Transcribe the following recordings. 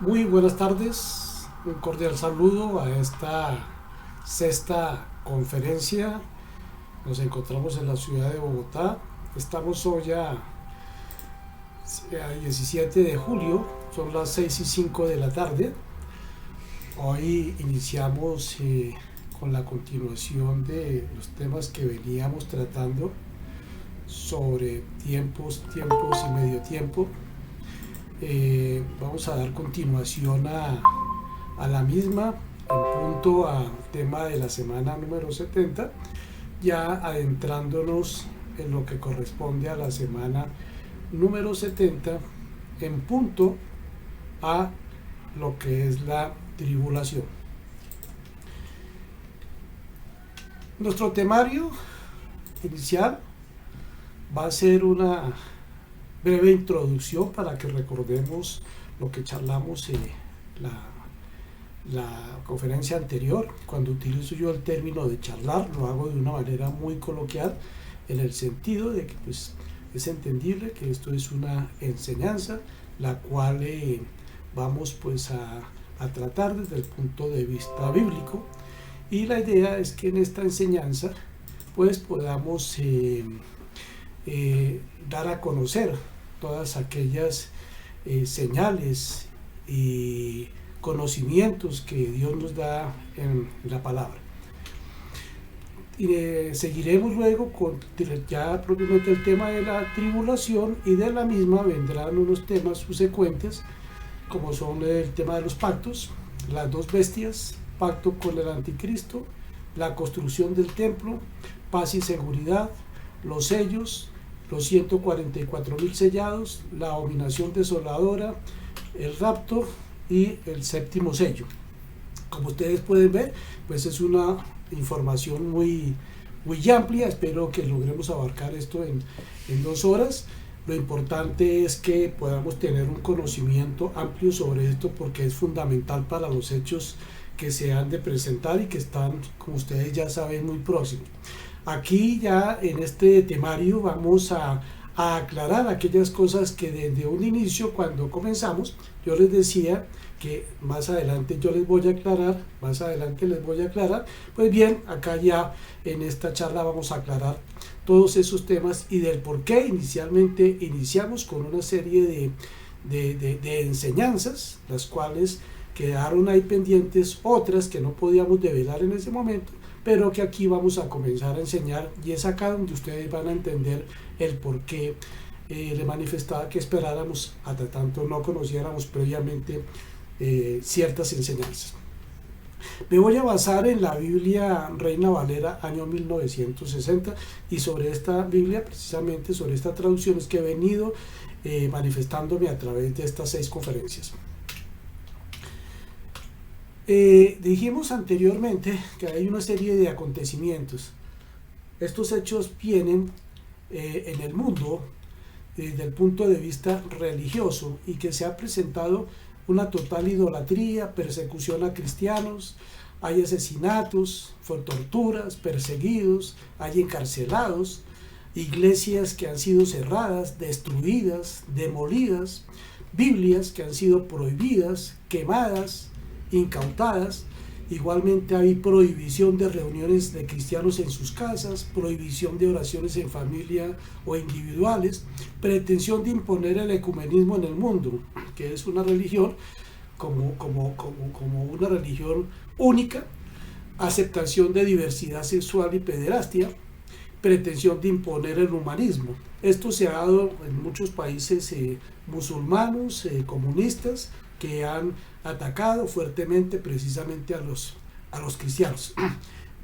Muy buenas tardes, un cordial saludo a esta sexta conferencia. Nos encontramos en la ciudad de Bogotá. Estamos hoy a 17 de julio, son las 6:05 de la tarde. Hoy iniciamos con la continuación de los temas que veníamos tratando sobre tiempos y medio tiempo. Vamos a dar continuación a la misma, en punto al tema de la semana número 70, ya adentrándonos en lo que corresponde a la semana número 70, en punto a lo que es la tribulación. Nuestro temario inicial va a ser una breve introducción para que recordemos lo que charlamos en la conferencia anterior. Cuando utilizo yo el término de charlar, lo hago de una manera muy coloquial, en el sentido de que pues, es entendible que esto es una enseñanza, la cual vamos pues a tratar desde el punto de vista bíblico, y la idea es que en esta enseñanza pues podamos dar a conocer todas aquellas señales y conocimientos que Dios nos da en la palabra. Y seguiremos luego con ya propiamente el tema de la tribulación, y de la misma vendrán unos temas subsecuentes como son el tema de los pactos, las dos bestias, pacto con el anticristo, la construcción del templo, paz y seguridad, los sellos, los 144.000 sellados, la abominación desoladora, el rapto y el séptimo sello. Como ustedes pueden ver, pues es una información muy amplia. Espero que logremos abarcar esto en 2 horas. Lo importante es que podamos tener un conocimiento amplio sobre esto, porque es fundamental para los hechos que se han de presentar y que están, como ustedes ya saben, muy próximos. Aquí ya en este temario vamos a aclarar aquellas cosas que desde un inicio, cuando comenzamos, yo les decía que más adelante les voy a aclarar. Pues bien, acá ya en esta charla vamos a aclarar todos esos temas y del por qué inicialmente iniciamos con una serie de enseñanzas, las cuales quedaron ahí pendientes, otras que no podíamos develar en ese momento, pero que aquí vamos a comenzar a enseñar, y es acá donde ustedes van a entender el por qué le manifestaba que esperáramos hasta tanto no conociéramos previamente ciertas enseñanzas. Me voy a basar en la Biblia Reina Valera año 1960, y sobre esta Biblia, precisamente sobre esta traducción, es que he venido manifestándome a través de estas 6 conferencias. Dijimos anteriormente que hay una serie de acontecimientos. Estos hechos vienen en el mundo desde el punto de vista religioso, y que se ha presentado una total idolatría, persecución a cristianos, hay asesinatos, torturas, perseguidos, hay encarcelados, iglesias que han sido cerradas, destruidas, demolidas, Biblias que han sido prohibidas, quemadas, incautadas. Igualmente hay prohibición de reuniones de cristianos en sus casas, prohibición de oraciones en familia o individuales, pretensión de imponer el ecumenismo en el mundo, que es una religión como una religión única, aceptación de diversidad sexual y pederastia, pretensión de imponer el humanismo. Esto se ha dado en muchos países musulmanos, comunistas, que han atacado fuertemente precisamente a los cristianos.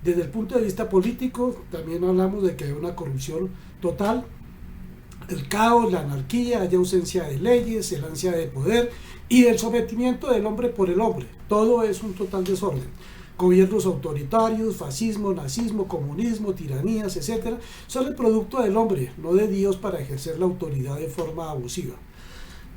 Desde el punto de vista político, también hablamos de que hay una corrupción total, el caos, la anarquía, hay ausencia de leyes, el ansia de poder y el sometimiento del hombre por el hombre. Todo es un total desorden. Gobiernos autoritarios, fascismo, nazismo, comunismo, tiranías, etc., son el producto del hombre, no de Dios, para ejercer la autoridad de forma abusiva.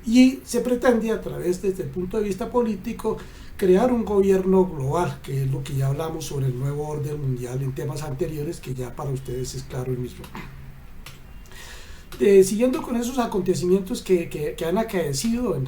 Y se pretende, a través, desde el punto de vista político, crear un gobierno global, que es lo que ya hablamos sobre el nuevo orden mundial en temas anteriores, que ya para ustedes es claro el mismo. Siguiendo con esos acontecimientos que han acaecido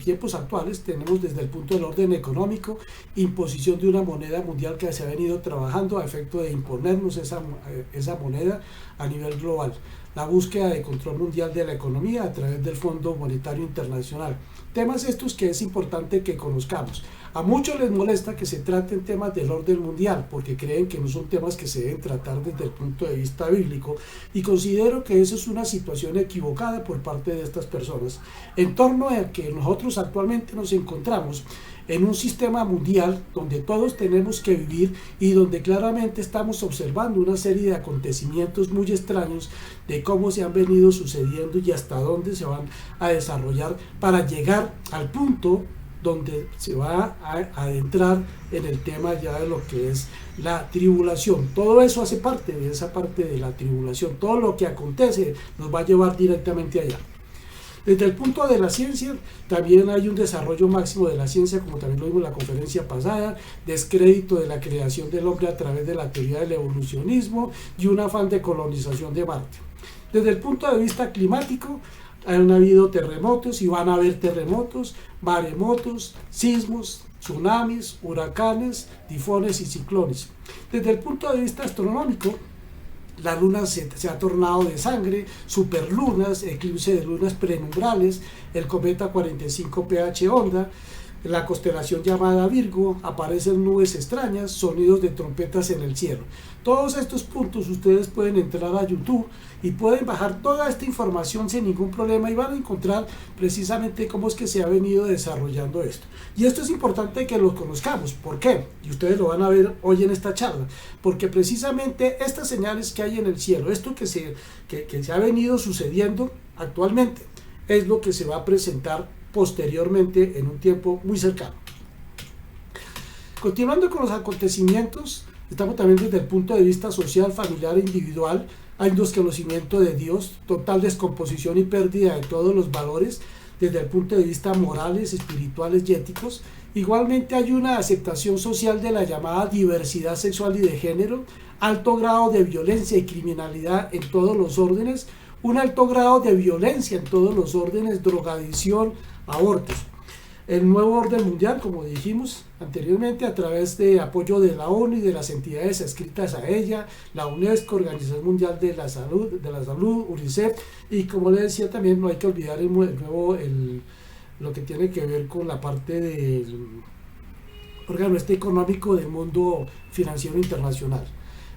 tiempos actuales tenemos desde el punto del orden económico imposición de una moneda mundial que se ha venido trabajando a efecto de imponernos esa moneda a nivel global, la búsqueda de control mundial de la economía a través del Fondo Monetario Internacional, temas estos que es importante que conozcamos. A muchos les molesta que se traten temas del orden mundial porque creen que no son temas que se deben tratar desde el punto de vista bíblico, y considero que eso es una situación equivocada por parte de estas personas en torno a que nosotros actualmente nos encontramos en un sistema mundial donde todos tenemos que vivir y donde claramente estamos observando una serie de acontecimientos muy extraños de cómo se han venido sucediendo y hasta dónde se van a desarrollar para llegar al punto donde se va a adentrar en el tema ya de lo que es la tribulación. Todo eso hace parte de esa parte de la tribulación. Todo lo que acontece nos va a llevar directamente allá. Desde el punto de la ciencia, también hay un desarrollo máximo de la ciencia, como también lo vimos en la conferencia pasada, descrédito de la creación del hombre a través de la teoría del evolucionismo y un afán de colonización de Marte. Desde el punto de vista climático, han habido terremotos y van a haber terremotos, maremotos, sismos, tsunamis, huracanes, tifones y ciclones. Desde el punto de vista astronómico, la luna se ha tornado de sangre, superlunas, eclipse de lunas prenumbrales, el cometa 45 PH Onda, la constelación llamada Virgo, aparecen nubes extrañas, sonidos de trompetas en el cielo. Todos estos puntos ustedes pueden entrar a YouTube y pueden bajar toda esta información sin ningún problema y van a encontrar precisamente cómo es que se ha venido desarrollando esto. Y esto es importante que lo conozcamos. ¿Por qué? Y ustedes lo van a ver hoy en esta charla. Porque precisamente estas señales que hay en el cielo, esto que se ha venido sucediendo actualmente, es lo que se va a presentar posteriormente en un tiempo muy cercano. Continuando con los acontecimientos, estamos también desde el punto de vista social, familiar e individual. Hay un desconocimiento de Dios, total descomposición y pérdida de todos los valores desde el punto de vista morales, espirituales y éticos. Igualmente hay una aceptación social de la llamada diversidad sexual y de género, alto grado de violencia y criminalidad en todos los órdenes, un alto grado de violencia en todos los órdenes, drogadicción, abortos. El nuevo orden mundial, como dijimos anteriormente, a través de apoyo de la ONU y de las entidades adscritas a ella, la UNESCO, Organización Mundial de la Salud, UNICEF, y como les decía también no hay que olvidar lo que tiene que ver con la parte del órgano económico del mundo financiero internacional.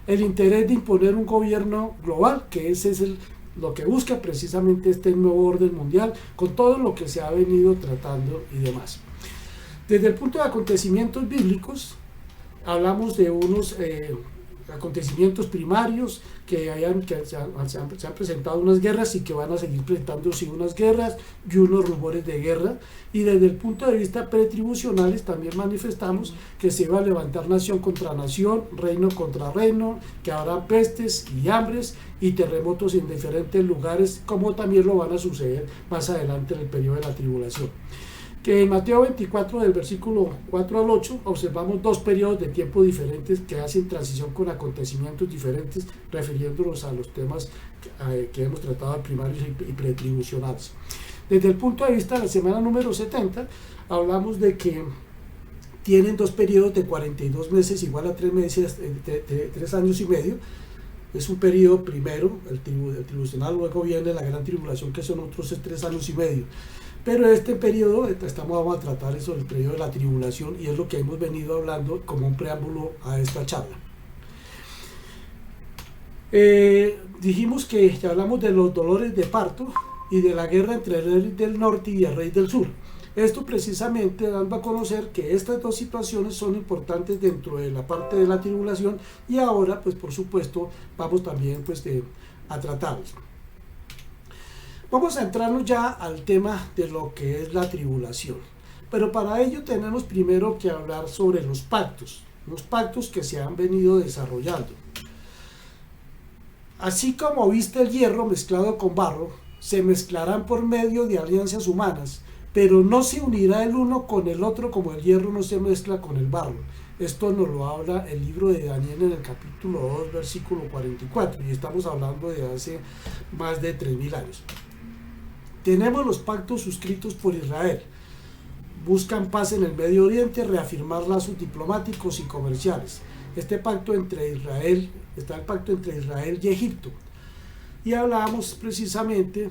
El interés de imponer un gobierno global, que ese es lo que busca precisamente este nuevo orden mundial, con todo lo que se ha venido tratando y demás. Desde el punto de acontecimientos bíblicos, hablamos de unos acontecimientos primarios que se han presentado unas guerras y que van a seguir presentándose unas guerras y unos rumores de guerra, y desde el punto de vista pretribucionales también manifestamos que se va a levantar nación contra nación, reino contra reino, que habrá pestes y hambres y terremotos en diferentes lugares, como también lo van a suceder más adelante en el periodo de la tribulación. Que en Mateo 24, del versículo 4 al 8, observamos dos periodos de tiempo diferentes que hacen transición con acontecimientos diferentes, refiriéndonos a los temas que hemos tratado, primarios y pretribucionales. Desde el punto de vista de la semana número 70, hablamos de que tienen dos periodos de 42 meses, igual a 3 meses, 3 años y medio. Es un periodo primero, el tribucional, luego viene la gran tribulación, que son otros 3 años y medio. Pero este periodo, vamos a tratar eso, el periodo de la tribulación, y es lo que hemos venido hablando como un preámbulo a esta charla. Dijimos que ya hablamos de los dolores de parto y de la guerra entre el rey del norte y el rey del sur. Esto precisamente dando a conocer que estas dos situaciones son importantes dentro de la parte de la tribulación, y ahora pues por supuesto vamos también a tratarlos. Vamos a entrarnos ya al tema de lo que es la tribulación, pero para ello tenemos primero que hablar sobre los pactos que se han venido desarrollando. Así como viste el hierro mezclado con barro, se mezclarán por medio de alianzas humanas, pero no se unirá el uno con el otro como el hierro no se mezcla con el barro. Esto nos lo habla el libro de Daniel en el capítulo 2, versículo 44, y estamos hablando de hace más de 3000 años. Tenemos los pactos suscritos por Israel. Buscan paz en el Medio Oriente, reafirmar lazos diplomáticos y comerciales. Está el pacto entre Israel y Egipto. Y hablábamos precisamente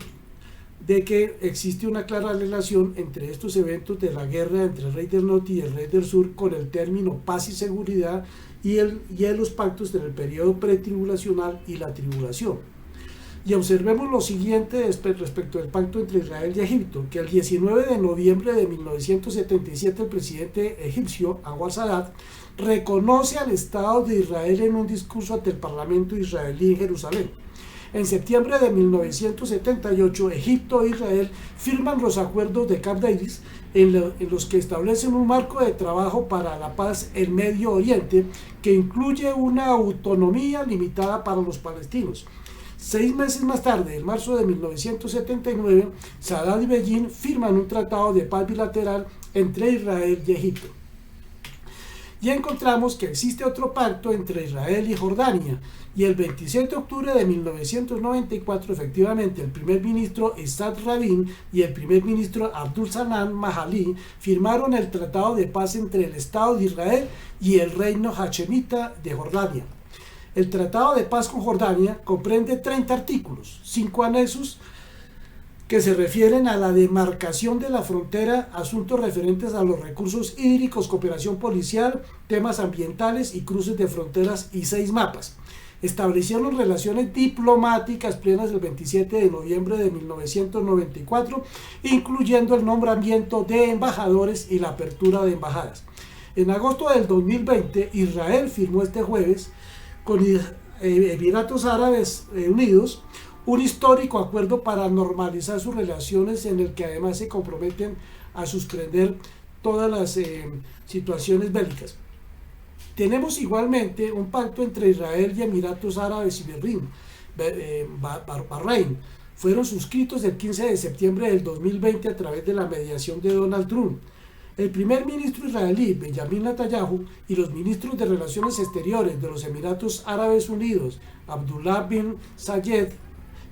de que existe una clara relación entre estos eventos de la guerra entre el rey del norte y el rey del sur con el término paz y seguridad y los pactos del periodo pretribulacional y la tribulación. Y observemos lo siguiente respecto del pacto entre Israel y Egipto, que el 19 de noviembre de 1977 el presidente egipcio Anwar Sadat reconoce al Estado de Israel en un discurso ante el Parlamento israelí en Jerusalén. En septiembre de 1978, Egipto e Israel firman los acuerdos de Camp David en los que establecen un marco de trabajo para la paz en Medio Oriente que incluye una autonomía limitada para los palestinos. 6 meses más tarde, en marzo de 1979, Sadat y Begin firman un tratado de paz bilateral entre Israel y Egipto. Y encontramos que existe otro pacto entre Israel y Jordania, y el 27 de octubre de 1994, efectivamente, el primer ministro Isaac Rabin y el primer ministro Abdul Salam Mahali firmaron el tratado de paz entre el Estado de Israel y el reino hachemita de Jordania. El Tratado de Paz con Jordania comprende 30 artículos, 5 anexos que se refieren a la demarcación de la frontera, asuntos referentes a los recursos hídricos, cooperación policial, temas ambientales y cruces de fronteras y 6 mapas. Establecieron relaciones diplomáticas plenas el 27 de noviembre de 1994, incluyendo el nombramiento de embajadores y la apertura de embajadas. En agosto del 2020, Israel firmó este jueves con Emiratos Árabes Unidos un histórico acuerdo para normalizar sus relaciones en el que además se comprometen a suspender todas las situaciones bélicas. Tenemos igualmente un pacto entre Israel y Emiratos Árabes y Bahrein. Fueron suscritos el 15 de septiembre del 2020 a través de la mediación de Donald Trump. El primer ministro israelí, Benjamin Netanyahu, y los ministros de Relaciones Exteriores de los Emiratos Árabes Unidos, Abdullah bin Zayed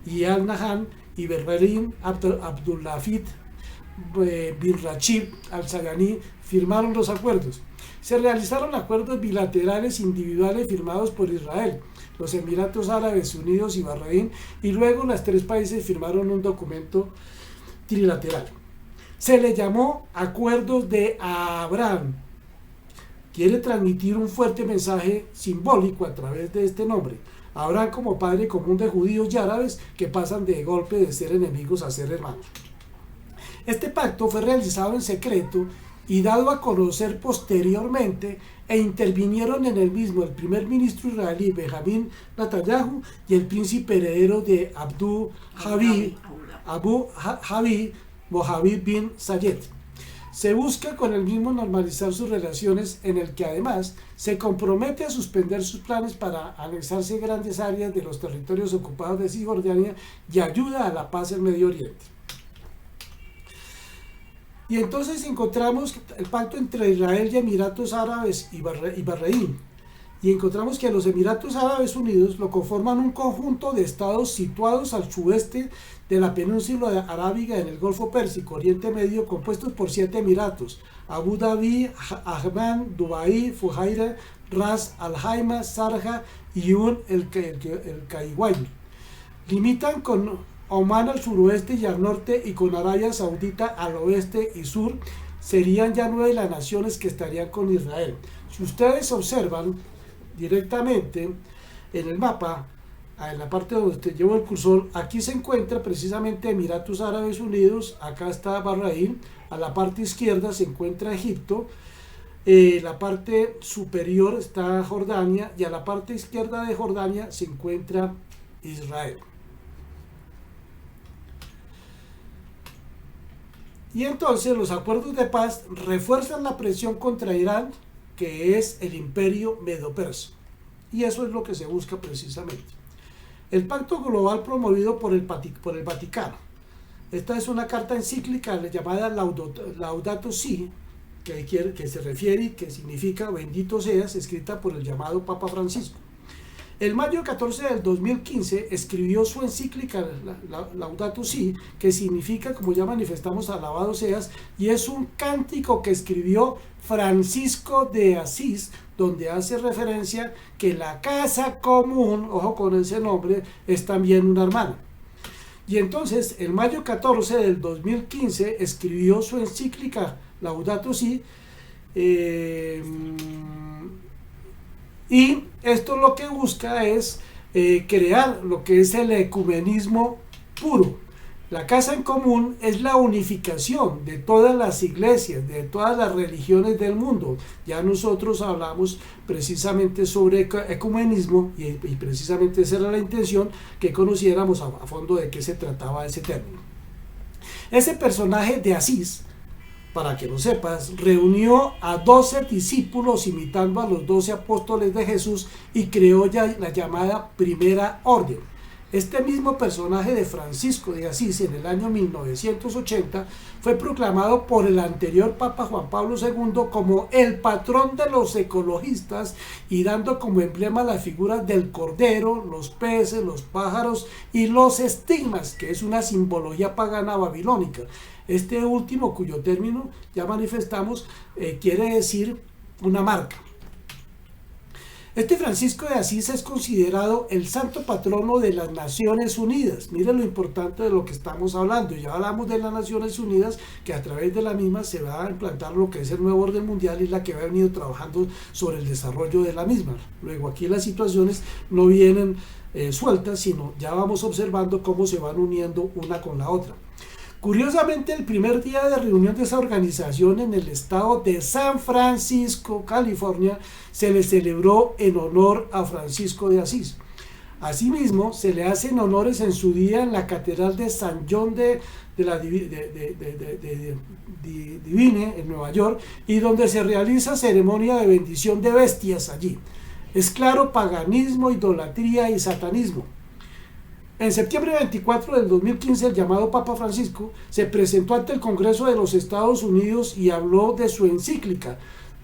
y Al Nahyan, y Bahrein, Abdulhafid bin Rashid Al Zayani, firmaron los acuerdos. Se realizaron acuerdos bilaterales individuales firmados por Israel, los Emiratos Árabes Unidos y Bahrein, y luego los 3 países firmaron un documento trilateral. Se le llamó Acuerdos de Abraham. Quiere transmitir un fuerte mensaje simbólico a través de este nombre. Abraham como padre común de judíos y árabes que pasan de golpe de ser enemigos a ser hermanos. Este pacto fue realizado en secreto y dado a conocer posteriormente, e intervinieron en el mismo el primer ministro israelí Benjamin Netanyahu y el príncipe heredero de Abu Dhabi Mohammed bin Zayed. Se busca con el mismo normalizar sus relaciones, en el que además se compromete a suspender sus planes para anexarse grandes áreas de los territorios ocupados de Cisjordania y ayuda a la paz en Medio Oriente. Y entonces encontramos el pacto entre Israel y Emiratos Árabes y Bahrein. Y encontramos que los Emiratos Árabes Unidos lo conforman un conjunto de estados situados al sudeste de la península arábiga en el Golfo Pérsico, Oriente Medio, compuestos por 7 emiratos: Abu Dhabi, Ajman, Dubái, Fujairah, Ras Al Khaimah, Sharjah y el Kaiwain. Limitan con Omán al suroeste y al norte, y con Arabia Saudita al oeste y sur. Serían ya 9 las naciones que estarían con Israel. Si ustedes observan directamente en el mapa, en la parte donde te llevo el cursor, aquí se encuentra precisamente Emiratos Árabes Unidos, acá está Bahrein, a la parte izquierda se encuentra Egipto, la parte superior está Jordania, y a la parte izquierda de Jordania se encuentra Israel. Y entonces los acuerdos de paz refuerzan la presión contra Irán, que es el imperio medo-persa, y eso es lo que se busca precisamente. El pacto global promovido por el Vaticano. Esta es una carta encíclica llamada Laudato Si, que se refiere y que significa bendito seas, escrita por el llamado Papa Francisco. El mayo 14 del 2015 escribió su encíclica Laudato Si, que significa, como ya manifestamos, alabado seas, y es un cántico que escribió Francisco de Asís, donde hace referencia que la casa común, ojo con ese nombre, es también una hermana. Y entonces, el mayo 14 del 2015 escribió su encíclica Laudato Si, y esto lo que busca es crear lo que es el ecumenismo puro. La casa en común es la unificación de todas las iglesias, de todas las religiones del mundo. Ya nosotros hablamos precisamente sobre ecumenismo y precisamente esa era la intención, que conociéramos a fondo de qué se trataba ese término. Ese personaje de Asís, para que lo sepas, reunió a 12 discípulos imitando a los 12 apóstoles de Jesús y creó ya la llamada Primera Orden. Este mismo personaje de Francisco de Asís en el año 1980 fue proclamado por el anterior Papa Juan Pablo II como el patrón de los ecologistas y dando como emblema la figura del cordero, los peces, los pájaros y los estigmas, que es una simbología pagana babilónica. Este último, cuyo término ya manifestamos, quiere decir una marca. Este Francisco de Asís es considerado el santo patrono de las Naciones Unidas. Miren lo importante de lo que estamos hablando. Ya hablamos de las Naciones Unidas, que a través de la misma se va a implantar lo que es el nuevo orden mundial y la que ha venido trabajando sobre el desarrollo de la misma. Luego aquí las situaciones no vienen sueltas, sino ya vamos observando cómo se van uniendo una con la otra. Curiosamente, el primer día de reunión de esa organización en el estado de San Francisco, California, se le celebró en honor a Francisco de Asís. Asimismo, se le hacen honores en su día en la Catedral de San John de la Divine, en Nueva York, y donde se realiza ceremonia de bendición de bestias allí. Es claro paganismo, idolatría y satanismo. En septiembre 24 del 2015, el llamado Papa Francisco se presentó ante el Congreso de los Estados Unidos y habló de su encíclica.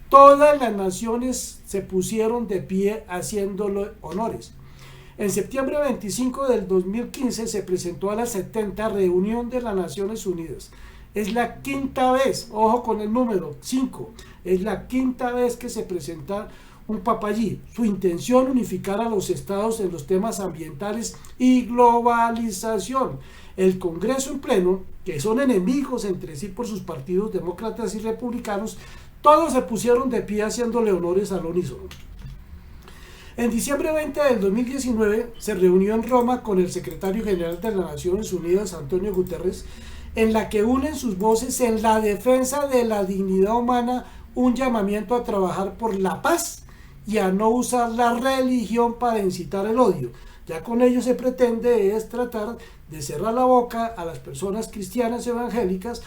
Todas las naciones se pusieron de pie haciéndole honores. En septiembre 25 del 2015 se presentó a la 70 reunión de las Naciones Unidas. Es la quinta vez, ojo con el número 5, es la quinta vez que se presenta un papa allí. Su intención, unificar a los estados en los temas ambientales y globalización. El Congreso en pleno, que son enemigos entre sí por sus partidos demócratas y republicanos, todos se pusieron de pie haciéndole honores al unísono. En diciembre 20 del 2019 se reunió en Roma con el secretario general de las Naciones Unidas, Antonio Guterres, en la que unen sus voces en la defensa de la dignidad humana, un llamamiento a trabajar por la paz y a no usar la religión para incitar el odio. Ya con ello se pretende es tratar de cerrar la boca a las personas cristianas evangélicas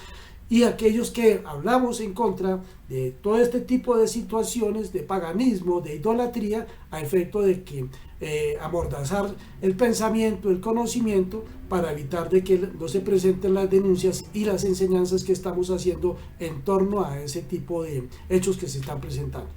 y aquellos que hablamos en contra de todo este tipo de situaciones de paganismo, de idolatría, a efecto de que amordazar el pensamiento, el conocimiento, para evitar de que no se presenten las denuncias y las enseñanzas que estamos haciendo en torno a ese tipo de hechos que se están presentando.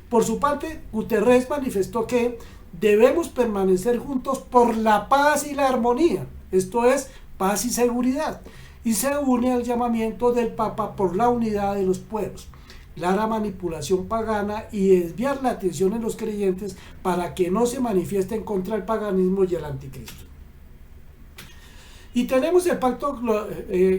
Por su parte, Guterres manifestó que debemos permanecer juntos por la paz y la armonía, esto es, paz y seguridad, y se une al llamamiento del Papa por la unidad de los pueblos, clara manipulación pagana y desviar la atención en los creyentes para que no se manifiesten contra el paganismo y el anticristo. Y tenemos el pacto,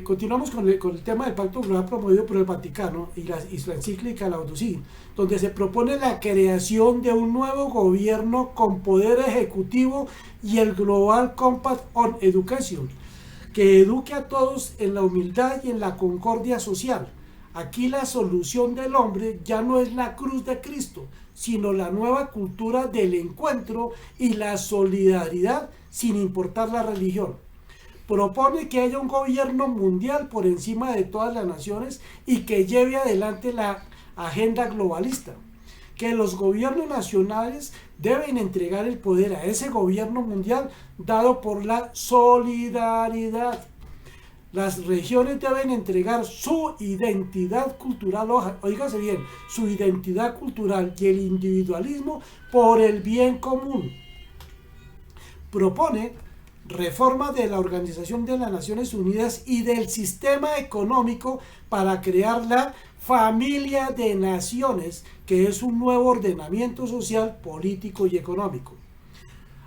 continuamos con el tema del pacto global promovido por el Vaticano y la encíclica Laudato Si, donde se propone la creación de un nuevo gobierno con poder ejecutivo y el Global Compact on Education, que eduque a todos en la humildad y en la concordia social. Aquí la solución del hombre ya no es la cruz de Cristo, sino la nueva cultura del encuentro y la solidaridad sin importar la religión. Propone que haya un gobierno mundial por encima de todas las naciones y que lleve adelante la agenda globalista, que los gobiernos nacionales deben entregar el poder a ese gobierno mundial dado por la solidaridad. Las regiones deben entregar su identidad cultural, oígase bien, su identidad cultural y el individualismo por el bien común. propone reforma de la Organización de las Naciones Unidas y del sistema económico para crear la familia de naciones, que es un nuevo ordenamiento social, político y económico.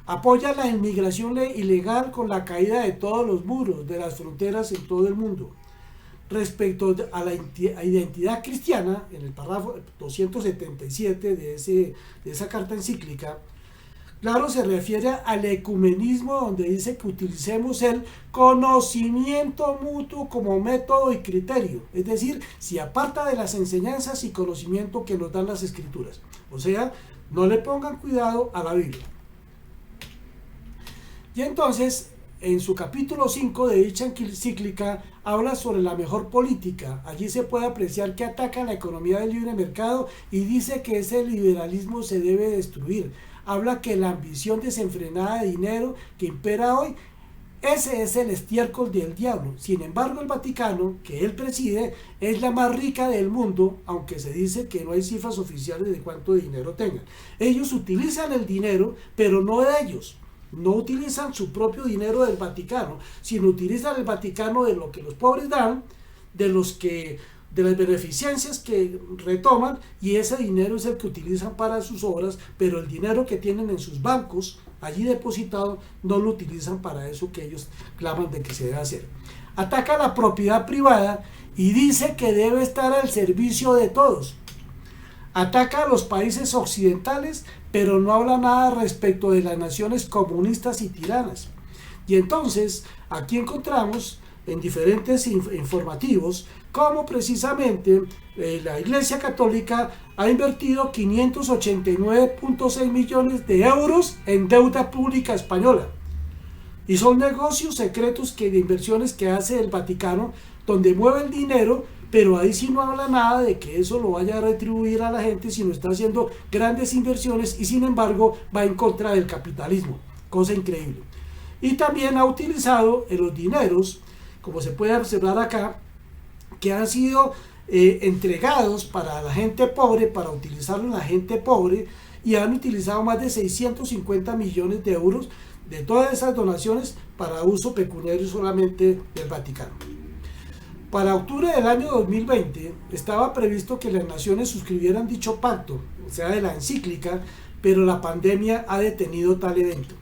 Apoya la inmigración ilegal con la caída de todos los muros de las fronteras en todo el mundo. Respecto a la identidad cristiana, en el párrafo 277 de esa carta encíclica, claro, se refiere al ecumenismo, donde dice que utilicemos el conocimiento mutuo como método y criterio, es decir, se aparta de las enseñanzas y conocimiento que nos dan las escrituras, o sea, no le pongan cuidado a la Biblia. Y entonces, en su capítulo 5 de dicha encíclica, habla sobre la mejor política. Allí se puede apreciar que ataca la economía del libre mercado y dice que ese liberalismo se debe destruir. Habla que la ambición desenfrenada de dinero que impera hoy, ese es el estiércol del diablo. Sin embargo, el Vaticano, que él preside, es la más rica del mundo, aunque se dice que no hay cifras oficiales de cuánto dinero tengan. Ellos utilizan el dinero, pero no de ellos. No utilizan su propio dinero del Vaticano, sino utilizan el Vaticano de lo que los pobres dan, de las beneficencias que retoman, y ese dinero es el que utilizan para sus obras, pero el dinero que tienen en sus bancos allí depositado no lo utilizan para eso que ellos claman de que se debe hacer. Ataca la propiedad privada y dice que debe estar al servicio de todos. Ataca a los países occidentales, pero no habla nada respecto de las naciones comunistas y tiranas. Y entonces aquí encontramos en diferentes informativos cómo precisamente la Iglesia Católica ha invertido 589.6 millones de euros en deuda pública española. Y son negocios secretos de inversiones que hace el Vaticano, donde mueve el dinero, pero ahí sí no habla nada de que eso lo vaya a retribuir a la gente, sino está haciendo grandes inversiones y sin embargo va en contra del capitalismo, cosa increíble. Y también ha utilizado los dineros, como se puede observar acá, que han sido entregados para la gente pobre, para utilizarlo en la gente pobre, y han utilizado más de 650 millones de euros de todas esas donaciones para uso pecuniario solamente del Vaticano. Para octubre del año 2020 estaba previsto que las naciones suscribieran dicho pacto, o sea, de la encíclica, pero la pandemia ha detenido tal evento.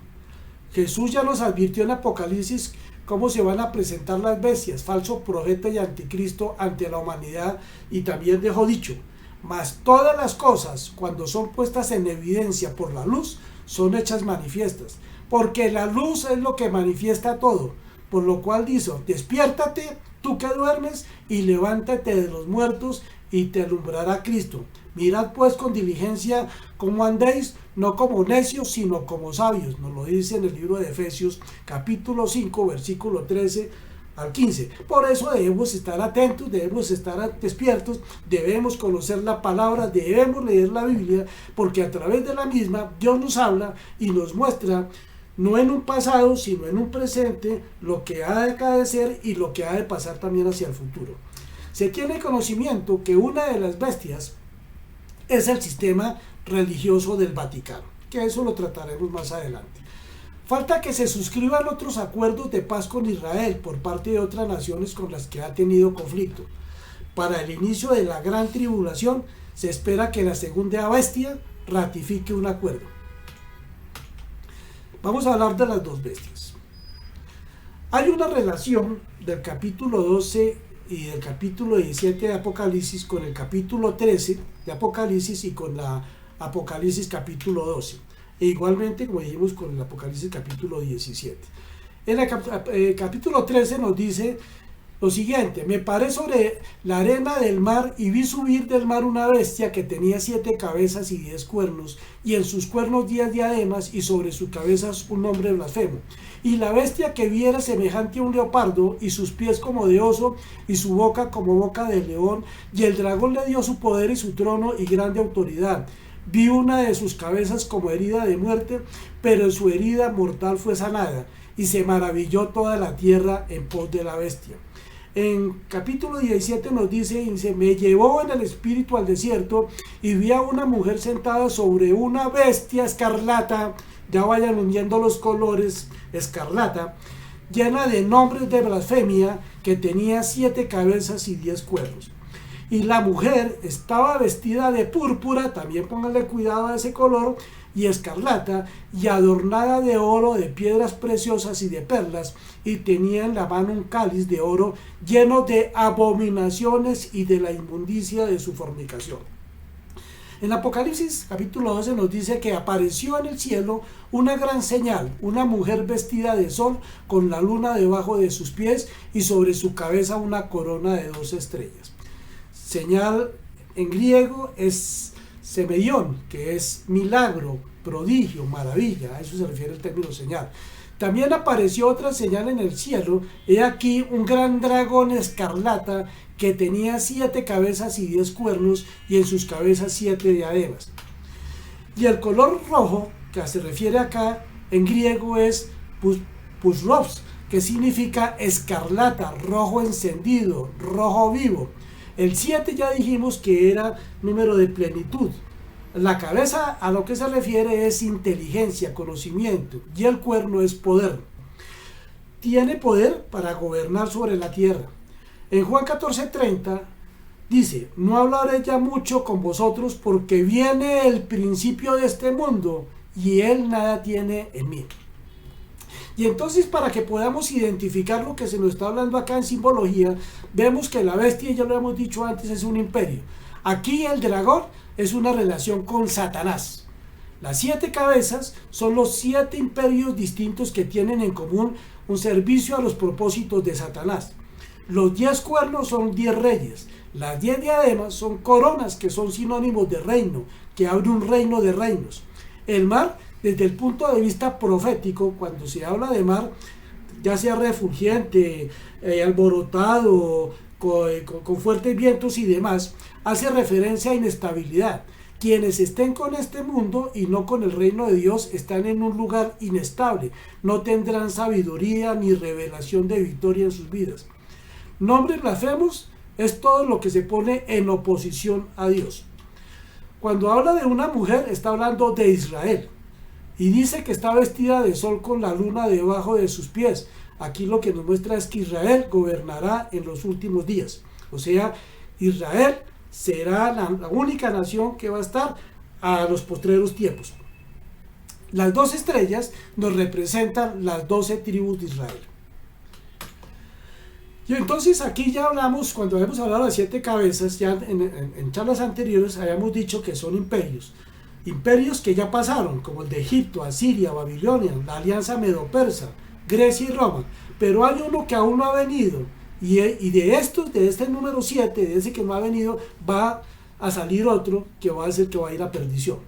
Jesús ya nos advirtió en Apocalipsis cómo se van a presentar las bestias, falso profeta y anticristo ante la humanidad, y también dejó dicho: mas todas las cosas, cuando son puestas en evidencia por la luz, son hechas manifiestas, porque la luz es lo que manifiesta todo, por lo cual dice: despiértate, tú que duermes, y levántate de los muertos, y te alumbrará Cristo. Mirad pues con diligencia cómo andéis, no como necios, sino como sabios. Nos lo dice en el libro de Efesios, capítulo 5, versículo 13 al 15. Por eso debemos estar atentos, debemos estar despiertos, debemos conocer la palabra, debemos leer la Biblia, porque a través de la misma Dios nos habla y nos muestra, no en un pasado, sino en un presente, lo que ha de acaecer y lo que ha de pasar también hacia el futuro. Se tiene conocimiento que una de las bestias es el sistema religioso del Vaticano, que eso lo trataremos más adelante. Falta que se suscriban otros acuerdos de paz con Israel por parte de otras naciones con las que ha tenido conflicto. Para el inicio de la gran tribulación se espera que la segunda bestia ratifique un acuerdo. Vamos a hablar de las dos bestias. Hay una relación del capítulo 12 y del capítulo 17 de Apocalipsis con el capítulo 13 de Apocalipsis y con la Apocalipsis capítulo 12. E igualmente, como dijimos, con el Apocalipsis capítulo 17. En el capítulo 13 nos dice lo siguiente: me paré sobre la arena del mar y vi subir del mar una bestia que tenía 7 cabezas y 10 cuernos, y en sus cuernos 10 diademas, y sobre sus cabezas un nombre blasfemo. Y la bestia que vi era semejante a un leopardo, y sus pies como de oso, y su boca como boca de león, y el dragón le dio su poder y su trono y grande autoridad. Vi una de sus cabezas como herida de muerte, pero su herida mortal fue sanada, y se maravilló toda la tierra en pos de la bestia. En capítulo 17 nos dice: me llevó en el espíritu al desierto, y vi a una mujer sentada sobre una bestia escarlata, ya vayan uniendo los colores, escarlata, llena de nombres de blasfemia, que tenía 7 cabezas y 10 cuernos. Y la mujer estaba vestida de púrpura, también pónganle cuidado a ese color, y escarlata, y adornada de oro, de piedras preciosas y de perlas, y tenía en la mano un cáliz de oro lleno de abominaciones y de la inmundicia de su fornicación. En Apocalipsis capítulo 12 nos dice que apareció en el cielo una gran señal, una mujer vestida de sol con la luna debajo de sus pies y sobre su cabeza una corona de 2 estrellas. Señal en griego es semeión, que es milagro, prodigio, maravilla, a eso se refiere el término señal. También apareció otra señal en el cielo, he aquí un gran dragón escarlata que tenía 7 cabezas y 10 cuernos, y en sus cabezas 7 diademas. Y el color rojo, que se refiere acá en griego, es pusros, que significa escarlata, rojo encendido, rojo vivo. El 7 ya dijimos que era número de plenitud. La cabeza a lo que se refiere es inteligencia, conocimiento, y el cuerno es poder. Tiene poder para gobernar sobre la tierra. En Juan 14:30 dice, no hablaré ya mucho con vosotros porque viene el principio de este mundo y él nada tiene en mí. Y entonces, para que podamos identificar lo que se nos está hablando acá en simbología, vemos que la bestia, ya lo hemos dicho antes, es un imperio. Aquí el dragón es una relación con Satanás. Las 7 cabezas son los 7 imperios distintos que tienen en común un servicio a los propósitos de Satanás. Los 10 cuernos son 10 reyes. Las 10 diademas son coronas, que son sinónimos de reino, que abre un reino de reinos. El mar, desde el punto de vista profético, cuando se habla de mar, ya sea refulgente, alborotado, con fuertes vientos y demás, hace referencia a inestabilidad. Quienes estén con este mundo y no con el reino de Dios están en un lugar inestable, no tendrán sabiduría ni revelación de victoria en sus vidas. Nombres blasfemos es todo lo que se pone en oposición a Dios. Cuando habla de una mujer, está hablando de Israel. Y dice que está vestida de sol con la luna debajo de sus pies. Aquí lo que nos muestra es que Israel gobernará en los últimos días. O sea, Israel será la única nación que va a estar a los postreros tiempos. Las 2 estrellas nos representan las 12 tribus de Israel. Y entonces aquí ya hablamos, cuando habíamos hablado de las 7 cabezas, ya en charlas anteriores habíamos dicho que son imperios. Imperios que ya pasaron, como el de Egipto, Asiria, Babilonia, la alianza medo-persa, Grecia y Roma. Pero hay uno que aún no ha venido. Y de este número 7, de ese que no ha venido, va a salir otro que va a ser que va a ir a perdición.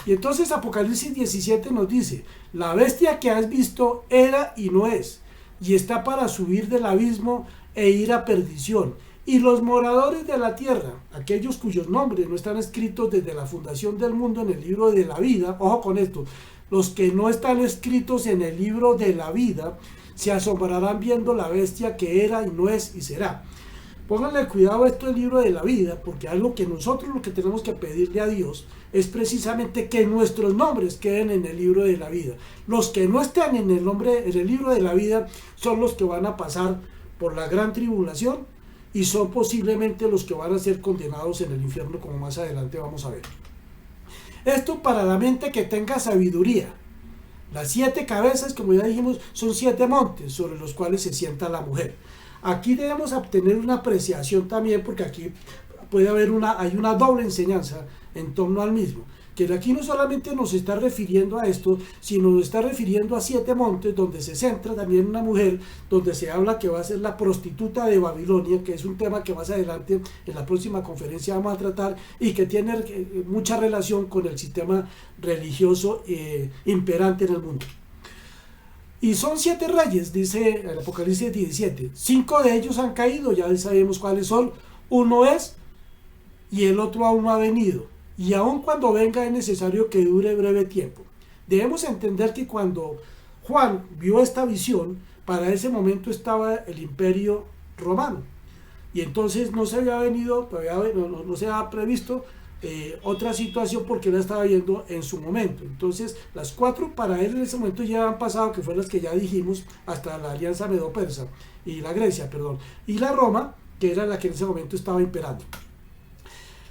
Y entonces Apocalipsis 17 nos dice, la bestia que has visto era y no es, y está para subir del abismo e ir a perdición. Y los moradores de la tierra, aquellos cuyos nombres no están escritos desde la fundación del mundo en el libro de la vida, ojo con esto, los que no están escritos en el libro de la vida, se asombrarán viendo la bestia que era y no es y será. Pónganle cuidado a esto del libro de la vida, porque algo que nosotros lo que tenemos que pedirle a Dios es precisamente que nuestros nombres queden en el libro de la vida. Los que no están en el libro de la vida son los que van a pasar por la gran tribulación y son posiblemente los que van a ser condenados en el infierno, como más adelante vamos a ver. Esto para la mente que tenga sabiduría. Las 7 cabezas, como ya dijimos, son 7 montes sobre los cuales se sienta la mujer. Aquí debemos obtener una apreciación también, porque aquí puede haber hay una doble enseñanza en torno al mismo. Que aquí no solamente nos está refiriendo a esto, sino nos está refiriendo a 7 montes donde se centra también una mujer, donde se habla que va a ser la prostituta de Babilonia, que es un tema que más adelante en la próxima conferencia vamos a tratar y que tiene mucha relación con el sistema religioso imperante en el mundo. Y son 7 reyes, dice el Apocalipsis 17. 5 de ellos han caído, ya sabemos cuáles son. Uno es y el otro aún no ha venido. Y aun cuando venga es necesario que dure breve tiempo. Debemos entender que cuando Juan vio esta visión, para ese momento estaba el imperio romano. Y entonces no se había venido, todavía no se había previsto otra situación porque él estaba viendo en su momento. Entonces las 4 para él en ese momento ya han pasado, que fueron las que ya dijimos, hasta la alianza medo-persa y la Grecia, perdón, y la Roma, que era la que en ese momento estaba imperando.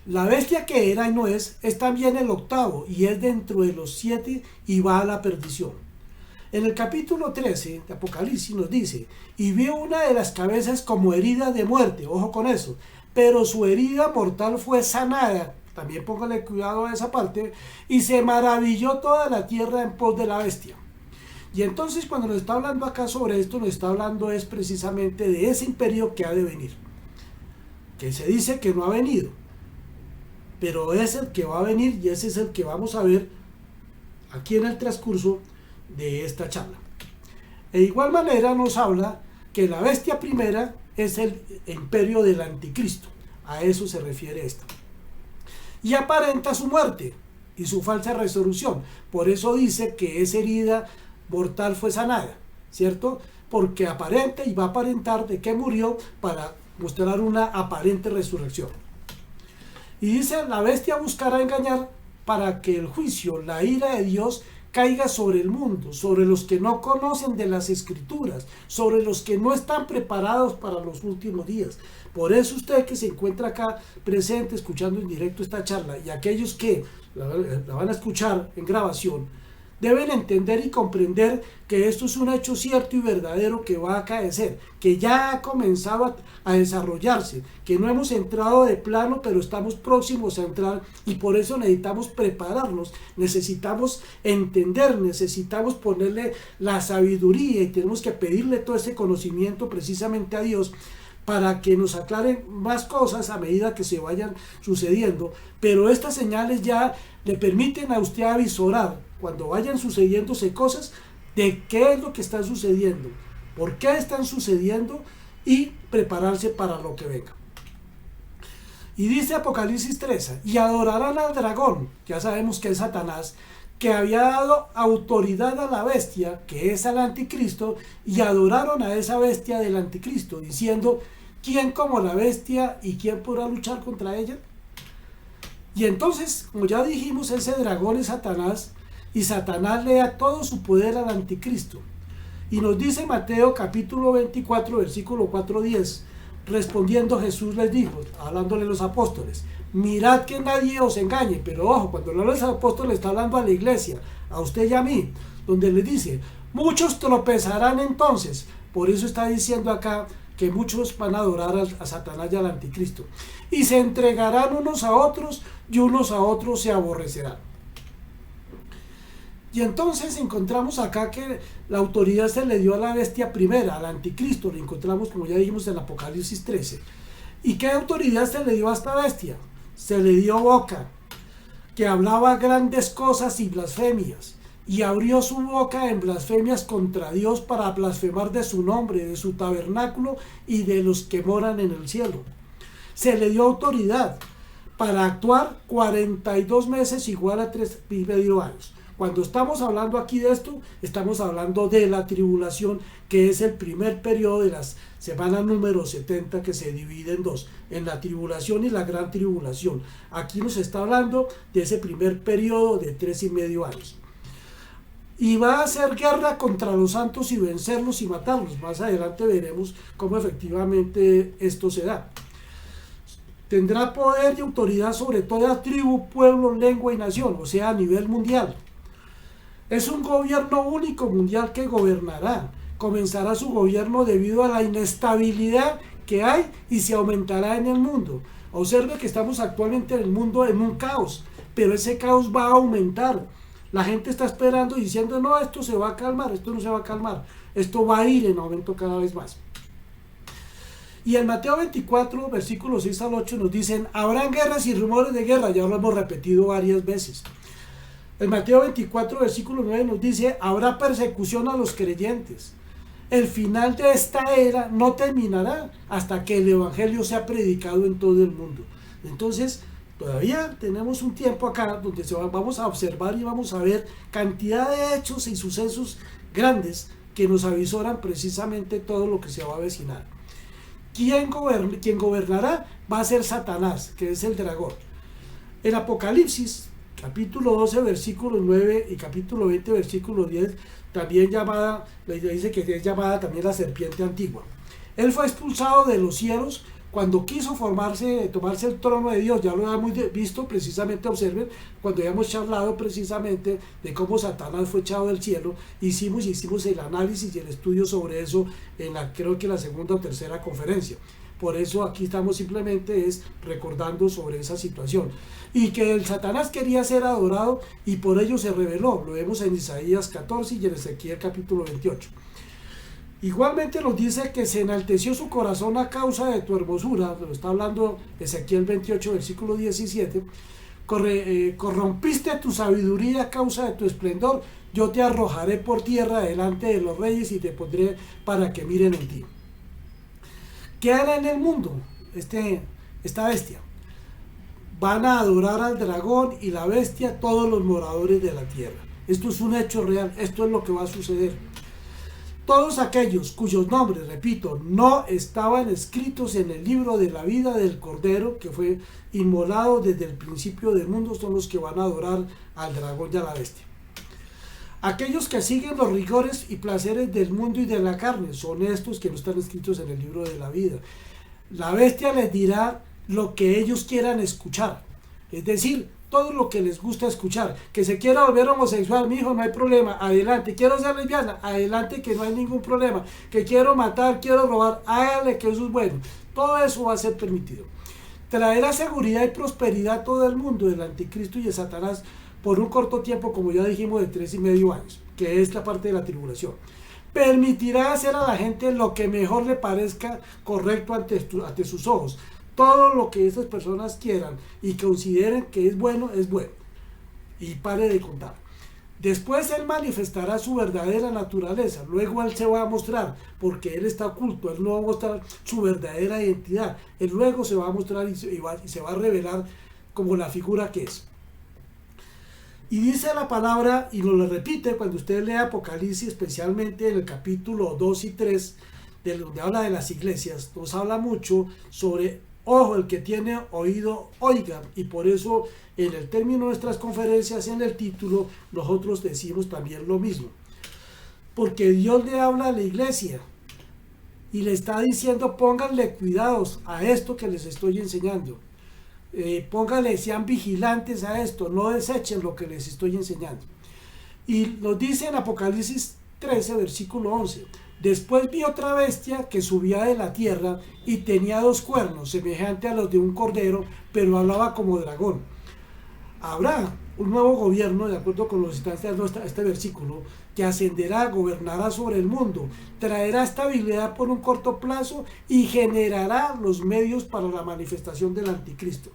La bestia que era y no es también el octavo y es dentro de los 7 y va a la perdición. En el capítulo 13 de Apocalipsis nos dice: y vio una de las cabezas como herida de muerte, ojo con eso, pero su herida mortal fue sanada. También póngale cuidado a esa parte. Y se maravilló toda la tierra en pos de la bestia. Y entonces cuando nos está hablando acá sobre esto, nos está hablando es precisamente de ese imperio que ha de venir, que se dice que no ha venido, pero es el que va a venir, y ese es el que vamos a ver aquí en el transcurso de esta charla. De igual manera nos habla que la bestia primera es el imperio del anticristo, a eso se refiere esta, y aparenta su muerte y su falsa resurrección. Por eso dice que esa herida mortal fue sanada, ¿cierto? Porque aparenta y va a aparentar de que murió para mostrar una aparente resurrección. Y dice: la bestia buscará engañar para que el juicio, la ira de Dios, caiga sobre el mundo, sobre los que no conocen de las escrituras, sobre los que no están preparados para los últimos días. Por eso usted que se encuentra acá presente, escuchando en directo esta charla, y aquellos que la van a escuchar en grabación, deben entender y comprender que esto es un hecho cierto y verdadero que va a acaecer, que ya ha comenzado a desarrollarse, que no hemos entrado de plano, pero estamos próximos a entrar, y por eso necesitamos prepararnos, necesitamos entender, necesitamos ponerle la sabiduría y tenemos que pedirle todo ese conocimiento precisamente a Dios para que nos aclaren más cosas a medida que se vayan sucediendo. Pero estas señales ya le permiten a usted avisorar cuando vayan sucediéndose cosas de qué es lo que está sucediendo, por qué están sucediendo, y prepararse para lo que venga. Y dice Apocalipsis 13: y adorarán al dragón, ya sabemos que es Satanás, que había dado autoridad a la bestia, que es al anticristo, y adoraron a esa bestia del anticristo, diciendo: ¿quién como la bestia y quién podrá luchar contra ella? Y entonces, como ya dijimos, ese dragón es Satanás, y Satanás le da todo su poder al anticristo. Y nos dice Mateo capítulo 24, versículo 4-10, respondiendo Jesús les dijo, hablándole a los apóstoles: mirad que nadie os engañe. Pero ojo, cuando habla a los apóstoles está hablando a la iglesia, a usted y a mí, donde les dice: muchos tropezarán entonces. Por eso está diciendo acá que muchos van a adorar a Satanás y al anticristo, y se entregarán unos a otros, y unos a otros se aborrecerán. Y entonces encontramos acá que la autoridad se le dio a la bestia primera, al anticristo. Lo encontramos, como ya dijimos, en Apocalipsis 13. ¿Y qué autoridad se le dio a esta bestia? Se le dio boca, que hablaba grandes cosas y blasfemias, y abrió su boca en blasfemias contra Dios, para blasfemar de su nombre, de su tabernáculo y de los que moran en el cielo. Se le dio autoridad para actuar 42 meses igual a 3,5 años. Cuando estamos hablando aquí de esto, estamos hablando de la tribulación, que es el primer periodo de las semanas número 70, que se divide en dos, en la tribulación y la gran tribulación. Aquí nos está hablando de ese primer periodo de 3,5 años. Y va a hacer guerra contra los santos y vencerlos y matarlos. Más adelante veremos cómo efectivamente esto se da. Tendrá poder y autoridad sobre toda tribu, pueblo, lengua y nación, o sea, a nivel mundial. Es un gobierno único mundial que gobernará. Comenzará su gobierno debido a la inestabilidad que hay y se aumentará en el mundo. Observe que estamos actualmente en el mundo en un caos, pero ese caos va a aumentar. La gente está esperando y diciendo: no, esto se va a calmar, esto no se va a calmar, esto va a ir en aumento cada vez más. Y en Mateo 24, versículos 6-8 nos dicen: habrán guerras y rumores de guerra. Ya lo hemos repetido varias veces. En Mateo 24, versículo 9 nos dice: habrá persecución a los creyentes. El final de esta era no terminará hasta que el evangelio sea predicado en todo el mundo. Entonces, todavía tenemos un tiempo acá donde vamos a observar y vamos a ver cantidad de hechos y sucesos grandes que nos avisoran precisamente todo lo que se va a avecinar. Quien gobernará va a ser Satanás, que es el dragón. En Apocalipsis, capítulo 12, versículo 9 y capítulo 20, versículo 10, también llamada, le dice que es llamada también la serpiente antigua. Él fue expulsado de los cielos cuando quiso tomarse el trono de Dios. Ya lo hemos visto precisamente, observen, cuando habíamos charlado precisamente de cómo Satanás fue echado del cielo. Hicimos el análisis y el estudio sobre eso creo que la segunda o tercera conferencia. Por eso aquí estamos simplemente recordando sobre esa situación. Y que el Satanás quería ser adorado y por ello se rebeló. Lo vemos en Isaías 14 y en Ezequiel capítulo 28. Igualmente nos dice que se enalteció su corazón a causa de tu hermosura. Lo está hablando Ezequiel 28, versículo 17. Corrompiste tu sabiduría a causa de tu esplendor. Yo te arrojaré por tierra delante de los reyes y te pondré para que miren en ti. ¿Qué hará en el mundo esta bestia? Van a adorar al dragón y la bestia todos los moradores de la tierra. Esto es un hecho real, esto es lo que va a suceder. Todos aquellos cuyos nombres, repito, no estaban escritos en el libro de la vida del Cordero, que fue inmolado desde el principio del mundo, son los que van a adorar al dragón y a la bestia. Aquellos que siguen los rigores y placeres del mundo y de la carne son estos que no están escritos en el libro de la vida. La bestia les dirá lo que ellos quieran escuchar, es decir, todo lo que les gusta escuchar. Que se quiera volver homosexual, mi hijo, no hay problema, adelante. Quiero ser lesbiana, adelante, que no hay ningún problema. Que quiero matar, quiero robar, hágale, que eso es bueno. Todo eso va a ser permitido. Traerá seguridad y prosperidad a todo el mundo, el anticristo y el Satanás, por un corto tiempo, como ya dijimos, de 3,5 años, que es la parte de la tribulación. Permitirá hacer a la gente lo que mejor le parezca correcto ante sus ojos. Todo lo que esas personas quieran y consideren que es bueno, es bueno. Y pare de contar. Después él manifestará su verdadera naturaleza. Luego él se va a mostrar, porque él está oculto. Él no va a mostrar su verdadera identidad. Él luego se va a mostrar y se va a revelar como la figura que es. Y dice la palabra, y nos lo repite cuando usted lee Apocalipsis, especialmente en el capítulo 2 y 3, donde habla de las iglesias, nos habla mucho sobre, ojo, el que tiene oído, oiga. Y por eso en el término de nuestras conferencias, en el título, nosotros decimos también lo mismo. Porque Dios le habla a la iglesia y le está diciendo, pónganle cuidados a esto que les estoy enseñando. Pónganle, sean vigilantes a esto, no desechen lo que les estoy enseñando. Y nos dice en Apocalipsis 13, versículo 11. Después vi otra bestia que subía de la tierra y tenía 2 cuernos, semejante a los de un cordero, pero hablaba como dragón. Habrá un nuevo gobierno, de acuerdo con los instantes de este versículo, que ascenderá, gobernará sobre el mundo, traerá estabilidad por un corto plazo y generará los medios para la manifestación del anticristo.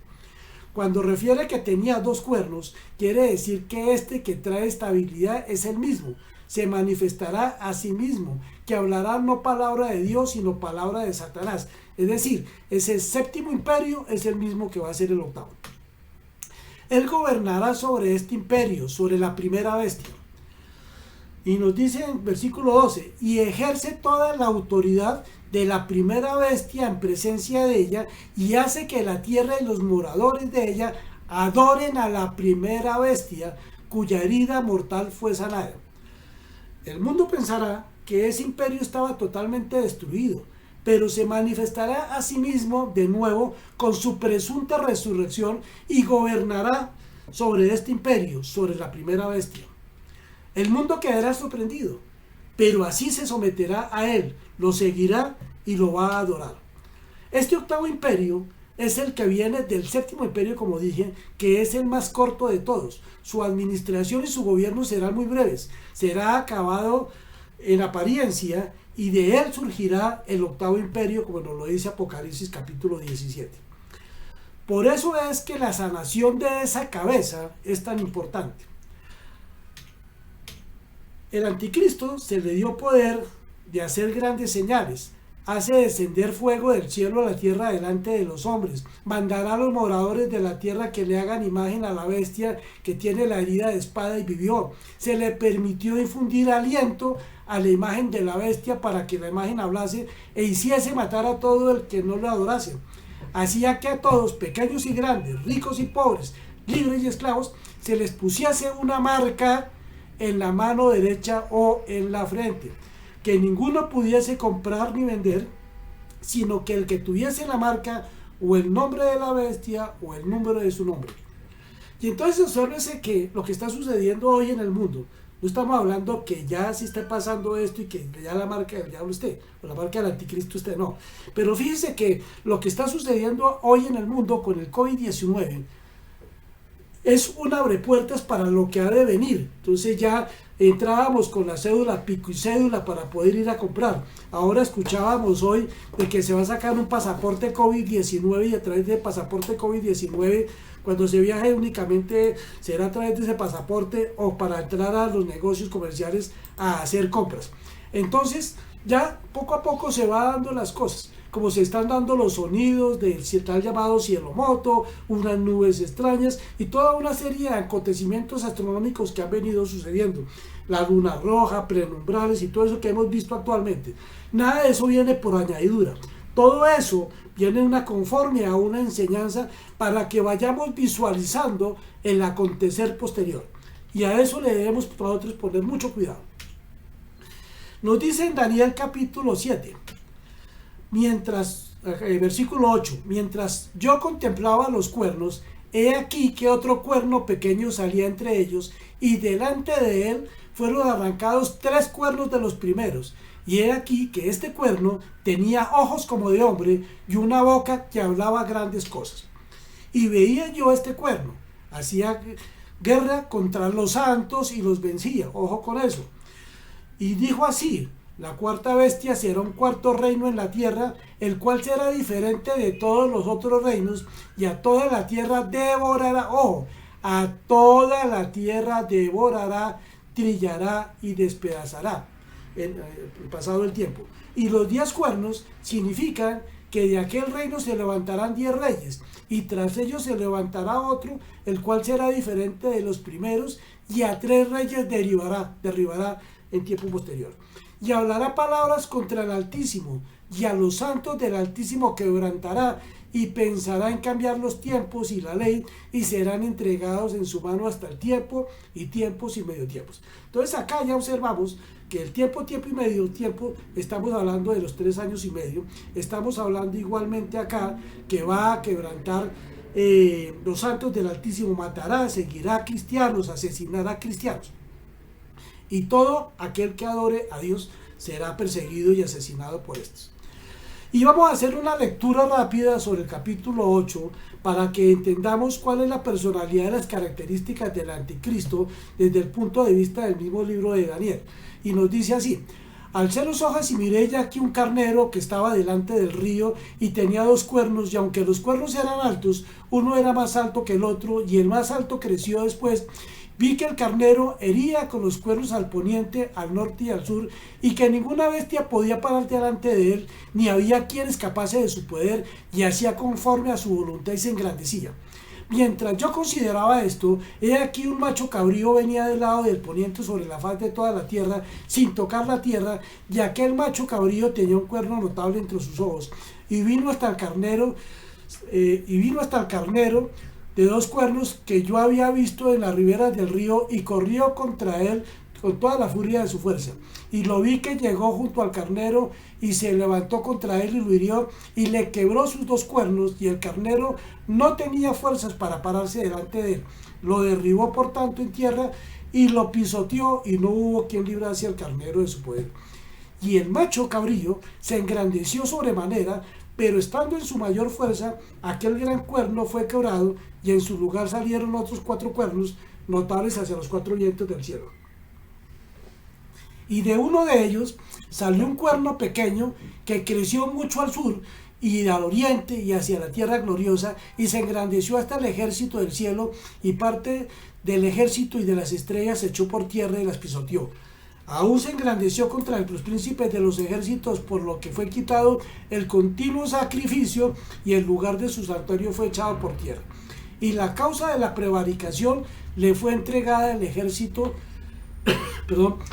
Cuando refiere que tenía 2 cuernos, quiere decir que este que trae estabilidad es el mismo. Se manifestará a sí mismo, que hablará no palabra de Dios, sino palabra de Satanás. Es decir, ese 7º imperio es el mismo que va a ser el 8º. Él gobernará sobre este imperio, sobre la primera bestia. Y nos dice en versículo 12, y ejerce toda la autoridad de la primera bestia en presencia de ella, y hace que la tierra y los moradores de ella adoren a la primera bestia, cuya herida mortal fue sanada. El mundo pensará que ese imperio estaba totalmente destruido, pero se manifestará a sí mismo de nuevo con su presunta resurrección y gobernará sobre este imperio, sobre la primera bestia. El mundo quedará sorprendido, pero así se someterá a él, lo seguirá y lo va a adorar. Este 8º imperio es el que viene del 7º imperio, como dije, que es el más corto de todos. Su administración y su gobierno serán muy breves. Será acabado en apariencia y de él surgirá el 8º imperio, como nos lo dice Apocalipsis capítulo 17. Por eso es que la sanación de esa cabeza es tan importante. El anticristo se le dio poder de hacer grandes señales. Hace descender fuego del cielo a la tierra delante de los hombres. Mandará a los moradores de la tierra que le hagan imagen a la bestia que tiene la herida de espada y vivió. Se le permitió infundir aliento a la imagen de la bestia para que la imagen hablase e hiciese matar a todo el que no le adorase. Hacía que a todos, pequeños y grandes, ricos y pobres, libres y esclavos, se les pusiese una marca en la mano derecha o en la frente, que ninguno pudiese comprar ni vender, sino que el que tuviese la marca o el nombre de la bestia o el número de su nombre. Y entonces obsérvese que lo que está sucediendo hoy en el mundo, no estamos hablando que ya sí está pasando esto y que ya la marca del diablo esté, o la marca del anticristo esté, no. Pero fíjese que lo que está sucediendo hoy en el mundo con el COVID-19 es un abrepuertas para lo que ha de venir. Entonces ya entrábamos con la cédula, pico y cédula para poder ir a comprar. Ahora escuchábamos hoy de que se va a sacar un pasaporte COVID-19 y a través del pasaporte COVID-19, cuando se viaje únicamente será a través de ese pasaporte o para entrar a los negocios comerciales a hacer compras. Entonces ya poco a poco se va dando las cosas, como se están dando los sonidos del tal llamado cielo moto, unas nubes extrañas y toda una serie de acontecimientos astronómicos que han venido sucediendo, la luna roja, prenumbrales y todo eso que hemos visto actualmente. Nada de eso viene por añadidura, todo eso viene una conforme a una enseñanza para que vayamos visualizando el acontecer posterior, y a eso le debemos nosotros poner mucho cuidado. Nos dice en Daniel capítulo 7, versículo 8, mientras yo contemplaba los cuernos, he aquí que otro cuerno pequeño salía entre ellos, y delante de él fueron arrancados 3 cuernos de los primeros, y he aquí que este cuerno tenía ojos como de hombre y una boca que hablaba grandes cosas. Y veía yo este cuerno, hacía guerra contra los santos y los vencía, ojo con eso. Y dijo así: la cuarta bestia será un cuarto reino en la tierra, el cual será diferente de todos los otros reinos, y a toda la tierra devorará, ojo, a toda la tierra devorará, trillará y despedazará. Pasado el tiempo. Y los 10 cuernos significan que de aquel reino se levantarán 10 reyes, y tras ellos se levantará otro, el cual será diferente de los primeros, y a 3 reyes derribará en tiempo posterior. Y hablará palabras contra el Altísimo, y a los santos del Altísimo quebrantará, y pensará en cambiar los tiempos y la ley, y serán entregados en su mano hasta el tiempo, y tiempos y medio tiempos. Entonces acá ya observamos que el tiempo y medio tiempo, estamos hablando de los 3 años y medio, estamos hablando igualmente acá que va a quebrantar los santos del Altísimo, matará, seguirá a cristianos, asesinará a cristianos, y todo aquel que adore a Dios será perseguido y asesinado por estos. Y vamos a hacer una lectura rápida sobre el capítulo 8 para que entendamos cuál es la personalidad y las características del anticristo desde el punto de vista del mismo libro de Daniel. Y nos dice así: alcé los ojos y miré ya aquí un carnero que estaba delante del río y tenía 2 cuernos, y aunque los cuernos eran altos, uno era más alto que el otro, y el más alto creció después. Vi que el carnero hería con los cuernos al poniente, al norte y al sur, y que ninguna bestia podía parar delante de él, ni había quien escapase de su poder, y hacía conforme a su voluntad y se engrandecía. Mientras yo consideraba esto, he aquí un macho cabrío venía del lado del poniente sobre la faz de toda la tierra, sin tocar la tierra, y aquel macho cabrío tenía un cuerno notable entre sus ojos, y vino hasta el carnero, de 2 cuernos que yo había visto en las riberas del río, y corrió contra él con toda la furia de su fuerza. Y lo vi que llegó junto al carnero, y se levantó contra él y lo hirió, y le quebró sus 2 cuernos, y el carnero no tenía fuerzas para pararse delante de él. Lo derribó por tanto en tierra, y lo pisoteó, y no hubo quien librase al carnero de su poder. Y el macho cabrío se engrandeció sobremanera, pero estando en su mayor fuerza, aquel gran cuerno fue quebrado, y en su lugar salieron otros 4 cuernos notables hacia los 4 vientos del cielo. Y de uno de ellos salió un cuerno pequeño que creció mucho al sur y al oriente y hacia la tierra gloriosa, y se engrandeció hasta el ejército del cielo, y parte del ejército y de las estrellas se echó por tierra y las pisoteó. Aún se engrandeció contra los príncipes de los ejércitos, por lo que fue quitado el continuo sacrificio, y el lugar de su santuario fue echado por tierra. Y la causa de la prevaricación le fue entregada al ejército,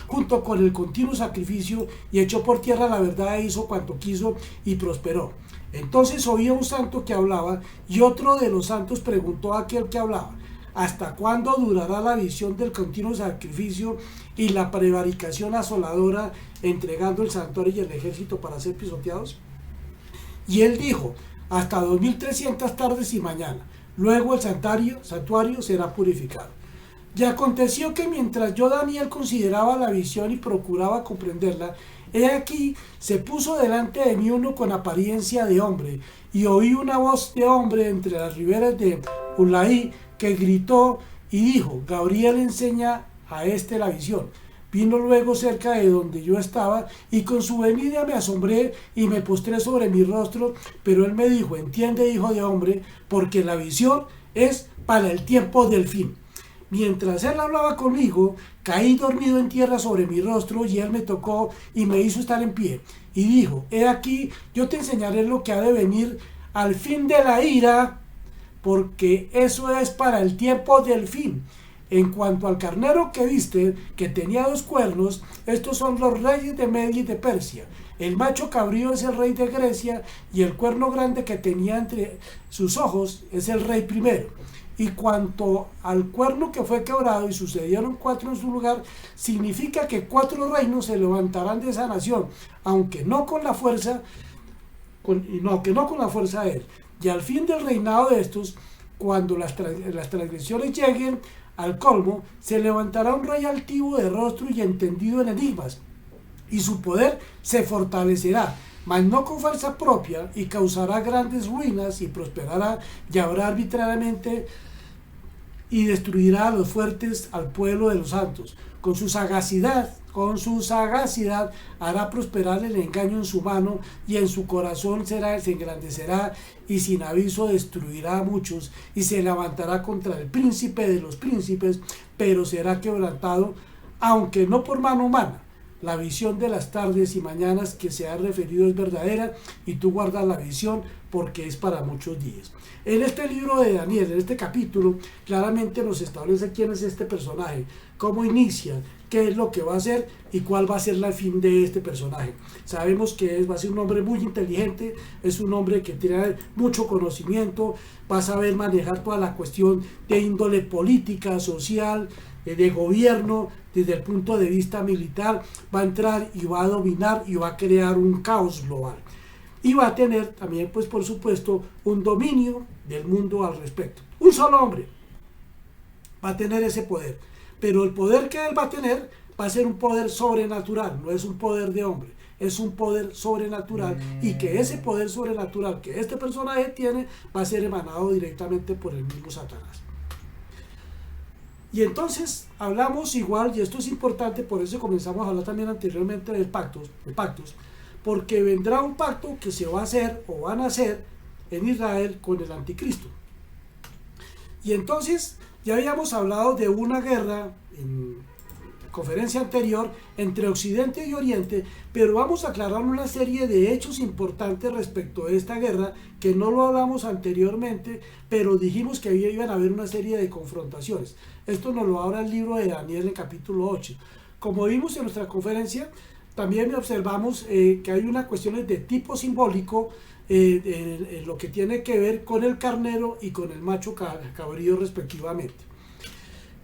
junto con el continuo sacrificio, y echó por tierra la verdad, e hizo cuanto quiso, y prosperó. Entonces oía un santo que hablaba, y otro de los santos preguntó a aquel que hablaba: ¿hasta cuándo durará la visión del continuo sacrificio y la prevaricación asoladora, entregando el santuario y el ejército para ser pisoteados? Y él dijo, hasta 2300 tardes y mañana, luego el santuario será purificado. Y aconteció que mientras yo, Daniel, consideraba la visión y procuraba comprenderla, he aquí, se puso delante de mí uno con apariencia de hombre, y oí una voz de hombre entre las riberas de Ulaí, que gritó y dijo, Gabriel enseña a este la visión. Vino luego cerca de donde yo estaba, y con su venida me asombré y me postré sobre mi rostro, pero él me dijo, entiende, hijo de hombre, porque la visión es para el tiempo del fin. Mientras él hablaba conmigo, caí dormido en tierra sobre mi rostro, y él me tocó y me hizo estar en pie. Y dijo, he aquí, yo te enseñaré lo que ha de venir al fin de la ira, porque eso es para el tiempo del fin. En cuanto al carnero que viste, que tenía 2 cuernos, estos son los reyes de Media y de Persia. El macho cabrío es el rey de Grecia, y el cuerno grande que tenía entre sus ojos es el rey primero. Y cuanto al cuerno que fue quebrado y sucedieron 4 en su lugar, significa que 4 reinos se levantarán de esa nación, aunque no con la fuerza de él. Y al fin del reinado de estos, cuando las transgresiones lleguen al colmo, se levantará un rey altivo de rostro y entendido en enigmas, y su poder se fortalecerá, mas no con fuerza propia, y causará grandes ruinas, y prosperará, y habrá arbitrariamente, y destruirá a los fuertes, al pueblo de los santos. Con su sagacidad hará prosperar el engaño en su mano, y en su corazón se engrandecerá, y sin aviso destruirá a muchos, y se levantará contra el príncipe de los príncipes, pero será quebrantado, aunque no por mano humana. La visión de las tardes y mañanas que se ha referido es verdadera, y tú guardas la visión, porque es para muchos días. En este libro de Daniel, en este capítulo, claramente nos establece quién es este personaje, cómo inicia, qué es lo que va a hacer y cuál va a ser el fin de este personaje. Sabemos que va a ser un hombre muy inteligente, es un hombre que tiene mucho conocimiento, va a saber manejar toda la cuestión de índole política, social, de gobierno, desde el punto de vista militar, va a entrar y va a dominar y va a crear un caos global. Y va a tener también, pues por supuesto, un dominio del mundo al respecto. Un solo hombre va a tener ese poder, pero el poder que él va a tener va a ser un poder sobrenatural, no es un poder de hombre, es un poder sobrenatural, y que ese poder sobrenatural que este personaje tiene va a ser emanado directamente por el mismo Satanás. Y entonces hablamos igual, y esto es importante, por eso comenzamos a hablar también anteriormente de pactos, porque vendrá un pacto que se va a hacer o van a hacer en Israel con el anticristo. Y entonces ya habíamos hablado de una guerra en conferencia anterior entre Occidente y Oriente, pero vamos a aclarar una serie de hechos importantes respecto a esta guerra que no lo hablamos anteriormente, pero dijimos que iban a haber una serie de confrontaciones. Esto nos lo habla el libro de Daniel en capítulo 8. Como vimos en nuestra conferencia, también observamos que hay unas cuestiones de tipo simbólico en lo que tiene que ver con el carnero y con el macho cabrío respectivamente.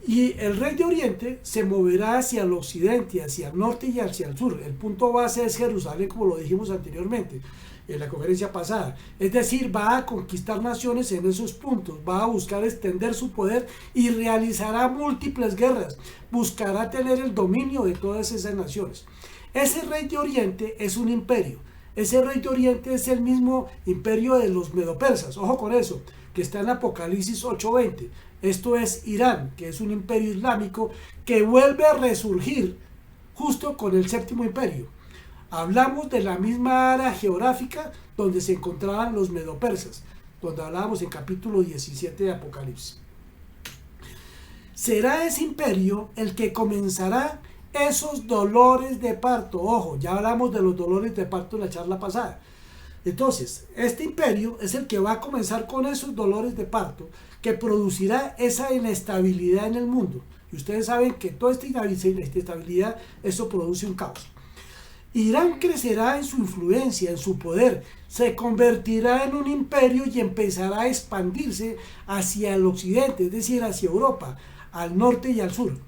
Y el rey de Oriente se moverá hacia el occidente, hacia el norte y hacia el sur. El punto base es Jerusalén, como lo dijimos anteriormente en la conferencia pasada. Es decir, va a conquistar naciones en esos puntos, va a buscar extender su poder y realizará múltiples guerras. Buscará tener el dominio de todas esas naciones. Ese rey de Oriente es un imperio. Ese rey de Oriente es el mismo imperio de los medopersas. Ojo con eso, que está en Apocalipsis 8:20. Esto es Irán, que es un imperio islámico que vuelve a resurgir justo con el séptimo imperio. Hablamos de la misma área geográfica donde se encontraban los medopersas, donde hablábamos en capítulo 17 de Apocalipsis. Será ese imperio el que comenzará esos dolores de parto. Ojo, ya hablamos de los dolores de parto en la charla pasada. Entonces, este imperio es el que va a comenzar con esos dolores de parto, que producirá esa inestabilidad en el mundo. Y ustedes saben que toda esta inestabilidad, eso produce un caos. Irán crecerá en su influencia, en su poder, se convertirá en un imperio y empezará a expandirse hacia el occidente, es decir, hacia Europa, al norte y al sur.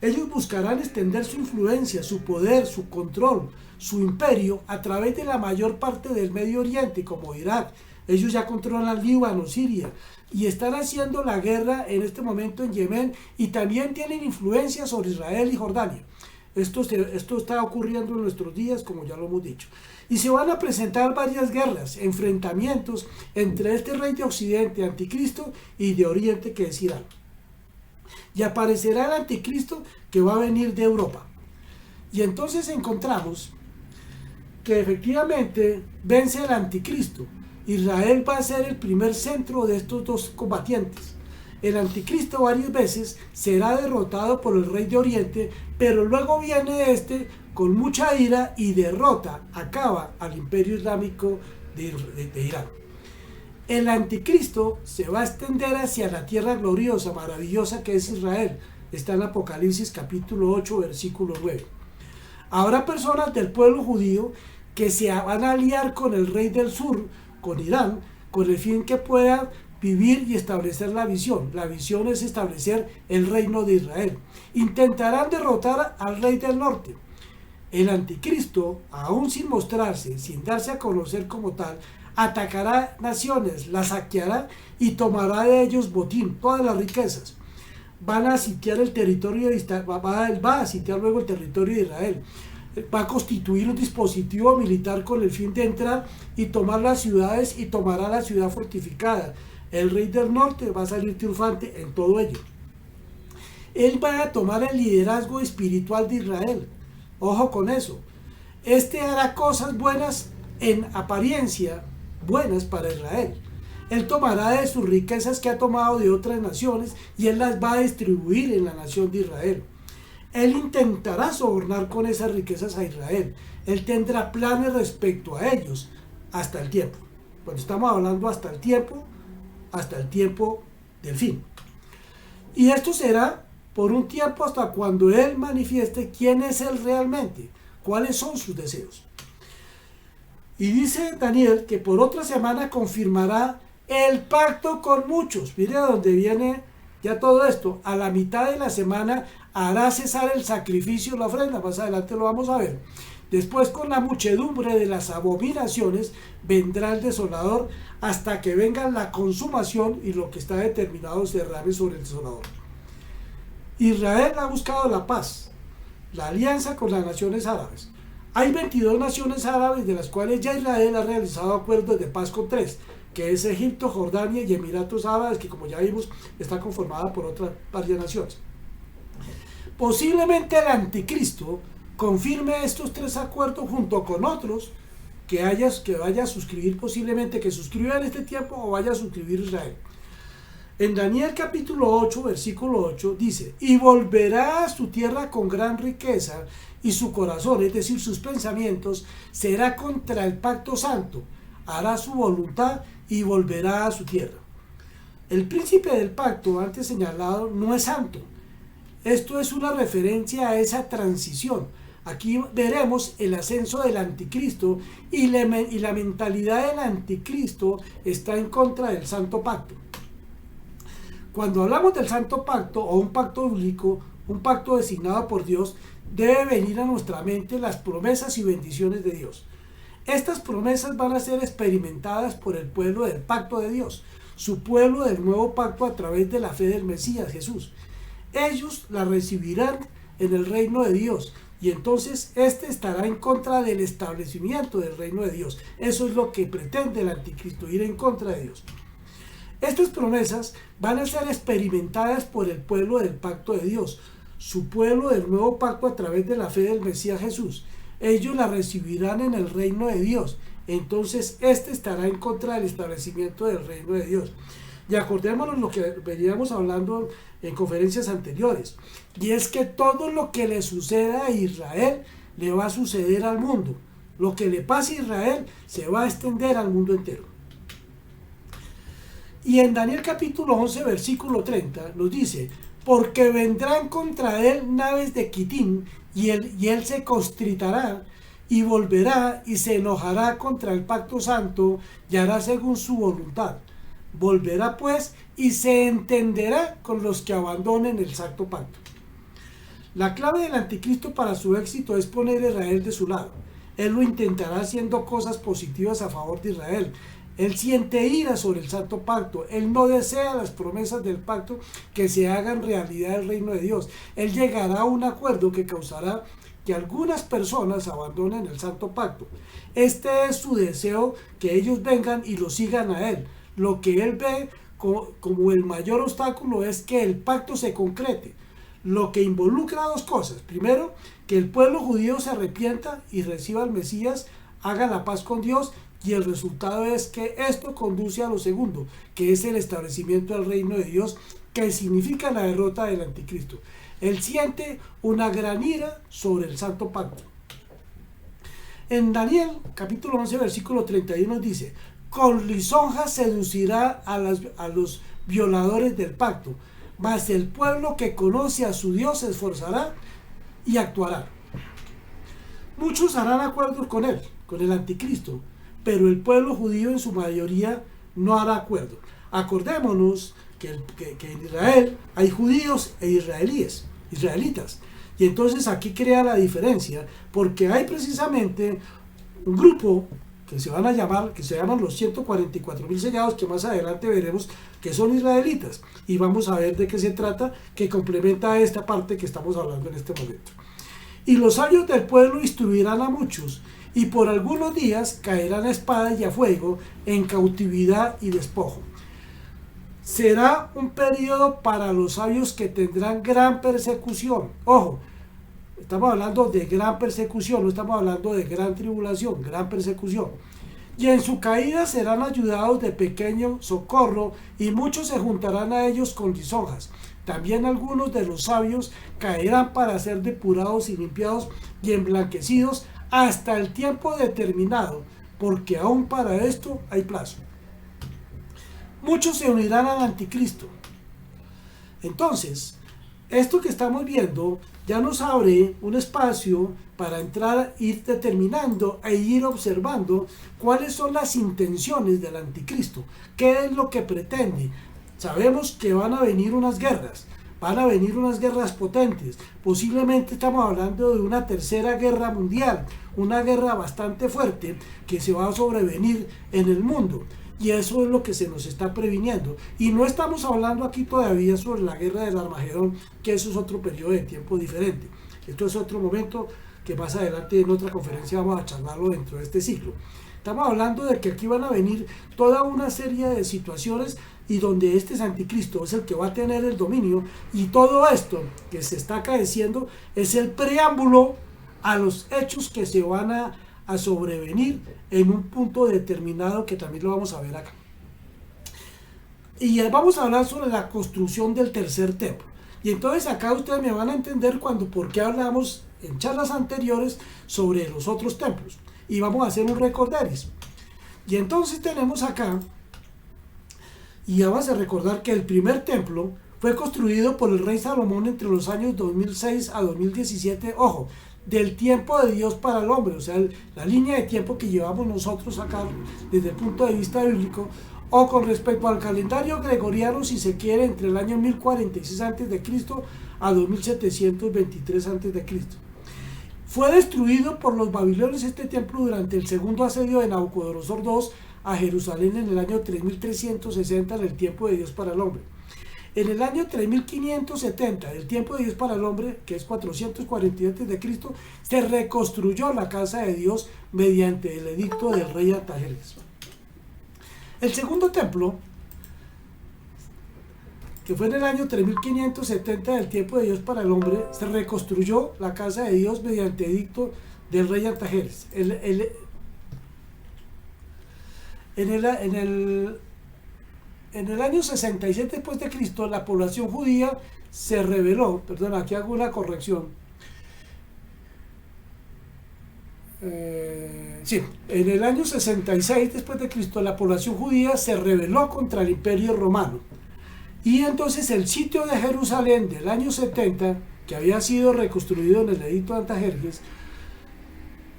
Ellos buscarán extender su influencia, su poder, su control, su imperio a través de la mayor parte del Medio Oriente, como Irak. Ellos ya controlan Líbano, Siria, y están haciendo la guerra en este momento en Yemen, y también tienen influencia sobre Israel y Jordania. Esto está ocurriendo en nuestros días, como ya lo hemos dicho. Y se van a presentar varias guerras, enfrentamientos entre este rey de Occidente, Anticristo, y de Oriente, que es Irán. Y aparecerá el Anticristo que va a venir de Europa. Y entonces encontramos que efectivamente vence el Anticristo. Israel va a ser el primer centro de estos dos combatientes. El Anticristo varias veces será derrotado por el rey de Oriente, pero luego viene este con mucha ira y derrota, acaba al imperio islámico de Irán. El Anticristo se va a extender hacia la tierra gloriosa, maravillosa que es Israel. Está en Apocalipsis capítulo 8, versículo 9. Habrá personas del pueblo judío que se van a aliar con el rey del sur, con Irán, con el fin que puedan vivir y establecer la visión. La visión es establecer el reino de Israel. Intentarán derrotar al rey del norte. El Anticristo, aún sin mostrarse, sin darse a conocer como tal, atacará naciones, las saqueará y tomará de ellos botín, todas las riquezas. Van a sitiar el territorio de Israel, va a sitiar luego el territorio de Israel. Va a constituir un dispositivo militar con el fin de entrar y tomar las ciudades, y tomará la ciudad fortificada. El rey del norte va a salir triunfante en todo ello. Él va a tomar el liderazgo espiritual de Israel. Ojo con eso. Este hará cosas buenas en apariencia, buenas para Israel. Él tomará de sus riquezas que ha tomado de otras naciones y él las va a distribuir en la nación de Israel. Él intentará sobornar con esas riquezas a Israel. Él tendrá planes respecto a ellos hasta el tiempo. Cuando estamos hablando hasta el tiempo del fin. Y esto será por un tiempo hasta cuando él manifieste quién es él realmente, cuáles son sus deseos. Y dice Daniel que por otra semana confirmará el pacto con muchos. Mire a dónde viene ya todo esto. A la mitad de la semana hará cesar el sacrificio, la ofrenda. Más adelante lo vamos a ver. Después, con la muchedumbre de las abominaciones, vendrá el desolador hasta que venga la consumación y lo que está determinado se derrame sobre el desolador. Israel ha buscado la paz, la alianza con las naciones árabes. Hay 22 naciones árabes, de las cuales ya Israel ha realizado acuerdos de paz con 3, que es Egipto, Jordania y Emiratos Árabes, que como ya vimos está conformada por otras varias naciones. Posiblemente el Anticristo confirme estos 3 acuerdos junto con otros que vaya a suscribir, posiblemente que suscriba en este tiempo o vaya a suscribir Israel. En Daniel capítulo 8, versículo 8 dice: y volverá a su tierra con gran riqueza, y su corazón, es decir, sus pensamientos, será contra el pacto santo, hará su voluntad y volverá a su tierra. El príncipe del pacto antes señalado no es santo. Esto es una referencia a esa transición. Aquí veremos el ascenso del Anticristo y la mentalidad del Anticristo está en contra del Santo Pacto. Cuando hablamos del Santo Pacto o un pacto bíblico, un pacto designado por Dios, debe venir a nuestra mente las promesas y bendiciones de Dios. Estas promesas van a ser experimentadas por el pueblo del pacto de Dios, su pueblo del nuevo pacto a través de la fe del Mesías Jesús. Ellos la recibirán en el reino de Dios y entonces este estará en contra del establecimiento del reino de Dios. Eso es lo que pretende el Anticristo, ir en contra de Dios. Estas promesas van a ser experimentadas por el pueblo del pacto de Dios, su pueblo del nuevo pacto a través de la fe del Mesías Jesús. Ellos la recibirán en el reino de Dios. Entonces este estará en contra del establecimiento del reino de Dios. Y acordémonos lo que veníamos hablando en conferencias anteriores. Y es que todo lo que le suceda a Israel le va a suceder al mundo. Lo que le pase a Israel se va a extender al mundo entero. Y en Daniel capítulo 11, versículo 30 nos dice: porque vendrán contra él naves de Quitín, y él se constritará, y volverá y se enojará contra el pacto santo y hará según su voluntad. Volverá pues y se entenderá con los que abandonen el santo pacto. La clave del anticristo para su éxito es poner a Israel de su lado. Él lo intentará haciendo cosas positivas a favor de Israel. Él siente ira sobre el santo pacto. Él no desea las promesas del pacto que se hagan realidad el reino de Dios. Él llegará a un acuerdo que causará que algunas personas abandonen el santo pacto. Este es su deseo, que ellos vengan y lo sigan a él. Lo que él ve como el mayor obstáculo es que el pacto se concrete, lo que involucra dos cosas. Primero, que el pueblo judío se arrepienta y reciba al Mesías, haga la paz con Dios, y el resultado es que esto conduce a lo segundo, que es el establecimiento del reino de Dios, que significa la derrota del anticristo. Él siente una gran ira sobre el santo pacto. En Daniel capítulo 11 versículo 31 dice: con lisonjas seducirá a los violadores del pacto, mas el pueblo que conoce a su Dios se esforzará y actuará. Muchos harán acuerdos con él, con el anticristo, pero el pueblo judío en su mayoría no hará acuerdo. Acordémonos que en Israel hay judíos e israelitas, y entonces aquí crea la diferencia, porque hay precisamente un grupo que se llaman los 144.000 sellados, que más adelante veremos que son israelitas, y vamos a ver de qué se trata, que complementa esta parte que estamos hablando en este momento. Y los sabios del pueblo instruirán a muchos, y por algunos días caerán a espada y a fuego, en cautividad y despojo. Será un periodo para los sabios que tendrán gran persecución. Ojo, estamos hablando de gran persecución, no estamos hablando de gran tribulación, gran persecución. Y en su caída serán ayudados de pequeño socorro, y muchos se juntarán a ellos con lisonjas. También algunos de los sabios caerán para ser depurados y limpiados y emblanquecidos hasta el tiempo determinado, porque aún para esto hay plazo. Muchos se unirán al anticristo. Entonces, esto que estamos viendo ya nos abre un espacio para entrar, ir determinando e ir observando cuáles son las intenciones del anticristo, qué es lo que pretende. Sabemos que van a venir unas guerras potentes. Posiblemente estamos hablando de una tercera guerra mundial, una guerra bastante fuerte que se va a sobrevenir en el mundo. Y eso es lo que se nos está previniendo. Y no estamos hablando aquí todavía sobre la guerra del Armagedón, que eso es otro periodo de tiempo diferente. Esto es otro momento que más adelante en otra conferencia vamos a charlarlo dentro de este ciclo. Estamos hablando de que aquí van a venir toda una serie de situaciones y donde este anticristo es el que va a tener el dominio, y todo esto que se está acaeciendo es el preámbulo a los hechos que se van a sobrevenir en un punto determinado, que también lo vamos a ver acá. Y vamos a hablar sobre la construcción del tercer templo. Y entonces acá ustedes me van a entender por qué hablamos en charlas anteriores sobre los otros templos. Y vamos a hacer un recorderis. Y entonces tenemos acá, y vamos a recordar que el primer templo fue construido por el rey Salomón entre los años 2006 a 2017, ojo, del tiempo de Dios para el hombre, o sea, la línea de tiempo que llevamos nosotros acá desde el punto de vista bíblico, o con respecto al calendario gregoriano, si se quiere, entre el año 1046 a.C. a 2723 a.C. Fue destruido por los babilonios este templo durante el segundo asedio de Nabucodonosor II a Jerusalén en el año 3360 del tiempo de Dios para el hombre. En el año 3570 del tiempo de Dios para el hombre, que es 447 a.C., se reconstruyó la casa de Dios mediante el edicto del rey Artajerjes. El segundo templo, que fue en el año 3570 del tiempo de Dios para el hombre, se reconstruyó la casa de Dios mediante edicto del rey Artajerjes. En el año 67 después de Cristo, la población judía se rebeló. Perdón, aquí hago una corrección. En el año 66 después de Cristo, la población judía se rebeló contra el Imperio Romano. Y entonces el sitio de Jerusalén del año 70, que había sido reconstruido en el edicto de Artajerjes,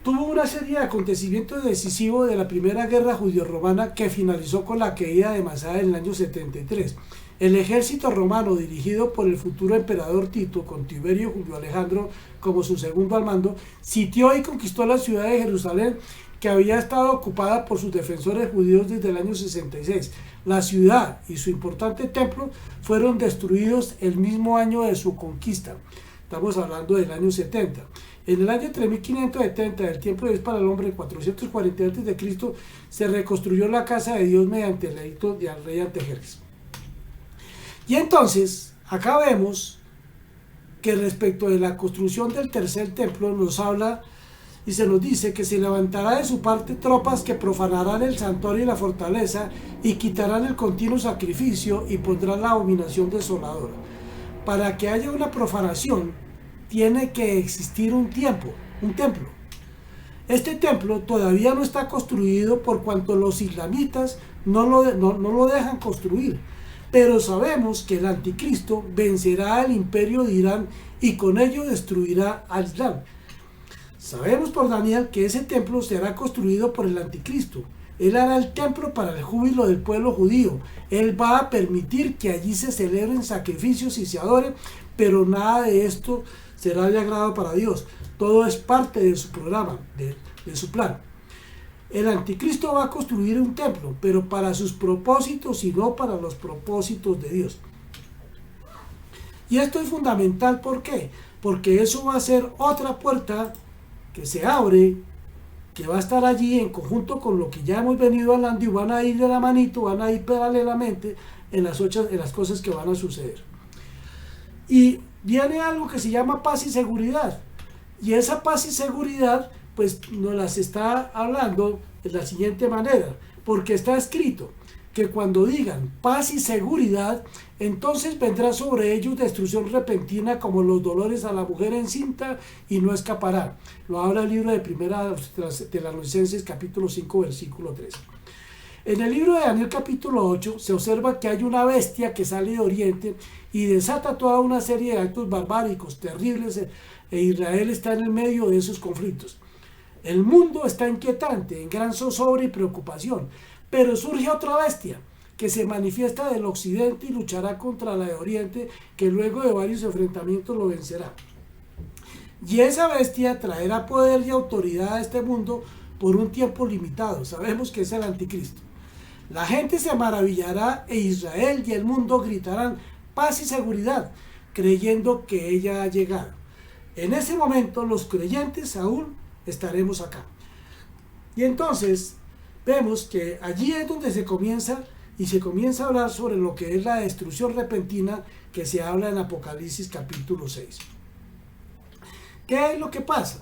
tuvo una serie de acontecimientos decisivos de la primera guerra judío-romana que finalizó con la caída de Masada en el año 73. El ejército romano, dirigido por el futuro emperador Tito, con Tiberio Julio Alejandro como su segundo al mando, sitió y conquistó la ciudad de Jerusalén, que había estado ocupada por sus defensores judíos desde el año 66. La ciudad y su importante templo fueron destruidos el mismo año de su conquista. Estamos hablando del año 70. En el año 3570 del tiempo de Dios para el hombre, en 440 a.C., se reconstruyó la casa de Dios mediante el edicto del rey Artajerjes. Y entonces, acá vemos que respecto de la construcción del tercer templo nos habla y se nos dice que se levantará de su parte tropas que profanarán el santuario y la fortaleza y quitarán el continuo sacrificio y pondrán la abominación desoladora. Para que haya una profanación tiene que existir un templo. Este templo todavía no está construido por cuanto los islamitas no lo dejan construir. Pero sabemos que el anticristo vencerá al imperio de Irán y con ello destruirá al Islam. Sabemos por Daniel que ese templo será construido por el anticristo. Él hará el templo para el júbilo del pueblo judío. Él va a permitir que allí se celebren sacrificios y se adoren, pero nada de esto será de agrado para Dios. Todo es parte de su programa, de su plan. El anticristo va a construir un templo, pero para sus propósitos y no para los propósitos de Dios. Y esto es fundamental, ¿por qué? Porque eso va a ser otra puerta que se abre, que va a estar allí en conjunto con lo que ya hemos venido hablando y van a ir de la manito, van a ir paralelamente en las cosas que van a suceder. Y viene algo que se llama paz y seguridad. Y esa paz y seguridad pues nos las está hablando de la siguiente manera, porque está escrito que cuando digan paz y seguridad, entonces vendrá sobre ellos destrucción repentina como los dolores a la mujer encinta y no escapará. Lo habla el libro de Primera de Tesalonicenses capítulo 5 versículo 3. En el libro de Daniel capítulo 8 se observa que hay una bestia que sale de Oriente y desata toda una serie de actos barbáricos, terribles, e Israel está en el medio de esos conflictos. El mundo está inquietante, en gran zozobra y preocupación, pero surge otra bestia que se manifiesta del occidente y luchará contra la de Oriente, que luego de varios enfrentamientos lo vencerá. Y esa bestia traerá poder y autoridad a este mundo por un tiempo limitado. Sabemos que es el anticristo. La gente se maravillará e Israel y el mundo gritarán paz y seguridad, creyendo que ella ha llegado. En ese momento los creyentes aún estaremos acá. Y entonces vemos que allí es donde se comienza a hablar sobre lo que es la destrucción repentina que se habla en Apocalipsis capítulo 6. ¿Qué es lo que pasa?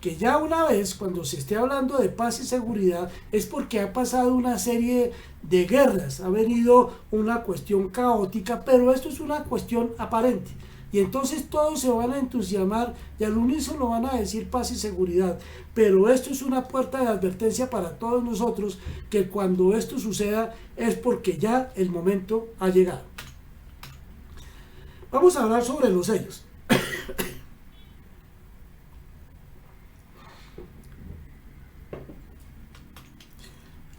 Que ya una vez cuando se esté hablando de paz y seguridad es porque ha pasado una serie de guerras, ha venido una cuestión caótica, pero esto es una cuestión aparente. Y entonces todos se van a entusiasmar y al unísono van a decir paz y seguridad. Pero esto es una puerta de advertencia para todos nosotros, que cuando esto suceda es porque ya el momento ha llegado. Vamos a hablar sobre los sellos.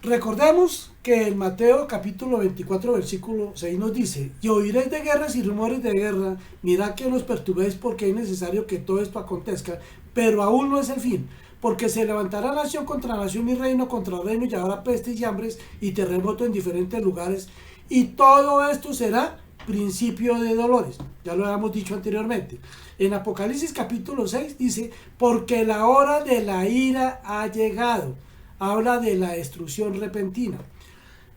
Recordemos que en Mateo capítulo 24 versículo 6 nos dice: y oiréis de guerras y rumores de guerra, mirad que no os perturbéis, porque es necesario que todo esto acontezca, pero aún no es el fin, porque se levantará nación contra nación y reino contra reino, y habrá pestes y hambres y terremotos en diferentes lugares, y todo esto será principio de dolores. Ya lo habíamos dicho anteriormente. En Apocalipsis capítulo 6 dice: porque la hora de la ira ha llegado. Habla de la destrucción repentina.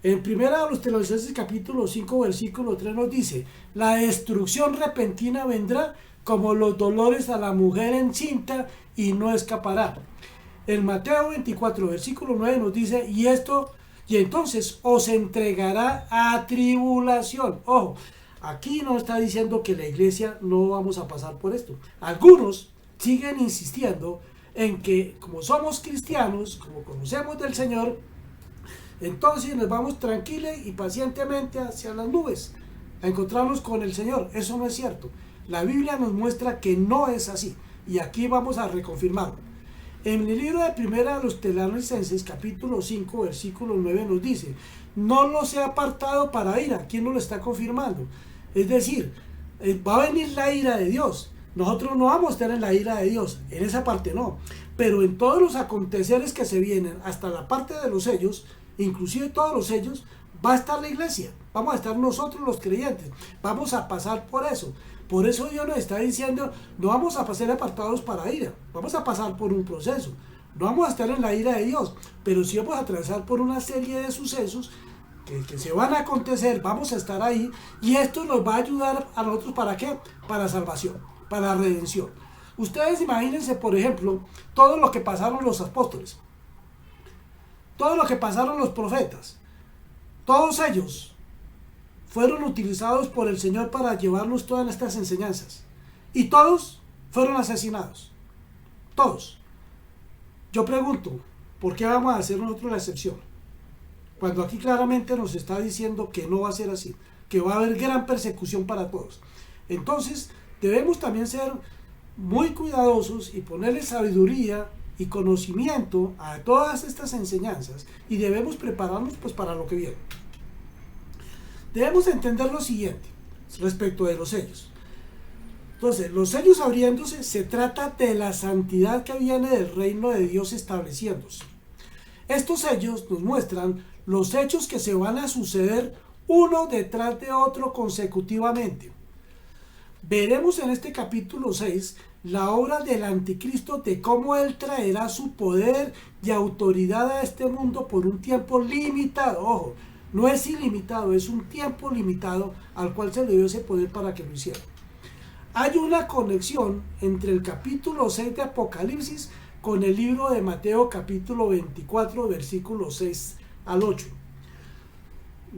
En Primera de los Tesalonicenses capítulo 5 versículo 3 nos dice: la destrucción repentina vendrá como los dolores a la mujer encinta y no escapará. En Mateo 24 versículo 9 nos dice: y entonces os entregará a tribulación. Ojo, aquí no está diciendo que la iglesia no vamos a pasar por esto. Algunos siguen insistiendo en que como somos cristianos, como conocemos del Señor, entonces nos vamos tranquilos y pacientemente hacia las nubes a encontrarnos con el Señor. Eso no es cierto. La Biblia nos muestra que no es así, y aquí vamos a reconfirmarlo. En el libro de Primera de los Tesalonicenses, capítulo 5, versículo 9, nos dice: no los he apartado para ira. ¿Quién nos lo está confirmando? Es decir, va a venir la ira de Dios. Nosotros no vamos a estar en la ira de Dios, en esa parte no. Pero en todos los aconteceres que se vienen, hasta la parte de los sellos, inclusive todos los sellos, va a estar la iglesia. Vamos a estar nosotros los creyentes. Vamos a pasar por eso. Por eso Dios nos está diciendo, no vamos a pasar apartados para ira. Vamos a pasar por un proceso. No vamos a estar en la ira de Dios, pero sí vamos a atravesar por una serie de sucesos que se van a acontecer. Vamos a estar ahí, y esto nos va a ayudar a nosotros, ¿para qué? Para salvación, para redención. Ustedes imagínense, por ejemplo, todo lo que pasaron los apóstoles, todo lo que pasaron los profetas. Todos ellos fueron utilizados por el Señor para llevarnos todas estas enseñanzas. Y todos fueron asesinados. Todos. Yo pregunto, ¿por qué vamos a hacer nosotros la excepción? Cuando aquí claramente nos está diciendo que no va a ser así, que va a haber gran persecución para todos. Entonces, debemos también ser muy cuidadosos y ponerle sabiduría y conocimiento a todas estas enseñanzas, y debemos prepararnos pues para lo que viene. Debemos entender lo siguiente respecto de los sellos. Entonces, los sellos abriéndose, se trata de la santidad que viene del reino de Dios estableciéndose. Estos sellos nos muestran los hechos que se van a suceder uno detrás de otro consecutivamente. Veremos en este capítulo 6 la obra del anticristo, de cómo él traerá su poder y autoridad a este mundo por un tiempo limitado. Ojo, no es ilimitado, es un tiempo limitado al cual se le dio ese poder para que lo hiciera. Hay una conexión entre el capítulo 6 de Apocalipsis con el libro de Mateo capítulo 24, versículos 6 al 8.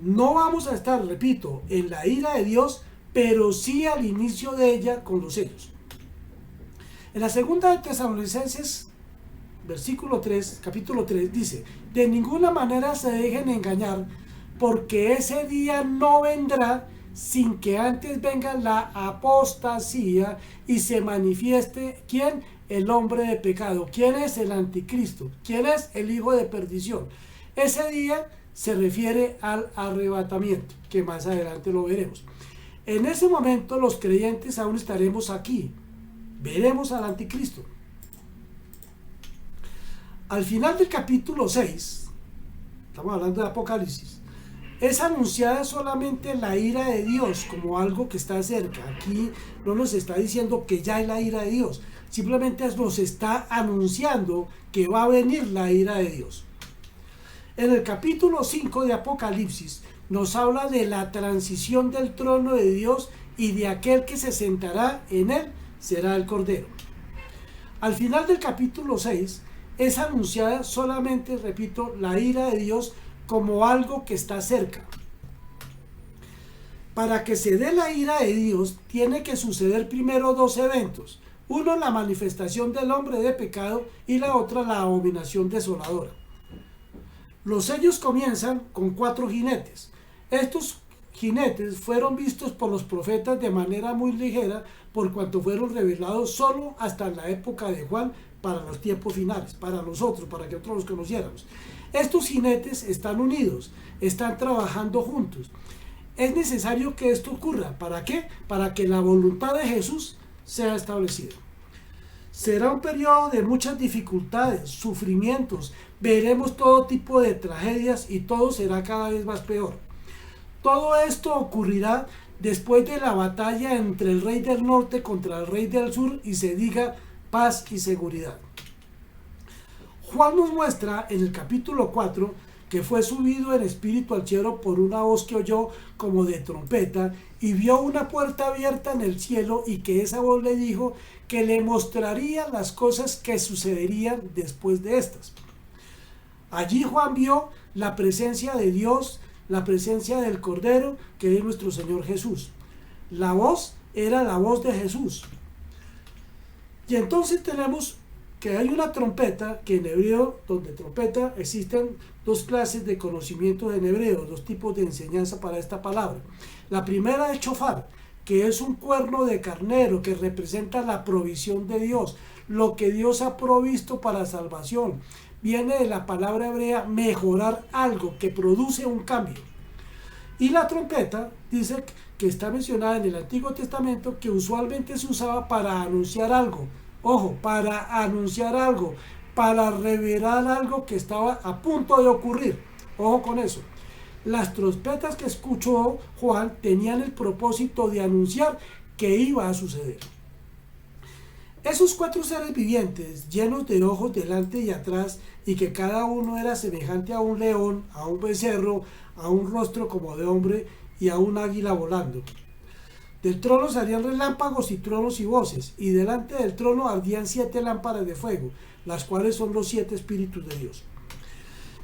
No vamos a estar, repito, en la ira de Dios, pero sí al inicio de ella con los sellos. En la segunda de Tesalonicenses, versículo 3, capítulo 3, dice: de ninguna manera se dejen engañar, porque ese día no vendrá sin que antes venga la apostasía y se manifieste, ¿quién? El hombre de pecado. ¿Quién es el anticristo? ¿Quién es el hijo de perdición? Ese día se refiere al arrebatamiento, que más adelante lo veremos. En ese momento los creyentes aún estaremos aquí. Veremos al anticristo. Al final del capítulo 6, estamos hablando de Apocalipsis, es anunciada solamente la ira de Dios como algo que está cerca. Aquí no nos está diciendo que ya hay la ira de Dios, simplemente nos está anunciando que va a venir la ira de Dios. En el capítulo 5 de Apocalipsis nos habla de la transición del trono de Dios y de aquel que se sentará en él, será el Cordero. Al final del capítulo 6 es anunciada solamente, repito, la ira de Dios como algo que está cerca. Para que se dé la ira de Dios, tiene que suceder primero dos eventos. Uno, la manifestación del hombre de pecado, y la otra, la abominación desoladora. Los sellos comienzan con 4 jinetes. Estos jinetes fueron vistos por los profetas de manera muy ligera, por cuanto fueron revelados solo hasta la época de Juan, para los tiempos finales, para nosotros, para que nosotros los conociéramos. Estos jinetes están unidos, están trabajando juntos. Es necesario que esto ocurra. ¿Para qué? Para que la voluntad de Jesús sea establecida. Será un periodo de muchas dificultades, sufrimientos, veremos todo tipo de tragedias y todo será cada vez más peor. Todo esto ocurrirá después de la batalla entre el rey del norte contra el rey del sur y se diga paz y seguridad. Juan nos muestra en el capítulo 4 que fue subido en espíritu al cielo por una voz que oyó como de trompeta y vio una puerta abierta en el cielo, y que esa voz le dijo que le mostraría las cosas que sucederían después de estas. Allí Juan vio la presencia de Dios, la presencia del Cordero, que es nuestro Señor Jesús. La voz era la voz de Jesús. Y entonces tenemos que hay una trompeta, que en hebreo, donde trompeta, existen 2 clases de conocimientos en hebreo, 2 tipos de enseñanza para esta palabra. La primera es shofar, que es un cuerno de carnero que representa la provisión de Dios. lo que Dios ha provisto para salvación. Viene de la palabra hebrea mejorar algo, que produce un cambio. Y la trompeta dice que está mencionada en el Antiguo Testamento, que usualmente se usaba para anunciar algo. Ojo, para anunciar algo, para revelar algo que estaba a punto de ocurrir. Ojo con eso. Las trompetas que escuchó Juan tenían el propósito de anunciar que iba a suceder. Esos 4 seres vivientes, llenos de ojos delante y atrás, y que cada uno era semejante a un león, a un becerro, a un rostro como de hombre y a un águila volando. Del trono salían relámpagos y truenos y voces, y delante del trono ardían 7 lámparas de fuego, las cuales son los 7 espíritus de Dios.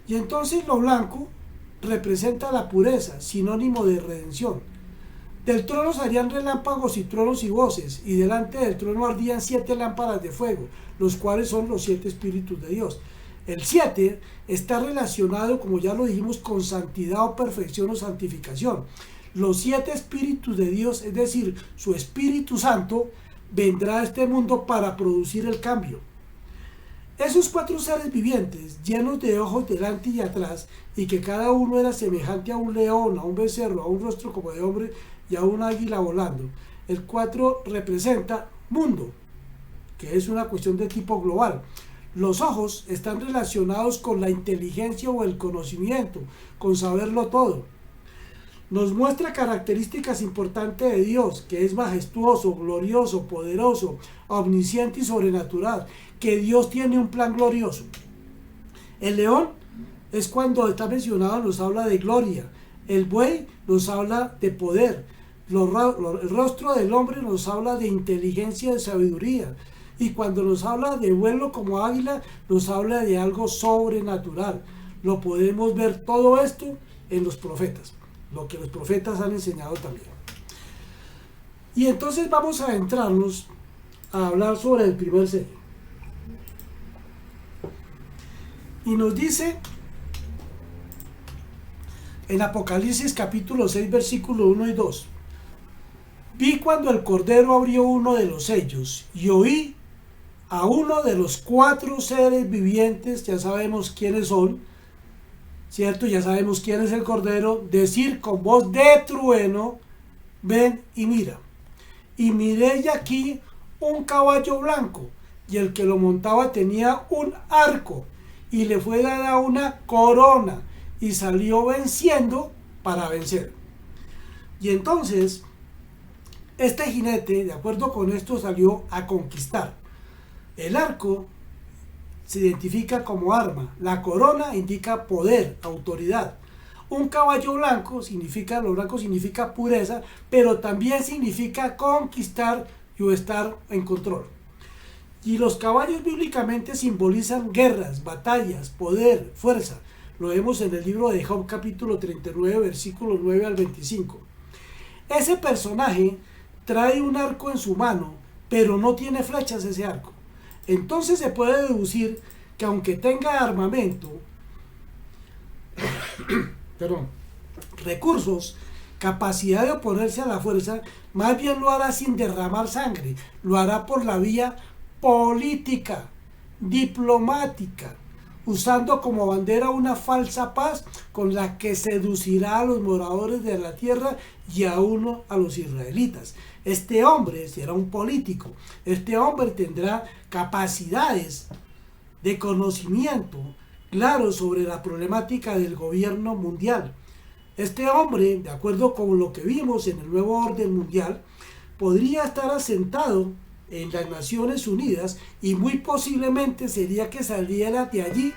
Y entonces lo blanco representa la pureza, sinónimo de redención. Del trono salían relámpagos y truenos y voces, y delante del trono ardían 7 lámparas de fuego, los cuales son los 7 espíritus de Dios. El 7 está relacionado, como ya lo dijimos, con santidad o perfección o santificación. Los 7 espíritus de Dios, es decir, su Espíritu Santo, vendrá a este mundo para producir el cambio. Esos 4 seres vivientes, llenos de ojos delante y atrás, y que cada uno era semejante a un león, a un becerro, a un rostro como de hombre y a un águila volando. El 4 representa mundo, que es una cuestión de tipo global. Los ojos están relacionados con la inteligencia o el conocimiento, con saberlo todo. Nos muestra características importantes de Dios, que es majestuoso, glorioso, poderoso, omnisciente y sobrenatural, que Dios tiene un plan glorioso. El león es cuando está mencionado, nos habla de gloria. El buey nos habla de poder. El rostro del hombre nos habla de inteligencia y de sabiduría. Y cuando nos habla de vuelo como águila, nos habla de algo sobrenatural. Lo podemos ver todo esto en los profetas, lo que los profetas han enseñado también. Y entonces vamos a adentrarnos a hablar sobre el primer sello. Y nos dice en Apocalipsis capítulo 6, versículo 1 y 2. Vi cuando el Cordero abrió uno de los sellos y oí a uno de los 4 seres vivientes, ya sabemos quiénes son, ¿cierto? Ya sabemos quién es el Cordero, decir con voz de trueno, ven y mira. Y miré y aquí un caballo blanco, y el que lo montaba tenía un arco, y le fue dada una corona, y salió venciendo para vencer. Y entonces, este jinete, de acuerdo con esto, salió a conquistar. El arco se identifica como arma, la corona indica poder, autoridad. Un caballo blanco significa, lo blanco significa pureza, pero también significa conquistar y estar en control. Y los caballos bíblicamente simbolizan guerras, batallas, poder, fuerza. Lo vemos en el libro de Job capítulo 39, versículos 9 al 25. Ese personaje trae un arco en su mano, pero no tiene flechas ese arco. Entonces se puede deducir que aunque tenga armamento, recursos, capacidad de oponerse a la fuerza, más bien lo hará sin derramar sangre, lo hará por la vía política, diplomática, usando como bandera una falsa paz con la que seducirá a los moradores de la tierra y aún a los israelitas. Este hombre será un político, este hombre tendrá capacidades de conocimiento claro sobre la problemática del gobierno mundial. Este hombre, de acuerdo con lo que vimos en el nuevo orden mundial, podría estar asentado en las Naciones Unidas y muy posiblemente sería que saliera de allí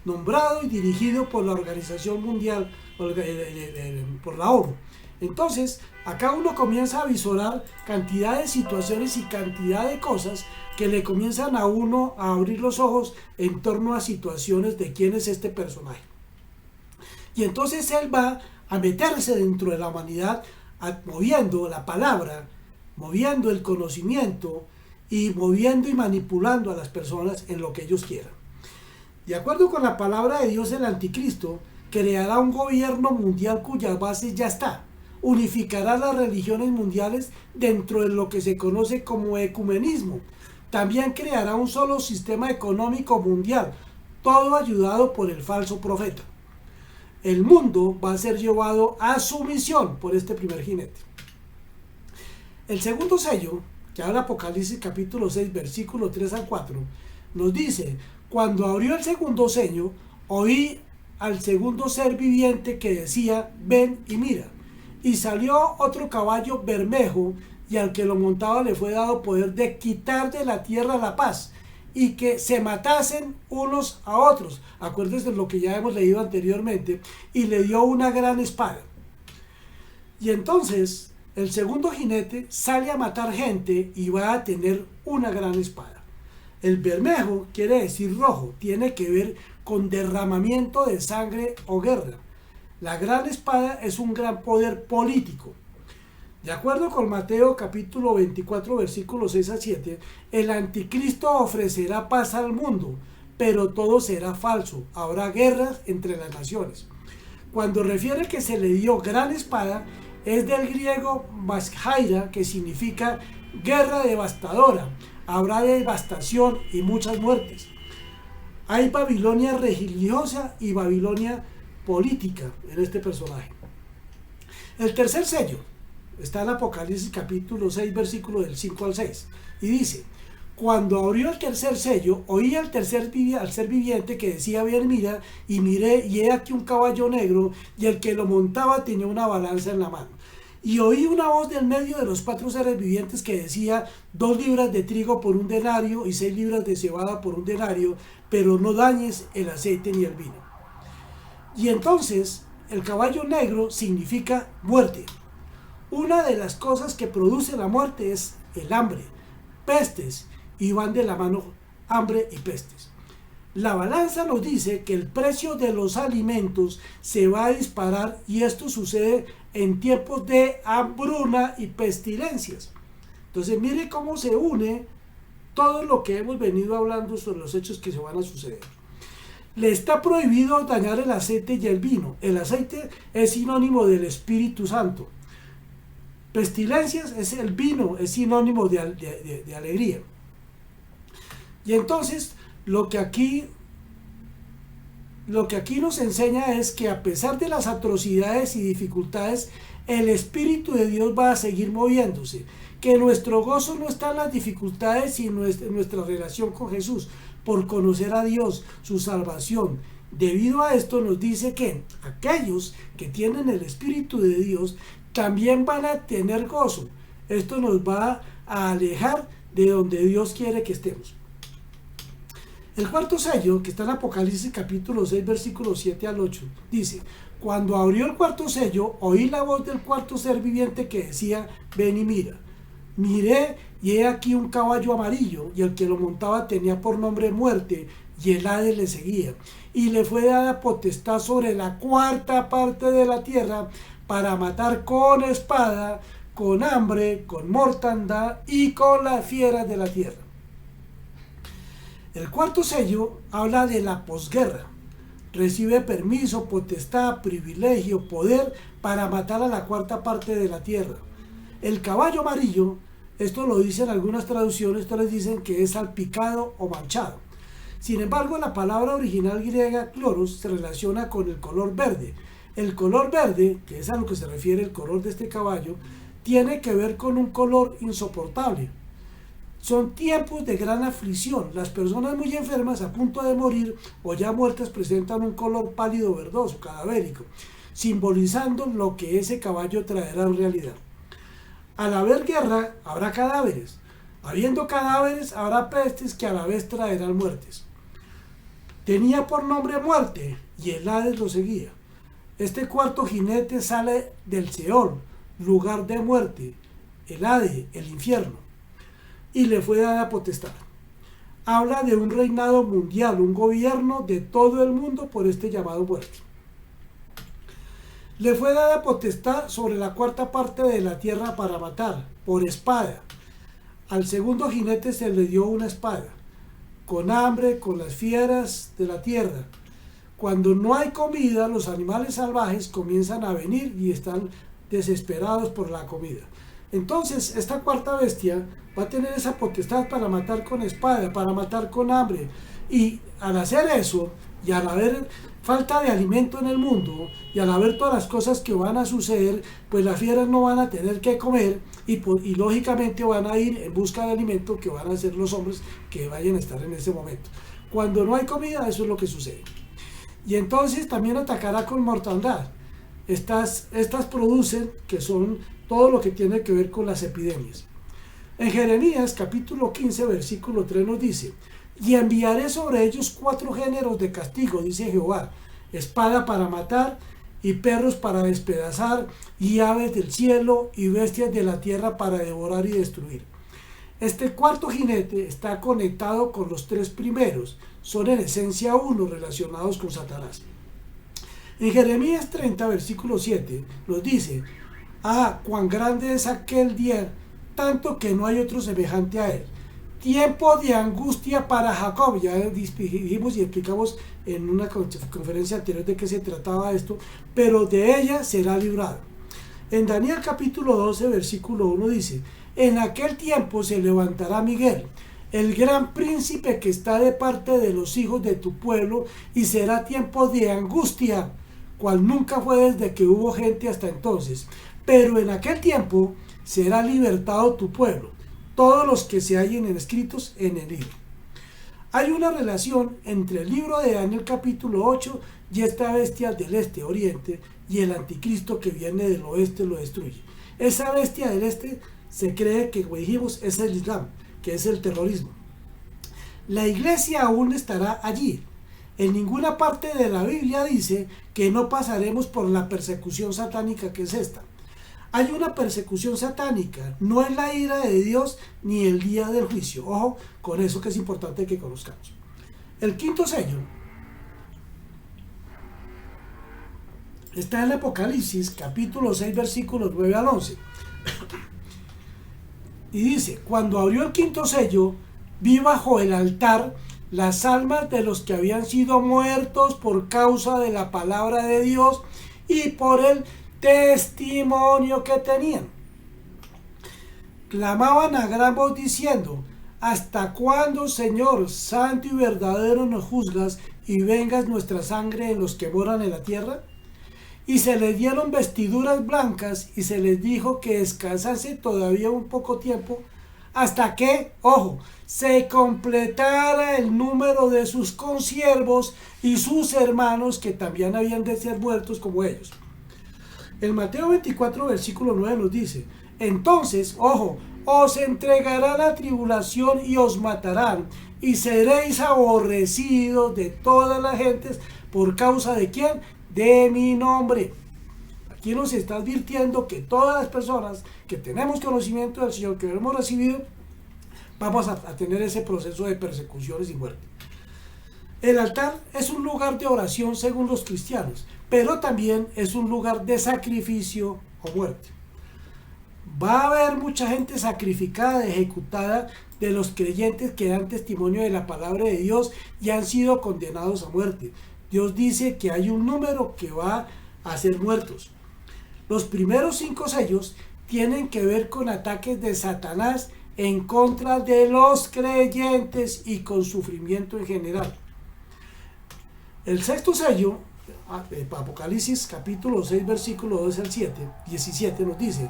nombrado y dirigido por la Organización Mundial, por la ONU. Entonces, acá uno comienza a visorar cantidad de situaciones y cantidad de cosas que le comienzan a uno a abrir los ojos en torno a situaciones de quién es este personaje. Y entonces él va a meterse dentro de la humanidad, moviendo la palabra, moviendo el conocimiento y moviendo y manipulando a las personas en lo que ellos quieran. De acuerdo con la palabra de Dios, el anticristo creará un gobierno mundial cuya base ya está. Unificará las religiones mundiales dentro de lo que se conoce como ecumenismo, También creará un solo sistema económico mundial, todo ayudado por el falso profeta. El mundo va a ser llevado a sumisión por este primer jinete. El segundo sello, que habla Apocalipsis capítulo 6, versículo 3 al 4, nos dice: cuando abrió el segundo sello, oí al segundo ser viviente que decía: ven y mira. Y salió otro caballo bermejo, y al que lo montaba le fue dado poder de quitar de la tierra la paz, y que se matasen unos a otros. Acuérdense de lo que ya hemos leído anteriormente. Y le dio una gran espada. Y entonces el segundo jinete sale a matar gente y va a tener una gran espada. El bermejo quiere decir rojo, tiene que ver con derramamiento de sangre o guerra. La gran espada es un gran poder político. De acuerdo con Mateo capítulo 24, versículos 6 a 7, el anticristo ofrecerá paz al mundo, pero todo será falso. Habrá guerras entre las naciones. Cuando refiere que se le dio gran espada, es del griego maschaira, que significa guerra devastadora. Habrá devastación y muchas muertes. Hay Babilonia religiosa y Babilonia política en este personaje. El tercer sello está en Apocalipsis capítulo 6, versículo del 5 al 6, y dice: cuando abrió el tercer sello, oí al ser viviente que decía: ven, mira. Y miré, y he aquí un caballo negro, y el que lo montaba tenía una balanza en la mano. Y oí una voz del medio de los 4 seres vivientes que decía: 2 libras de trigo por un denario, y 6 libras de cebada por un denario, pero no dañes el aceite ni el vino. Y entonces el caballo negro significa muerte. Una de las cosas que produce la muerte es el hambre, pestes, y van de la mano hambre y pestes. La balanza nos dice que el precio de los alimentos se va a disparar, y esto sucede en tiempos de hambruna y pestilencias. Entonces mire cómo se une todo lo que hemos venido hablando sobre los hechos que se van a suceder. Le está prohibido dañar el aceite y el vino. El aceite es sinónimo del Espíritu Santo. Pestilencias es el vino, es sinónimo de alegría. Y entonces lo que aquí nos enseña es que a pesar de las atrocidades y dificultades, el Espíritu de Dios va a seguir moviéndose. Que nuestro gozo no está en las dificultades, sino en nuestra relación con Jesús, por conocer a Dios, su salvación. Debido a esto nos dice que aquellos que tienen el Espíritu de Dios también van a tener gozo. Esto nos va a alejar de donde Dios quiere que estemos. El cuarto sello, que está en Apocalipsis capítulo 6, versículos 7 al 8, dice: cuando abrió el cuarto sello, oí la voz del cuarto ser viviente que decía: ven y mira. Miré, y he aquí un caballo amarillo, y el que lo montaba tenía por nombre Muerte, y el Hades le seguía. Y le fue dada potestad sobre la cuarta parte de la tierra, para matar con espada, con hambre, con mortandad y con las fieras de la tierra. El cuarto sello habla de la posguerra. Recibe permiso, potestad, privilegio, poder para matar a la cuarta parte de la tierra. El caballo amarillo, esto lo dicen algunas traducciones, esto les dicen que es salpicado o manchado. Sin embargo, la palabra original griega cloros se relaciona con el color verde. El color verde, que es a lo que se refiere el color de este caballo, tiene que ver con un color insoportable. Son tiempos de gran aflicción. Las personas muy enfermas, a punto de morir o ya muertas, presentan un color pálido verdoso, cadavérico, simbolizando lo que ese caballo traerá en realidad. Al haber guerra, habrá cadáveres. Habiendo cadáveres, habrá pestes que a la vez traerán muertes. Tenía por nombre Muerte, y el Hades lo seguía. Este cuarto jinete sale del Seol, lugar de muerte, el Hades, el infierno, y le fue dada potestad. Habla de un reinado mundial, un gobierno de todo el mundo por este llamado muerte. Le fue dada potestad sobre la cuarta parte de la tierra para matar, por espada. Al segundo jinete se le dio una espada, con hambre, con las fieras de la tierra. Cuando no hay comida, los animales salvajes comienzan a venir y están desesperados por la comida. Entonces, esta cuarta bestia va a tener esa potestad para matar con espada, para matar con hambre. Y al hacer eso, y al haber falta de alimento en el mundo, y al haber todas las cosas que van a suceder, pues las fieras no van a tener que comer, y lógicamente van a ir en busca de alimento, que van a ser los hombres que vayan a estar en ese momento. Cuando no hay comida, eso es lo que sucede. Y entonces también atacará con mortandad. Estas producen, que son todo lo que tiene que ver con las epidemias. En Jeremías capítulo 15 versículo 3 nos dice: y enviaré sobre ellos 4 géneros de castigo, dice Jehová: espada para matar, y perros para despedazar, y aves del cielo, y bestias de la tierra para devorar y destruir. Este cuarto jinete está conectado con los 3 primeros, son en esencia uno, relacionados con Satanás. En Jeremías 30 versículo 7 nos dice: ah, cuán grande es aquel día, tanto que no hay otro semejante a él. Tiempo de angustia para Jacob. Ya dijimos y explicamos en una conferencia anterior de qué se trataba esto, pero de ella será librado. En Daniel capítulo 12 versículo 1 dice: en aquel tiempo se levantará Miguel, el gran príncipe que está de parte de los hijos de tu pueblo, y será tiempo de angustia, cual nunca fue desde que hubo gente hasta entonces. Pero en aquel tiempo será libertado tu pueblo, todos los que se hallen escritos en el libro. Hay una relación entre el libro de Daniel capítulo 8 y esta bestia del este, oriente, y el anticristo que viene del oeste lo destruye. Esa bestia del este se cree que, como dijimos, es el Islam, que es el terrorismo. La iglesia aún estará allí. En ninguna parte de la Biblia dice que no pasaremos por la persecución satánica que es esta. Hay una persecución satánica, no es la ira de Dios ni el día del juicio. Ojo con eso, que es importante que conozcamos. El quinto sello está en el Apocalipsis capítulo 6 versículos 9 al 11. Y dice: cuando abrió el quinto sello, vi bajo el altar las almas de los que habían sido muertos por causa de la palabra de Dios y por el testimonio que tenían. Clamaban a gran voz diciendo: ¿hasta cuándo, Señor, santo y verdadero, nos juzgas y vengas nuestra sangre en los que moran en la tierra? Y se les dieron vestiduras blancas, y se les dijo que descansase todavía un poco tiempo, hasta que, ojo, se completara el número de sus consiervos y sus hermanos, que también habían de ser muertos como ellos. En Mateo 24 versículo 9 nos dice: entonces, ojo, os entregarán la tribulación y os matarán, y seréis aborrecidos de todas las gentes, ¿por causa de quién? De mi nombre. Aquí nos está advirtiendo que todas las personas que tenemos conocimiento del Señor, que lo hemos recibido, vamos a tener ese proceso de persecuciones y muerte. El altar es un lugar de oración según los cristianos, pero también es un lugar de sacrificio o muerte. Va a haber mucha gente sacrificada, ejecutada, de los creyentes que dan testimonio de la palabra de Dios y han sido condenados a muerte. Dios dice que hay un número que va a ser muertos. Los primeros 5 sellos tienen que ver con ataques de Satanás en contra de los creyentes y con sufrimiento en general. El sexto sello, Apocalipsis capítulo 6 versículo 12 al 17 nos dice: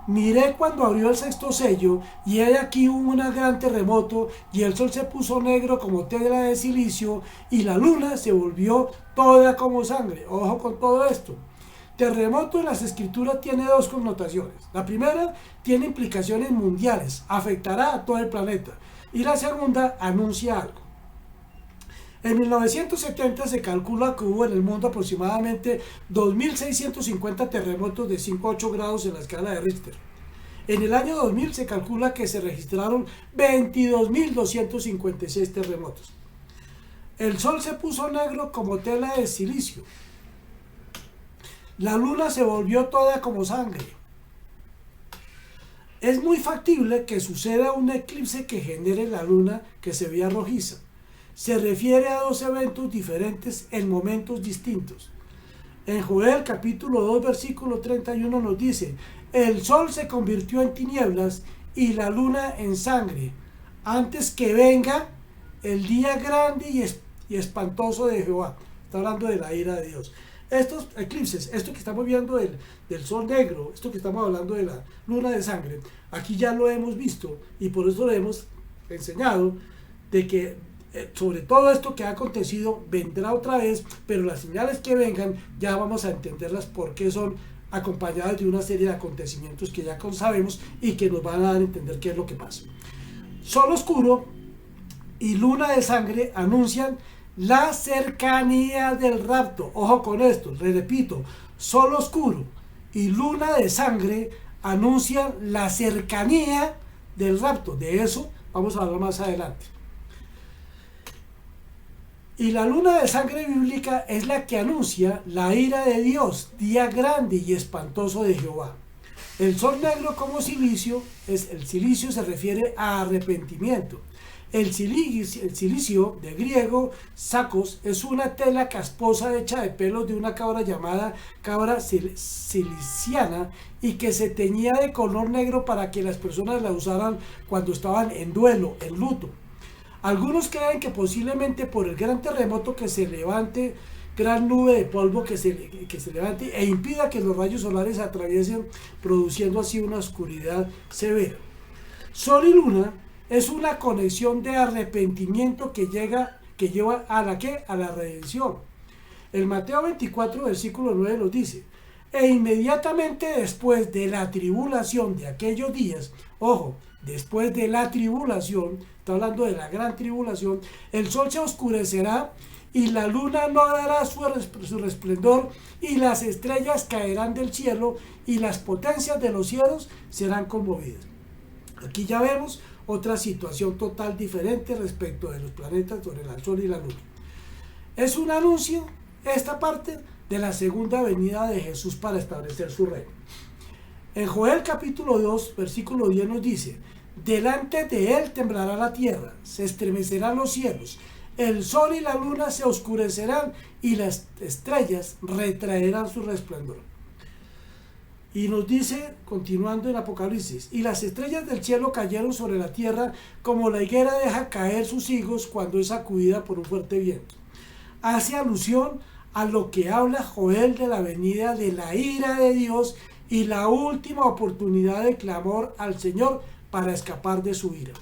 miré cuando abrió el sexto sello, y he aquí hubo un gran terremoto, y el sol se puso negro como tela de silicio, y la luna se volvió toda como sangre. Ojo con todo esto. Terremoto en las escrituras tiene 2 connotaciones. La primera tiene implicaciones mundiales, afectará a todo el planeta. Y la segunda anuncia algo. En 1970 se calcula que hubo en el mundo aproximadamente 2.650 terremotos de 5 a 8 grados en la escala de Richter. En el año 2000 se calcula que se registraron 22.256 terremotos. El sol se puso negro como tela de silicio. La luna se volvió toda como sangre. Es muy factible que suceda un eclipse que genere la luna que se vea rojiza. Se refiere a 2 eventos diferentes en momentos distintos. En Joel capítulo 2 versículo 31 nos dice: el sol se convirtió en tinieblas y la luna en sangre, antes que venga el día grande y espantoso de Jehová. Está hablando de la ira de Dios. Estos eclipses, esto que estamos viendo del sol negro, esto que estamos hablando de la luna de sangre, aquí ya lo hemos visto y por eso lo hemos enseñado, de que sobre todo esto que ha acontecido vendrá otra vez, pero las señales que vengan ya vamos a entenderlas porque son acompañadas de una serie de acontecimientos que ya sabemos y que nos van a dar a entender qué es lo que pasa. Sol oscuro y luna de sangre anuncian la cercanía del rapto. Ojo con esto, repito, sol oscuro y luna de sangre anuncian la cercanía del rapto. De eso vamos a hablar más adelante. Y la luna de sangre bíblica es la que anuncia la ira de Dios, día grande y espantoso de Jehová. El sol negro como silicio, el silicio se refiere a arrepentimiento. El cilicio, de griego, sacos, es una tela casposa hecha de pelos de una cabra llamada cabra ciliciana y que se teñía de color negro para que las personas la usaran cuando estaban en duelo, en luto. Algunos creen que posiblemente por el gran terremoto que se levante, gran nube de polvo que se levante e impida que los rayos solares atraviesen, produciendo así una oscuridad severa. Sol y luna es una conexión de arrepentimiento que lleva a la redención. El Mateo 24 versículo 9 nos dice: e inmediatamente después de la tribulación de aquellos días, ojo, después de la tribulación, está hablando de la gran tribulación, el sol se oscurecerá y la luna no dará su resplendor y las estrellas caerán del cielo y las potencias de los cielos serán conmovidas. Aquí ya vemos otra situación total diferente respecto de los planetas sobre el sol y la luna. Es un anuncio, esta parte, de la segunda venida de Jesús para establecer su reino. En Joel capítulo 2, versículo 10 nos dice: delante de él temblará la tierra, se estremecerán los cielos, el sol y la luna se oscurecerán y las estrellas retraerán su resplandor. Y nos dice, continuando en Apocalipsis: y las estrellas del cielo cayeron sobre la tierra como la higuera deja caer sus higos cuando es sacudida por un fuerte viento. Hace alusión a lo que habla Joel de la venida de la ira de Dios y la última oportunidad de clamor al Señor para escapar de su ira.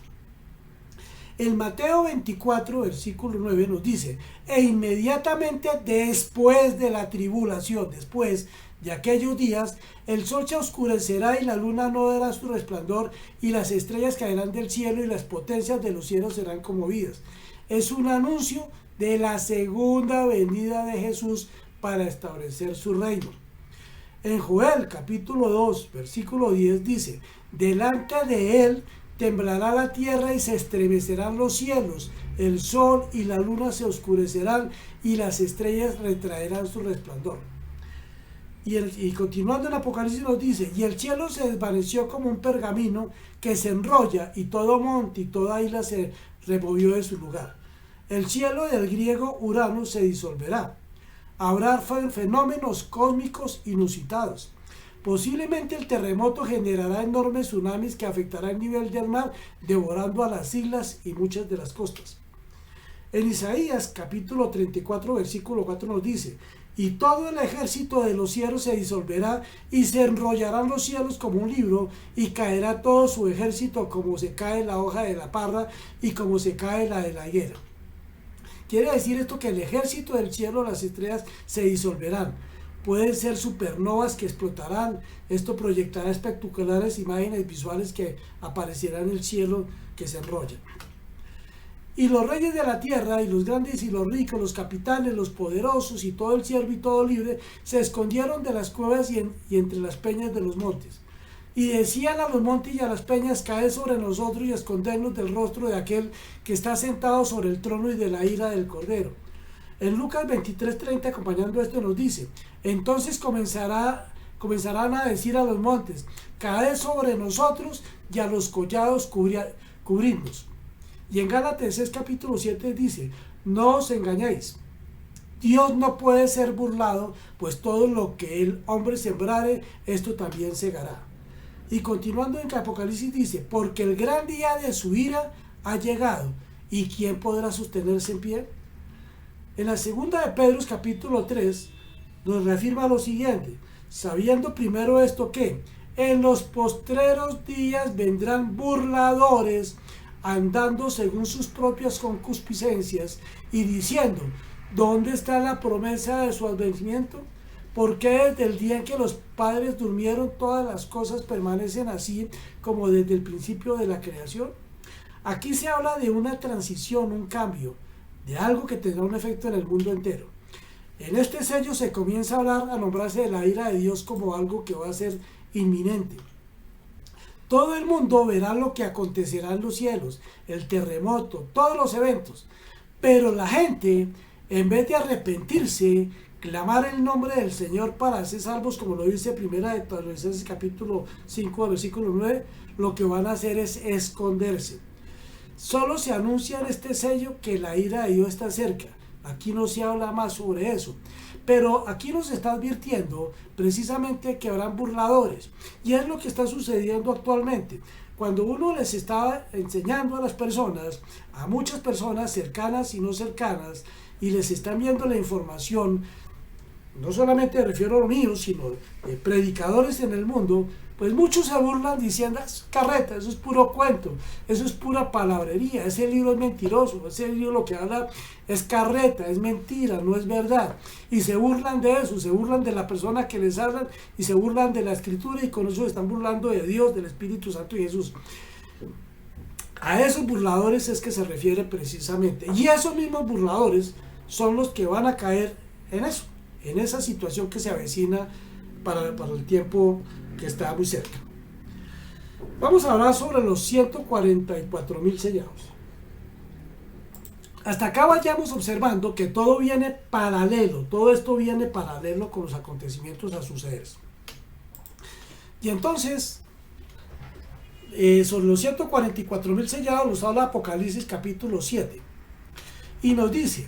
El Mateo 24, versículo 9 nos dice: e inmediatamente después de la tribulación, después de aquellos días, el sol se oscurecerá y la luna no dará su resplandor y las estrellas caerán del cielo y las potencias de los cielos serán conmovidas. Es un anuncio de la segunda venida de Jesús para establecer su reino. En Joel capítulo 2, versículo 10 dice: delante de él temblará la tierra y se estremecerán los cielos, el sol y la luna se oscurecerán y las estrellas retraerán su resplandor. Y continuando en Apocalipsis nos dice: y el cielo se desvaneció como un pergamino que se enrolla, y todo monte y toda isla se removió de su lugar. El cielo del griego Urano se disolverá. Habrá fenómenos cósmicos inusitados. Posiblemente el terremoto generará enormes tsunamis que afectará el nivel del mar, devorando a las islas y muchas de las costas. En Isaías capítulo 34 versículo 4 nos dice: y todo el ejército de los cielos se disolverá y se enrollarán los cielos como un libro y caerá todo su ejército como se cae la hoja de la parra y como se cae la de la higuera. Quiere decir esto que el ejército del cielo, las estrellas, se disolverán. Pueden ser supernovas que explotarán. Esto proyectará espectaculares imágenes visuales que aparecerán en el cielo que se enrollan. Y los reyes de la tierra, y los grandes y los ricos, los capitanes, los poderosos, y todo el siervo y todo libre, se escondieron de las cuevas y entre las peñas de los montes. Y decían a los montes y a las peñas: caed sobre nosotros y escondernos del rostro de aquel que está sentado sobre el trono y de la ira del Cordero. En Lucas 23:30, acompañando esto, nos dice: entonces comenzarán a decir a los montes: caed sobre nosotros, y a los collados cubridnos. Y en Gálatas 6, capítulo 7 dice: no os engañéis, Dios no puede ser burlado, pues todo lo que el hombre sembrare, esto también segará. Y continuando en Apocalipsis dice, porque el gran día de su ira ha llegado, ¿y quién podrá sostenerse en pie? En la segunda de Pedro, capítulo 3, nos reafirma lo siguiente, sabiendo primero esto que en los postreros días vendrán burladores, andando según sus propias concupiscencias, y diciendo, ¿dónde está la promesa de su advenimiento? Porque desde el día en que los padres durmieron, todas las cosas permanecen así como desde el principio de la creación. Aquí se habla de una transición, un cambio, de algo que tendrá un efecto en el mundo entero. En este sello se comienza a hablar, a nombrarse de la ira de Dios como algo que va a ser inminente. Todo el mundo verá lo que acontecerá en los cielos, el terremoto, todos los eventos. Pero la gente, en vez de arrepentirse, clamar el nombre del Señor para ser salvos, como lo dice primera de Tesalonicenses capítulo 5, versículo 9, lo que van a hacer es esconderse. Solo se anuncia en este sello que la ira de Dios está cerca. Aquí no se habla más sobre eso. Pero aquí nos está advirtiendo precisamente que habrán burladores. Y es lo que está sucediendo actualmente. Cuando uno les está enseñando a las personas, a muchas personas cercanas y no cercanas, y les están viendo la información, no solamente me refiero a los míos, sino predicadores en el mundo, pues muchos se burlan diciendo, es carreta, eso es puro cuento, eso es pura palabrería, ese libro es mentiroso, ese libro lo que habla es carreta, es mentira, no es verdad. Y se burlan de eso, se burlan de la persona que les hablan y se burlan de la escritura y con eso se están burlando de Dios, del Espíritu Santo y Jesús. A esos burladores es que se refiere precisamente. Y esos mismos burladores son los que van a caer en eso, en esa situación que se avecina para el tiempo que está muy cerca. Vamos a hablar sobre los 144,000 sellados. Hasta acá vayamos observando que todo viene paralelo, todo esto viene paralelo con los acontecimientos a suceder. Y entonces, sobre los 144,000 sellados nos habla Apocalipsis capítulo 7. Y nos dice,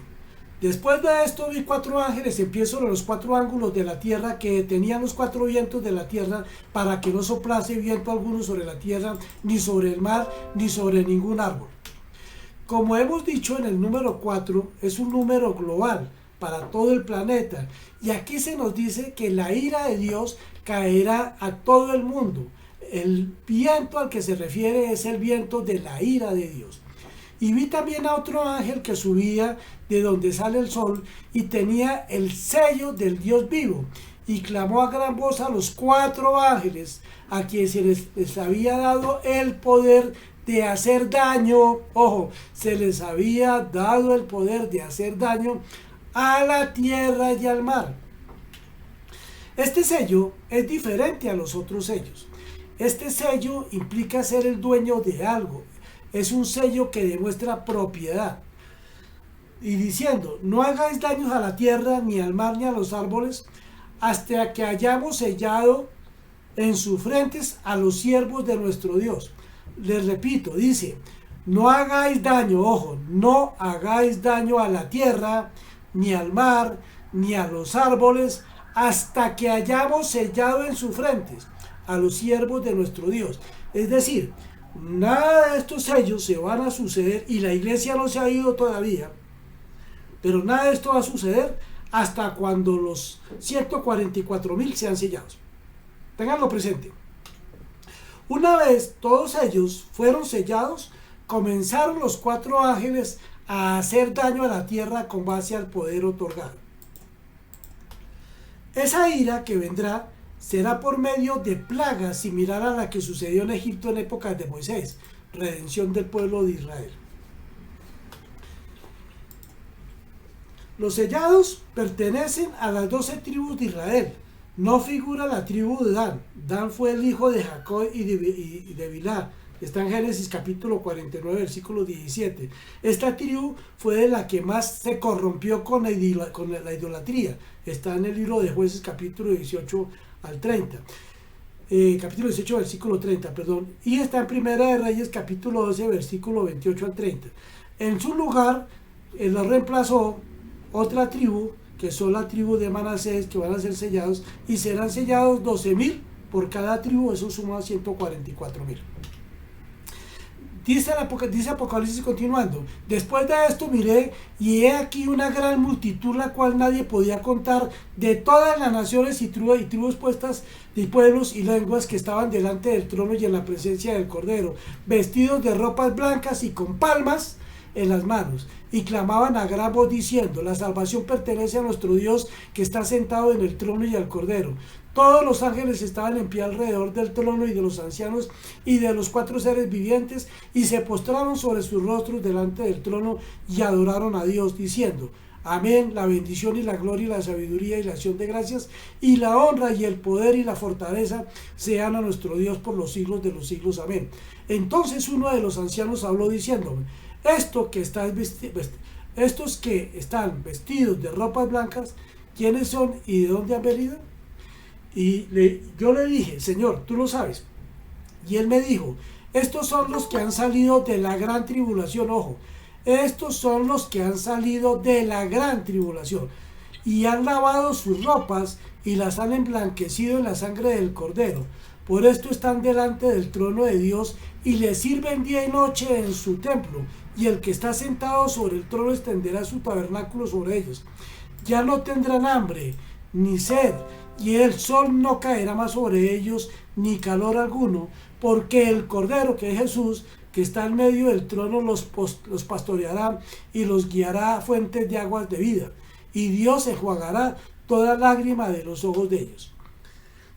después de esto vi 4 ángeles en pie sobre los 4 ángulos de la tierra que tenían los 4 vientos de la tierra para que no soplase viento alguno sobre la tierra, ni sobre el mar, ni sobre ningún árbol. Como hemos dicho en el número 4, es un número global para todo el planeta. Y aquí se nos dice que la ira de Dios caerá a todo el mundo. El viento al que se refiere es el viento de la ira de Dios. Y vi también a otro ángel que subía de donde sale el sol y tenía el sello del Dios vivo. Y clamó a gran voz a los 4 ángeles a quienes se les había dado el poder de hacer daño. Ojo, se les había dado el poder de hacer daño a la tierra y al mar. Este sello es diferente a los otros sellos. Este sello implica ser el dueño de algo. Es un sello que demuestra propiedad. Y diciendo, no hagáis daños a la tierra, ni al mar, ni a los árboles, hasta que hayamos sellado en sus frentes a los siervos de nuestro Dios. Les repito, dice, no hagáis daño, ojo, no hagáis daño a la tierra, ni al mar, ni a los árboles, hasta que hayamos sellado en sus frentes a los siervos de nuestro Dios. Es decir, nada de estos sellos se van a suceder, y la iglesia no se ha ido todavía, pero nada de esto va a suceder hasta cuando los 144,000 sean sellados. Ténganlo presente. Una vez todos ellos fueron sellados, comenzaron los 4 ángeles a hacer daño a la tierra con base al poder otorgado. Esa ira que vendrá será por medio de plagas similar a la que sucedió en Egipto en épocas de Moisés, redención del pueblo de Israel. Los sellados pertenecen a las 12 tribus de Israel. No figura la tribu de Dan. Dan fue el hijo de Jacob y de Bilhá. Está en Génesis capítulo 49, versículo 17. Esta tribu fue de la que más se corrompió con la idolatría. Está en el libro de Jueces capítulo 18 al 30. Capítulo 18, versículo 30, perdón. Y está en Primera de Reyes capítulo 12, versículo 28 al 30. En su lugar, él lo reemplazó otra tribu, que son la tribu de Manasés, que van a ser sellados, y serán sellados 12.000 por cada tribu, eso suma 144.000. Dice Apocalipsis continuando: después de esto miré, y he aquí una gran multitud, la cual nadie podía contar, de todas las naciones y tribus puestas, de pueblos y lenguas, que estaban delante del trono y en la presencia del Cordero, vestidos de ropas blancas y con palmas en las manos, y clamaban a gran voz diciendo: la salvación pertenece a nuestro Dios, que está sentado en el trono, y al Cordero. Todos los ángeles estaban en pie alrededor del trono y de los ancianos y de los 4 seres vivientes, y se postraron sobre sus rostros delante del trono y adoraron a Dios, diciendo: amén, la bendición y la gloria y la sabiduría y la acción de gracias y la honra y el poder y la fortaleza sean a nuestro Dios por los siglos de los siglos, amén. Entonces uno de los ancianos habló diciéndome: estos que están vestidos de ropas blancas, ¿quiénes son y de dónde han venido? Y yo le dije: Señor, tú lo sabes. Y él me dijo: estos son los que han salido de la gran tribulación. Ojo, estos son los que han salido de la gran tribulación, y han lavado sus ropas y las han emblanquecido en la sangre del Cordero. Por esto están delante del trono de Dios y le sirven día y noche en su templo, y el que está sentado sobre el trono extenderá su tabernáculo sobre ellos. Ya no tendrán hambre ni sed, y el sol no caerá más sobre ellos, ni calor alguno, porque el Cordero, que es Jesús, que está en medio del trono, los pastoreará y los guiará a fuentes de aguas de vida, y Dios enjuagará toda lágrima de los ojos de ellos.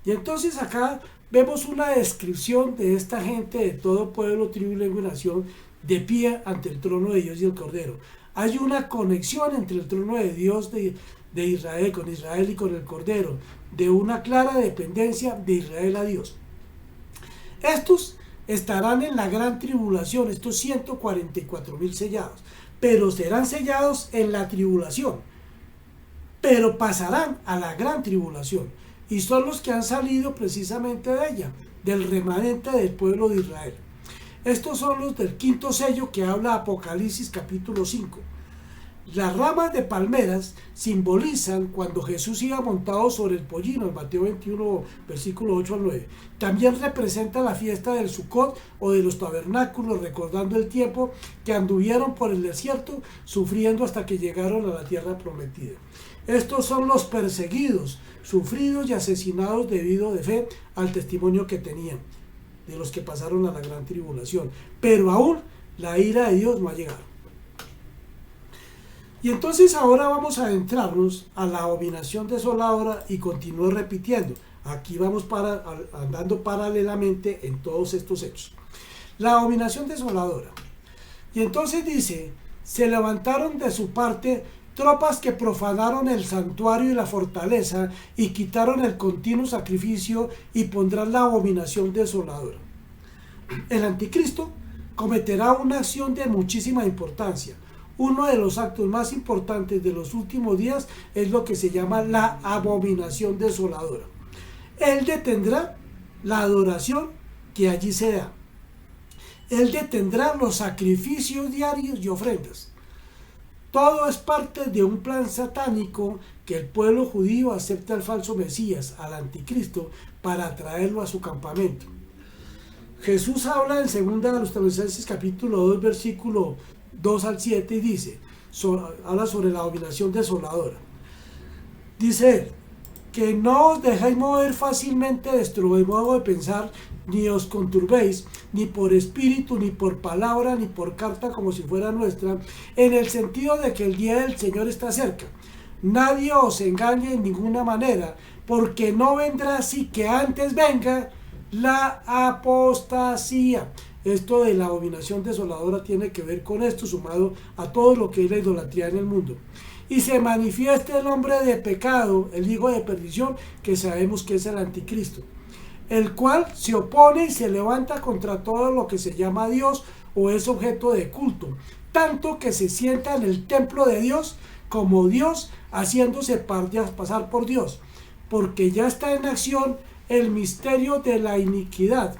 Y entonces acá vemos una descripción de esta gente de todo pueblo, tribu, lengua y nación, de pie ante el trono de Dios y el Cordero. Hay una conexión entre el trono de Dios de Israel, con Israel y con el Cordero, de una clara dependencia de Israel a Dios. Estos estarán en la gran tribulación, estos 144.000 sellados, pero serán sellados en la tribulación, pero pasarán a la gran tribulación, y son los que han salido precisamente de ella, del remanente del pueblo de Israel. Estos son los del quinto sello que habla Apocalipsis capítulo 5. Las ramas de palmeras simbolizan cuando Jesús iba montado sobre el pollino, en Mateo 21, versículo 8 al 9. También representa la fiesta del Sucot o de los tabernáculos, recordando el tiempo que anduvieron por el desierto, sufriendo hasta que llegaron a la tierra prometida. Estos son los perseguidos, sufridos y asesinados debido de fe al testimonio que tenían, de los que pasaron a la gran tribulación. Pero aún la ira de Dios no ha llegado. Y entonces ahora vamos a adentrarnos a la abominación desoladora, y continúo repitiendo. Aquí vamos andando paralelamente en todos estos hechos. La abominación desoladora. Y entonces dice: se levantaron de su parte tropas que profanaron el santuario y la fortaleza, y quitaron el continuo sacrificio, y pondrán la abominación desoladora. El anticristo cometerá una acción de muchísima importancia. Uno de los actos más importantes de los últimos días es lo que se llama la abominación desoladora. Él detendrá la adoración que allí se da. Él detendrá los sacrificios diarios y ofrendas. Todo es parte de un plan satánico que el pueblo judío acepta al falso Mesías, al anticristo, para atraerlo a su campamento. Jesús habla en 2 de los Tesalonicenses capítulo 2, versículo 2 al 7, y dice, habla sobre la abominación desoladora. Dice él: que no os dejéis mover fácilmente de vuestro modo de pensar, ni os conturbéis, ni por espíritu, ni por palabra, ni por carta como si fuera nuestra, en el sentido de que el día del Señor está cerca. Nadie os engañe en ninguna manera, porque no vendrá así que antes venga la apostasía. Esto de la abominación desoladora tiene que ver con esto, sumado a todo lo que es la idolatría en el mundo. Y se manifiesta el hombre de pecado, el hijo de perdición, que sabemos que es el anticristo, el cual se opone y se levanta contra todo lo que se llama Dios o es objeto de culto, tanto que se sienta en el templo de Dios como Dios, haciéndose pasar por Dios, porque ya está en acción el misterio de la iniquidad,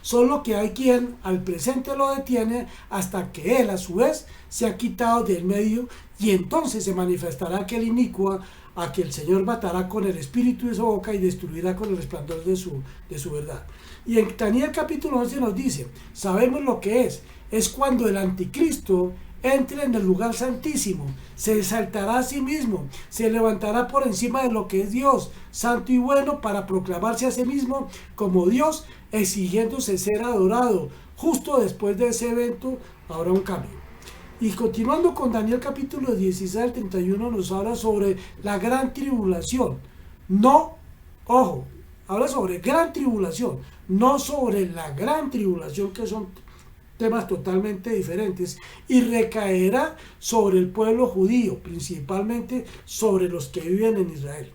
solo que hay quien al presente lo detiene hasta que él a su vez se ha quitado del medio, y entonces se manifestará aquel inicuo a que el Señor matará con el espíritu de su boca y destruirá con el resplandor de su verdad. Y en Daniel capítulo 11 nos dice, sabemos lo que es cuando el anticristo entre en el lugar santísimo, se exaltará a sí mismo, se levantará por encima de lo que es Dios, santo y bueno, para proclamarse a sí mismo como Dios, exigiéndose ser adorado. Justo después de ese evento habrá un cambio. Y continuando con Daniel capítulo 16 al 31 nos habla sobre la gran tribulación. No, ojo, habla sobre gran tribulación, no sobre la gran tribulación, que son temas totalmente diferentes, y recaerá sobre el pueblo judío, principalmente sobre los que viven en Israel.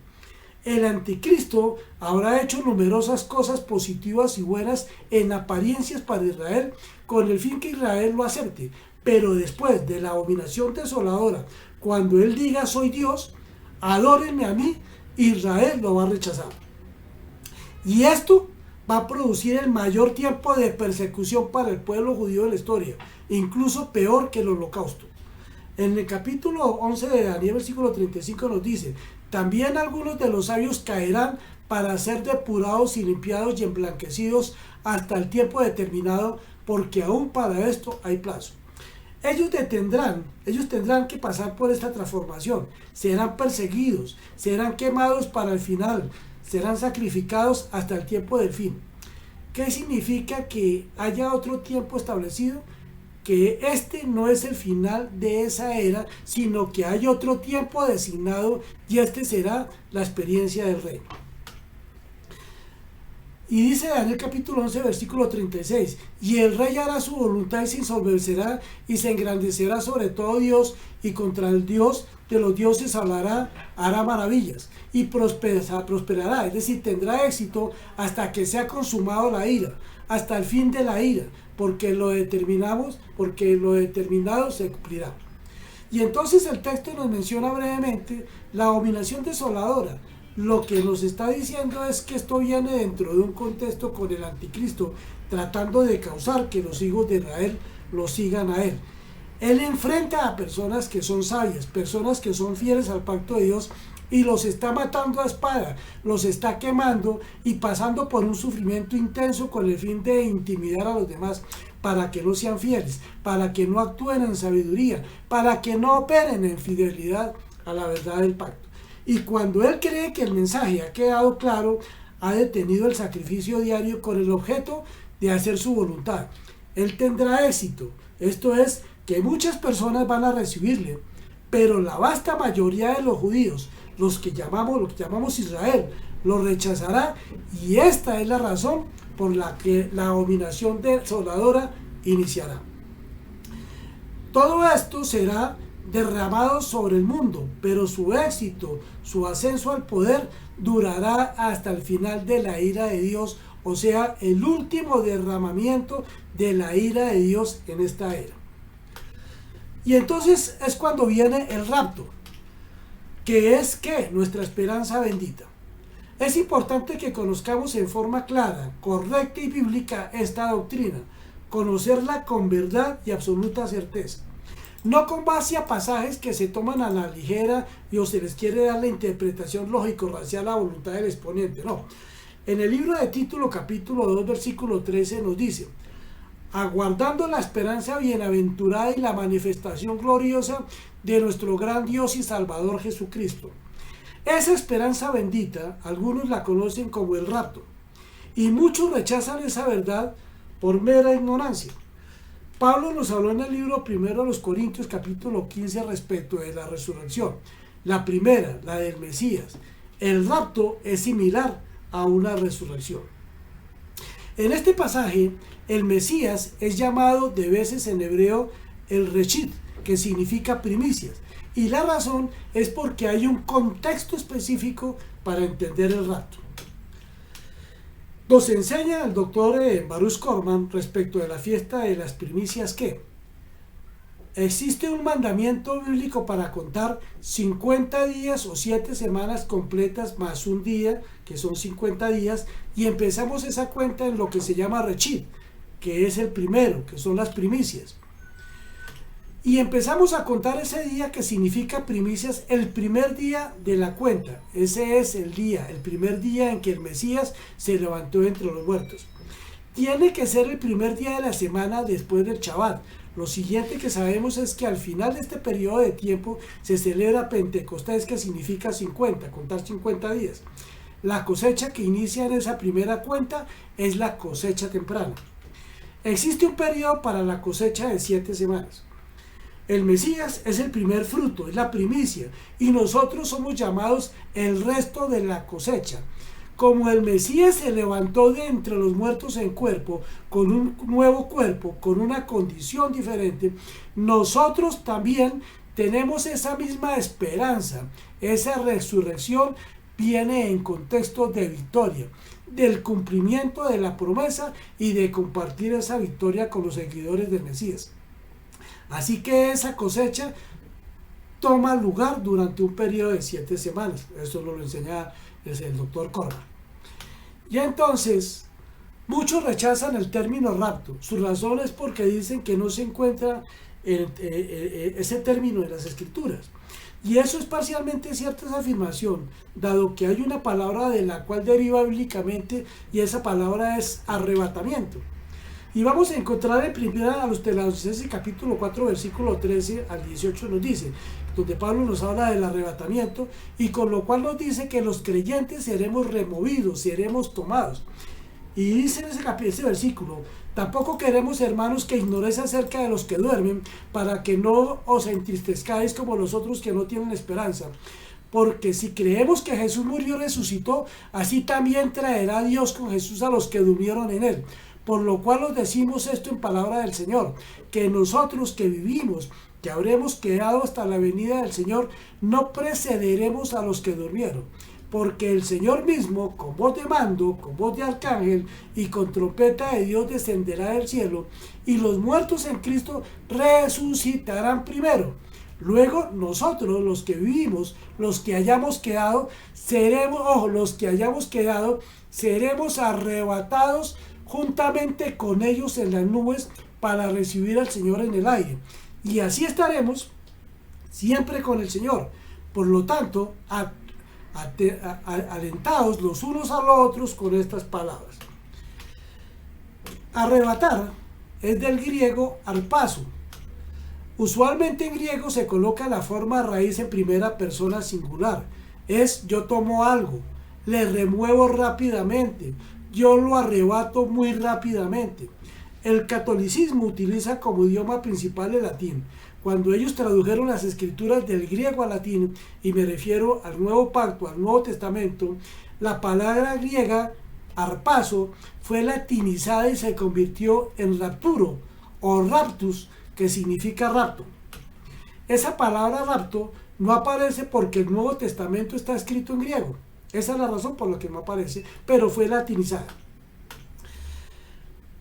El anticristo habrá hecho numerosas cosas positivas y buenas en apariencias para Israel, con el fin que Israel lo acepte, pero después de la abominación desoladora, cuando él diga soy Dios, adórenme a mí, Israel lo va a rechazar. Y esto va a producir el mayor tiempo de persecución para el pueblo judío de la historia, incluso peor que el holocausto. En el capítulo 11 de Daniel, versículo 35 nos dice, también algunos de los sabios caerán para ser depurados y limpiados y emblanquecidos hasta el tiempo determinado, porque aún para esto hay plazo. Ellos tendrán que pasar por esta transformación, serán perseguidos, serán quemados para el final, serán sacrificados hasta el tiempo del fin. ¿Qué significa que haya otro tiempo establecido? Que este no es el final de esa era, sino que hay otro tiempo designado, y este será la experiencia del reino. Y dice Daniel capítulo 11 versículo 36, y el rey hará su voluntad y se ensoberbecerá y se engrandecerá sobre todo Dios, y contra el Dios de los dioses hablará, hará maravillas y prosperará, es decir, tendrá éxito hasta que sea consumado la ira, hasta el fin de la ira, porque lo determinado se cumplirá. Y entonces el texto nos menciona brevemente la abominación desoladora. Lo que nos está diciendo es que esto viene dentro de un contexto con el anticristo, tratando de causar que los hijos de Israel lo sigan a él. Él enfrenta a personas que son sabias, personas que son fieles al pacto de Dios, y los está matando a espada, los está quemando y pasando por un sufrimiento intenso con el fin de intimidar a los demás para que no sean fieles, para que no actúen en sabiduría, para que no operen en fidelidad a la verdad del pacto. Y cuando él cree que el mensaje ha quedado claro, ha detenido el sacrificio diario con el objeto de hacer su voluntad. Él tendrá éxito, esto es, que muchas personas van a recibirle, pero la vasta mayoría de los judíos, lo que llamamos Israel, lo rechazará, y esta es la razón por la que la abominación desoladora iniciará. Todo esto será derramado sobre el mundo, pero su éxito, su ascenso al poder, durará hasta el final de la ira de Dios, o sea, el último derramamiento de la ira de Dios en esta era. Y entonces es cuando viene el rapto, que es nuestra esperanza bendita. Es importante que conozcamos en forma clara, correcta y bíblica esta doctrina, conocerla con verdad y absoluta certeza. No con base a pasajes que se toman a la ligera y o se les quiere dar la interpretación lógico-racial a la voluntad del exponente, no. En el libro de Título, capítulo 2, versículo 13 nos dice, aguardando la esperanza bienaventurada y la manifestación gloriosa de nuestro gran Dios y Salvador Jesucristo. Esa esperanza bendita, algunos la conocen como el rapto, y muchos rechazan esa verdad por mera ignorancia. Pablo nos habló en el libro primero a los Corintios, capítulo 15, respecto de la resurrección. La primera, la del Mesías. El rapto es similar a una resurrección. En este pasaje, el Mesías es llamado de veces en hebreo el Reshit, que significa primicias, y la razón es porque hay un contexto específico para entender el rapto. Nos enseña el doctor Baruch Corman respecto de la fiesta de las primicias que Existe un mandamiento bíblico para contar 50 días o 7 semanas completas más un día, que son 50 días, y empezamos esa cuenta en lo que se llama Reshit, que es el primero, que son las primicias. Y empezamos a contar ese día, que significa primicias, el primer día de la cuenta. Ese es el día, el primer día en que el Mesías se levantó entre los muertos. Tiene que ser el primer día de la semana después del Shabbat. Lo siguiente que sabemos es que al final de este periodo de tiempo se celebra Pentecostés, que significa 50, contar 50 días. La cosecha que inicia en esa primera cuenta es la cosecha temprana. Existe un periodo para la cosecha de 7 semanas. El Mesías es el primer fruto, es la primicia, y nosotros somos llamados el resto de la cosecha. Como el Mesías se levantó de entre los muertos en cuerpo, con un nuevo cuerpo, con una condición diferente, nosotros también tenemos esa misma esperanza. Esa resurrección viene en contexto de victoria, del cumplimiento de la promesa y de compartir esa victoria con los seguidores del Mesías. Así que esa cosecha toma lugar durante un periodo de 7 semanas. Eso lo enseña el doctor Corba. Y entonces, muchos rechazan el término rapto. Su razón es porque dicen que no se encuentra ese término en las Escrituras. Y eso es parcialmente cierta esa afirmación, dado que hay una palabra de la cual deriva bíblicamente, y esa palabra es arrebatamiento. Y vamos a encontrar en primera a los Tesalonicenses capítulo 4 versículo 13 al 18 nos dice, donde Pablo nos habla del arrebatamiento, y con lo cual nos dice que los creyentes seremos removidos, seremos tomados. Y dice en ese versículo, tampoco queremos, hermanos, que ignoréis acerca de los que duermen, para que no os entristezcáis como los otros que no tienen esperanza. Porque si creemos que Jesús murió y resucitó, así también traerá Dios con Jesús a los que durmieron en él. Por lo cual os decimos esto en palabra del Señor, que nosotros que vivimos, que habremos quedado hasta la venida del Señor, no precederemos a los que durmieron. Porque el Señor mismo, con voz de mando, con voz de arcángel y con trompeta de Dios descenderá del cielo, y los muertos en Cristo resucitarán primero. Luego nosotros, los que vivimos, los que hayamos quedado, seremos arrebatados juntamente con ellos en las nubes para recibir al Señor en el aire. Y así estaremos siempre con el Señor. Por lo tanto, alentados los unos a los otros con estas palabras. Arrebatar es del griego arpazo. Usualmente en griego se coloca la forma raíz en primera persona singular. Es yo tomo algo, le remuevo rápidamente, yo lo arrebato muy rápidamente. El catolicismo utiliza como idioma principal el latín. Cuando ellos tradujeron las escrituras del griego al latín, y me refiero al Nuevo Pacto, al Nuevo Testamento, la palabra griega arpazo fue latinizada y se convirtió en rapturo o raptus, que significa rapto. Esa palabra rapto no aparece porque el Nuevo Testamento está escrito en griego. Esa es la razón por la que no aparece, pero fue latinizada.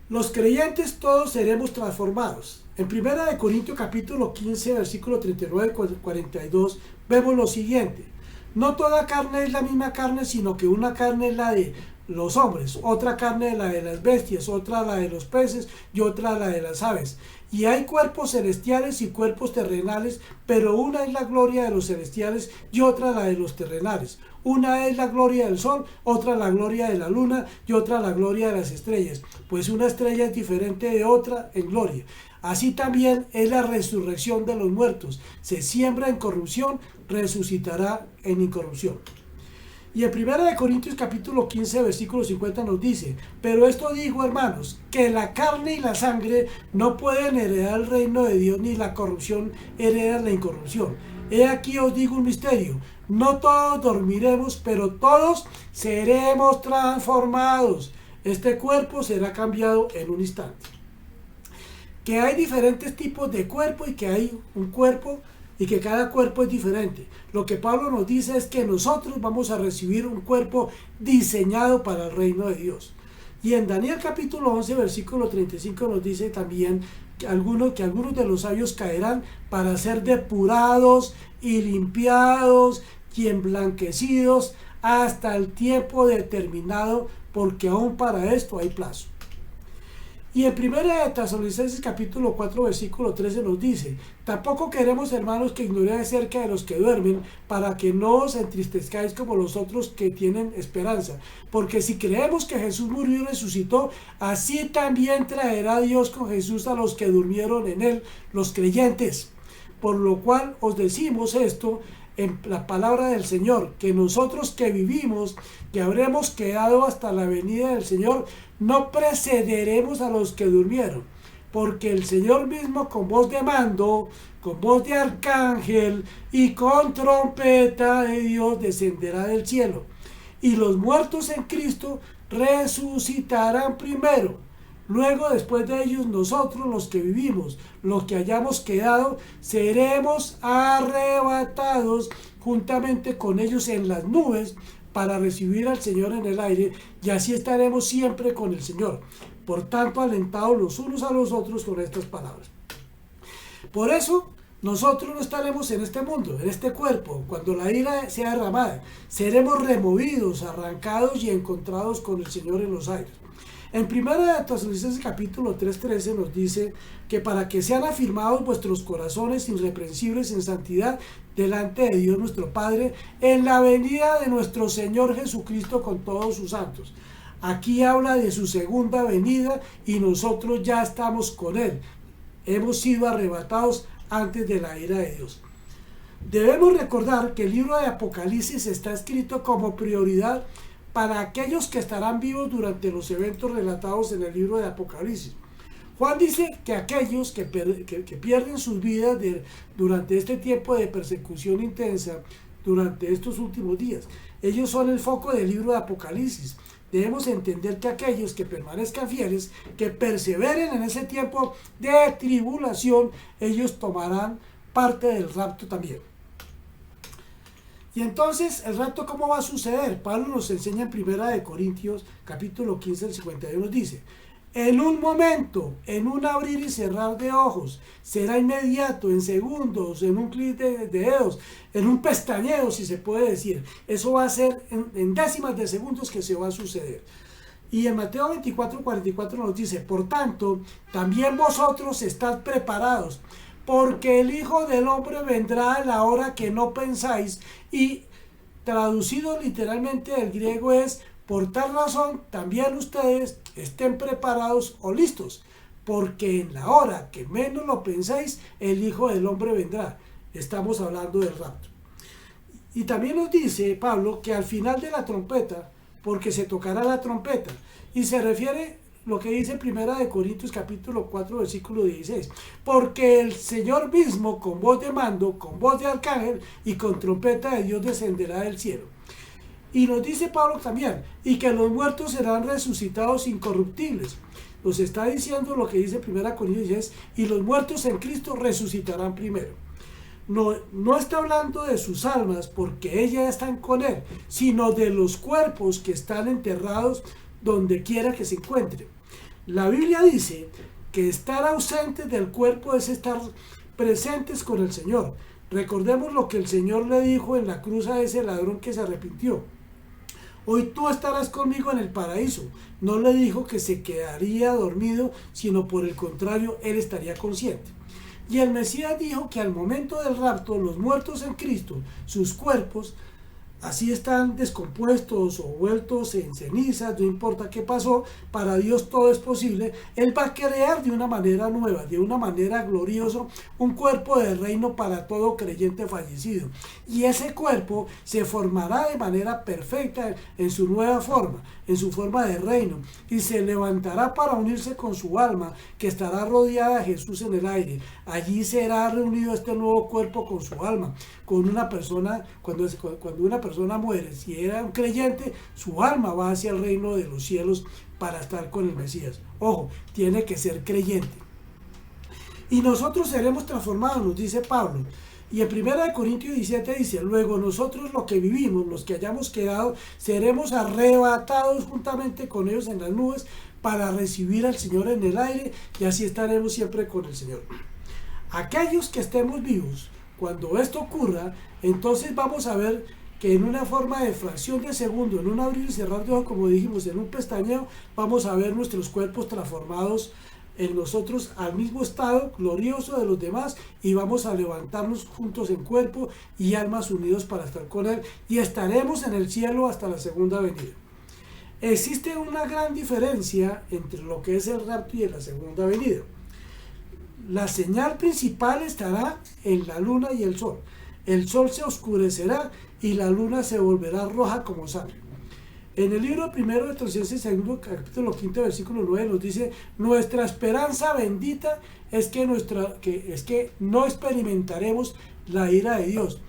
Los creyentes todos seremos transformados. En 1 Corintios capítulo 15, versículo 39-42, vemos lo siguiente. No toda carne es la misma carne, sino que una carne es la de los hombres, otra carne es la de las bestias, otra la de los peces y otra la de las aves. Y hay cuerpos celestiales y cuerpos terrenales, pero una es la gloria de los celestiales y otra la de los terrenales. Una es la gloria del sol, otra la gloria de la luna y otra la gloria de las estrellas, pues una estrella es diferente de otra en gloria. Así también es la resurrección de los muertos. Se siembra en corrupción, resucitará en incorrupción. Y en 1 Corintios capítulo 15, versículo 50 nos dice, pero esto digo, hermanos, que la carne y la sangre no pueden heredar el reino de Dios, ni la corrupción hereda la incorrupción. He aquí os digo un misterio, no todos dormiremos, pero todos seremos transformados. Este cuerpo será cambiado en un instante. Que hay diferentes tipos de cuerpo y que hay un cuerpo y que cada cuerpo es diferente. Lo que Pablo nos dice es que nosotros vamos a recibir un cuerpo diseñado para el reino de Dios. Y en Daniel capítulo 11, versículo 35 nos dice también que algunos de los sabios caerán para ser depurados y limpiados y emblanquecidos hasta el tiempo determinado, porque aún para esto hay plazo. Y en 1 Tesalonicenses capítulo 4 versículo 13 nos dice: tampoco queremos, hermanos, que ignoréis acerca de los que duermen, para que no os entristezcáis como los otros que tienen esperanza. Porque si creemos que Jesús murió y resucitó, así también traerá Dios con Jesús a los que durmieron en él, los creyentes. Por lo cual os decimos esto en la palabra del Señor, que nosotros que vivimos, que habremos quedado hasta la venida del Señor, no precederemos a los que durmieron, porque el Señor mismo, con voz de mando, con voz de arcángel y con trompeta de Dios, descenderá del cielo, y los muertos en Cristo resucitarán primero. Luego, después de ellos, nosotros los que vivimos, los que hayamos quedado, seremos arrebatados juntamente con ellos en las nubes para recibir al Señor en el aire, y así estaremos siempre con el Señor. Por tanto, alentados los unos a los otros con estas palabras. Por eso, nosotros no estaremos en este mundo, en este cuerpo, cuando la ira sea derramada. Seremos removidos, arrancados y encontrados con el Señor en los aires. En 1 Tesalonicenses capítulo 3:13 nos dice que para que sean afirmados vuestros corazones irreprensibles en santidad delante de Dios nuestro Padre, en la venida de nuestro Señor Jesucristo con todos sus santos. Aquí habla de su segunda venida y nosotros ya estamos con Él. Hemos sido arrebatados antes de la ira de Dios. Debemos recordar que el libro de Apocalipsis está escrito como prioridad para aquellos que estarán vivos durante los eventos relatados en el libro de Apocalipsis. Juan dice que aquellos que pierden sus vidas durante este tiempo de persecución intensa, durante estos últimos días, ellos son el foco del libro de Apocalipsis. Debemos entender que aquellos que permanezcan fieles, que perseveren en ese tiempo de tribulación, ellos tomarán parte del rapto también. Y entonces, ¿el rapto cómo va a suceder? Pablo nos enseña en 1 Corintios, capítulo 15, el 51, dice: en un momento, en un abrir y cerrar de ojos, será inmediato, en segundos, en un clic de dedos, en un pestañeo, si se puede decir. Eso va a ser en décimas de segundos que se va a suceder. Y en Mateo 24, 44 nos dice: por tanto, también vosotros estad preparados, porque el Hijo del Hombre vendrá a la hora que no pensáis. Y traducido literalmente del griego es: por tal razón también ustedes estén preparados o listos, porque en la hora que menos lo pensáis, el Hijo del Hombre vendrá. Estamos hablando del rapto. Y también nos dice Pablo que al final de la trompeta, porque se tocará la trompeta, y se refiere lo que dice 1 Corintios capítulo 4 versículo 16, porque el Señor mismo, con voz de mando, con voz de arcángel y con trompeta de Dios, descenderá del cielo. Y nos dice Pablo también, y que los muertos serán resucitados incorruptibles. Nos está diciendo lo que dice 1 Corintios 16, y los muertos en Cristo resucitarán primero. No está hablando de sus almas, porque ellas están con Él, sino de los cuerpos que están enterrados donde quiera que se encuentren. La Biblia dice que estar ausentes del cuerpo es estar presentes con el Señor. Recordemos lo que el Señor le dijo en la cruz a ese ladrón que se arrepintió: hoy tú estarás conmigo en el paraíso. No le dijo que se quedaría dormido, sino por el contrario, él estaría consciente. Y el Mesías dijo que al momento del rapto, los muertos en Cristo, sus cuerpos, así están descompuestos o vueltos en cenizas, no importa qué pasó, para Dios todo es posible. Él va a crear de una manera nueva, de una manera gloriosa, un cuerpo de reino para todo creyente fallecido. Y ese cuerpo se formará de manera perfecta en su nueva forma, en su forma de reino, y se levantará para unirse con su alma, que estará rodeada de Jesús en el aire. Allí será reunido este nuevo cuerpo con su alma. Con una persona, cuando una persona muere, si era un creyente, su alma va hacia el reino de los cielos para estar con el Mesías. Ojo, tiene que ser creyente. Y nosotros seremos transformados, nos dice Pablo. Y en 1 Corintios 17 dice, luego nosotros los que vivimos, los que hayamos quedado, seremos arrebatados juntamente con ellos en las nubes para recibir al Señor en el aire, y así estaremos siempre con el Señor. Aquellos que estemos vivos, cuando esto ocurra, entonces vamos a ver que en una forma de fracción de segundo, en un abrir y cerrar de ojos, como dijimos, en un pestañeo, vamos a ver nuestros cuerpos transformados en nosotros al mismo estado glorioso de los demás, y vamos a levantarnos juntos en cuerpo y almas unidos para estar con Él, y estaremos en el cielo hasta la segunda venida. Existe una gran diferencia entre lo que es el rapto y la segunda venida. La señal principal estará en la luna y el sol. El sol se oscurecerá y la luna se volverá roja como sangre. En el libro primero de Tesalonicenses, capítulo 5, versículo 9, nos dice, nuestra esperanza bendita es que no experimentaremos la ira de Dios.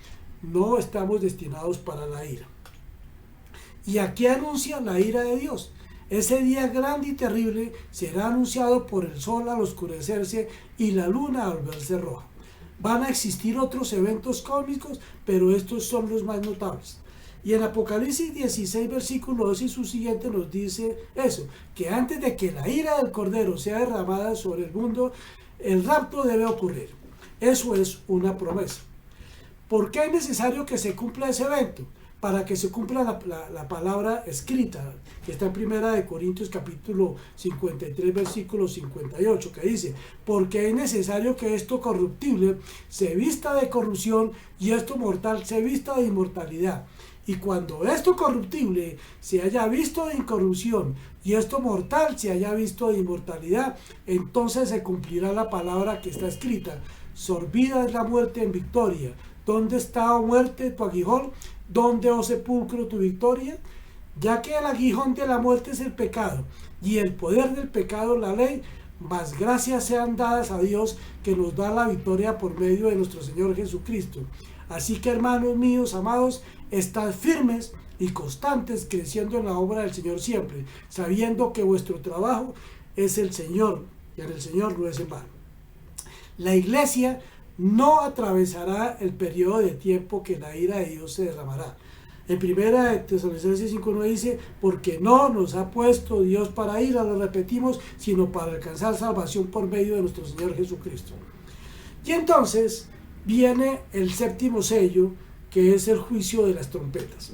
No estamos destinados para la ira. Y aquí anuncia la ira de Dios. Ese día grande y terrible será anunciado por el sol al oscurecerse y la luna al volverse roja. Van a existir otros eventos cósmicos, pero estos son los más notables. Y en Apocalipsis 16, versículo 2 y su siguiente nos dice eso, que antes de que la ira del Cordero sea derramada sobre el mundo, el rapto debe ocurrir. Eso es una promesa. ¿Por qué es necesario que se cumpla ese evento? Para que se cumpla la palabra escrita, que está en 1 Corintios capítulo 53, versículo 58, que dice, porque es necesario que esto corruptible se vista de corrupción y esto mortal se vista de inmortalidad. Y cuando esto corruptible se haya visto de incorrupción y esto mortal se haya visto de inmortalidad, entonces se cumplirá la palabra que está escrita, sorbida es la muerte en victoria. ¿Dónde está, oh muerte, tu aguijón? ¿Dónde, oh sepulcro, tu victoria? Ya que el aguijón de la muerte es el pecado, y el poder del pecado la ley, mas gracias sean dadas a Dios que nos da la victoria por medio de nuestro Señor Jesucristo. Así que, hermanos míos, amados, estad firmes y constantes, creciendo en la obra del Señor siempre, sabiendo que vuestro trabajo es el Señor, y en el Señor no es en vano. La iglesia no atravesará el periodo de tiempo que la ira de Dios se derramará. En 1 Tesalonicenses 5:9 dice, porque no nos ha puesto Dios para ira, lo repetimos, sino para alcanzar salvación por medio de nuestro Señor Jesucristo. Y entonces viene el séptimo sello, que es el juicio de las trompetas.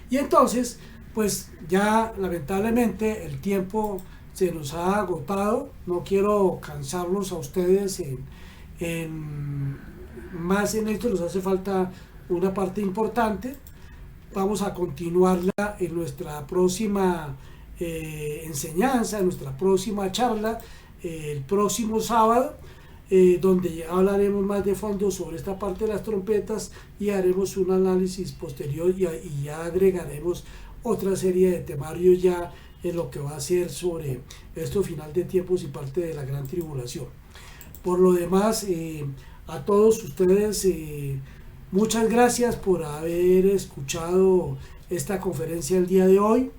Y entonces, pues ya lamentablemente el tiempo se nos ha agotado. No quiero cansarlos a ustedes más en esto, nos hace falta una parte importante. Vamos a continuarla en nuestra próxima enseñanza, en nuestra próxima charla, el próximo sábado, donde ya hablaremos más de fondo sobre esta parte de las trompetas y haremos un análisis posterior y ya agregaremos otra serie de temarios ya en lo que va a ser sobre esto final de tiempos y parte de la gran tribulación. Por lo demás, a todos ustedes, muchas gracias por haber escuchado esta conferencia el día de hoy.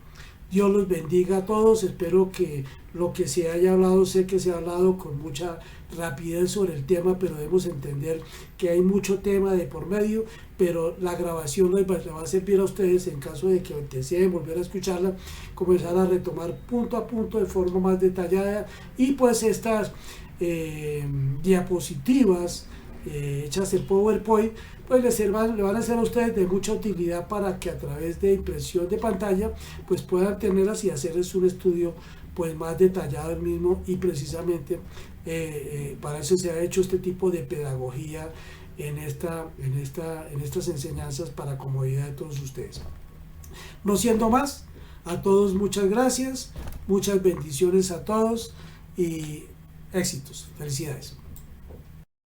Dios los bendiga a todos. Espero que lo que se haya hablado, sé que se ha hablado con mucha rapidez sobre el tema, pero debemos entender que hay mucho tema de por medio, pero la grabación les va a servir a ustedes en caso de que deseen volver a escucharla, comenzar a retomar punto a punto de forma más detallada, y pues estas diapositivas hechas en PowerPoint pues le van a ser a ustedes de mucha utilidad para que a través de impresión de pantalla pues puedan tenerlas y hacerles un estudio pues más detallado del mismo, y precisamente para eso se ha hecho este tipo de pedagogía en estas enseñanzas para comodidad de todos ustedes. No siendo más, a todos muchas gracias, muchas bendiciones a todos y éxitos, felicidades.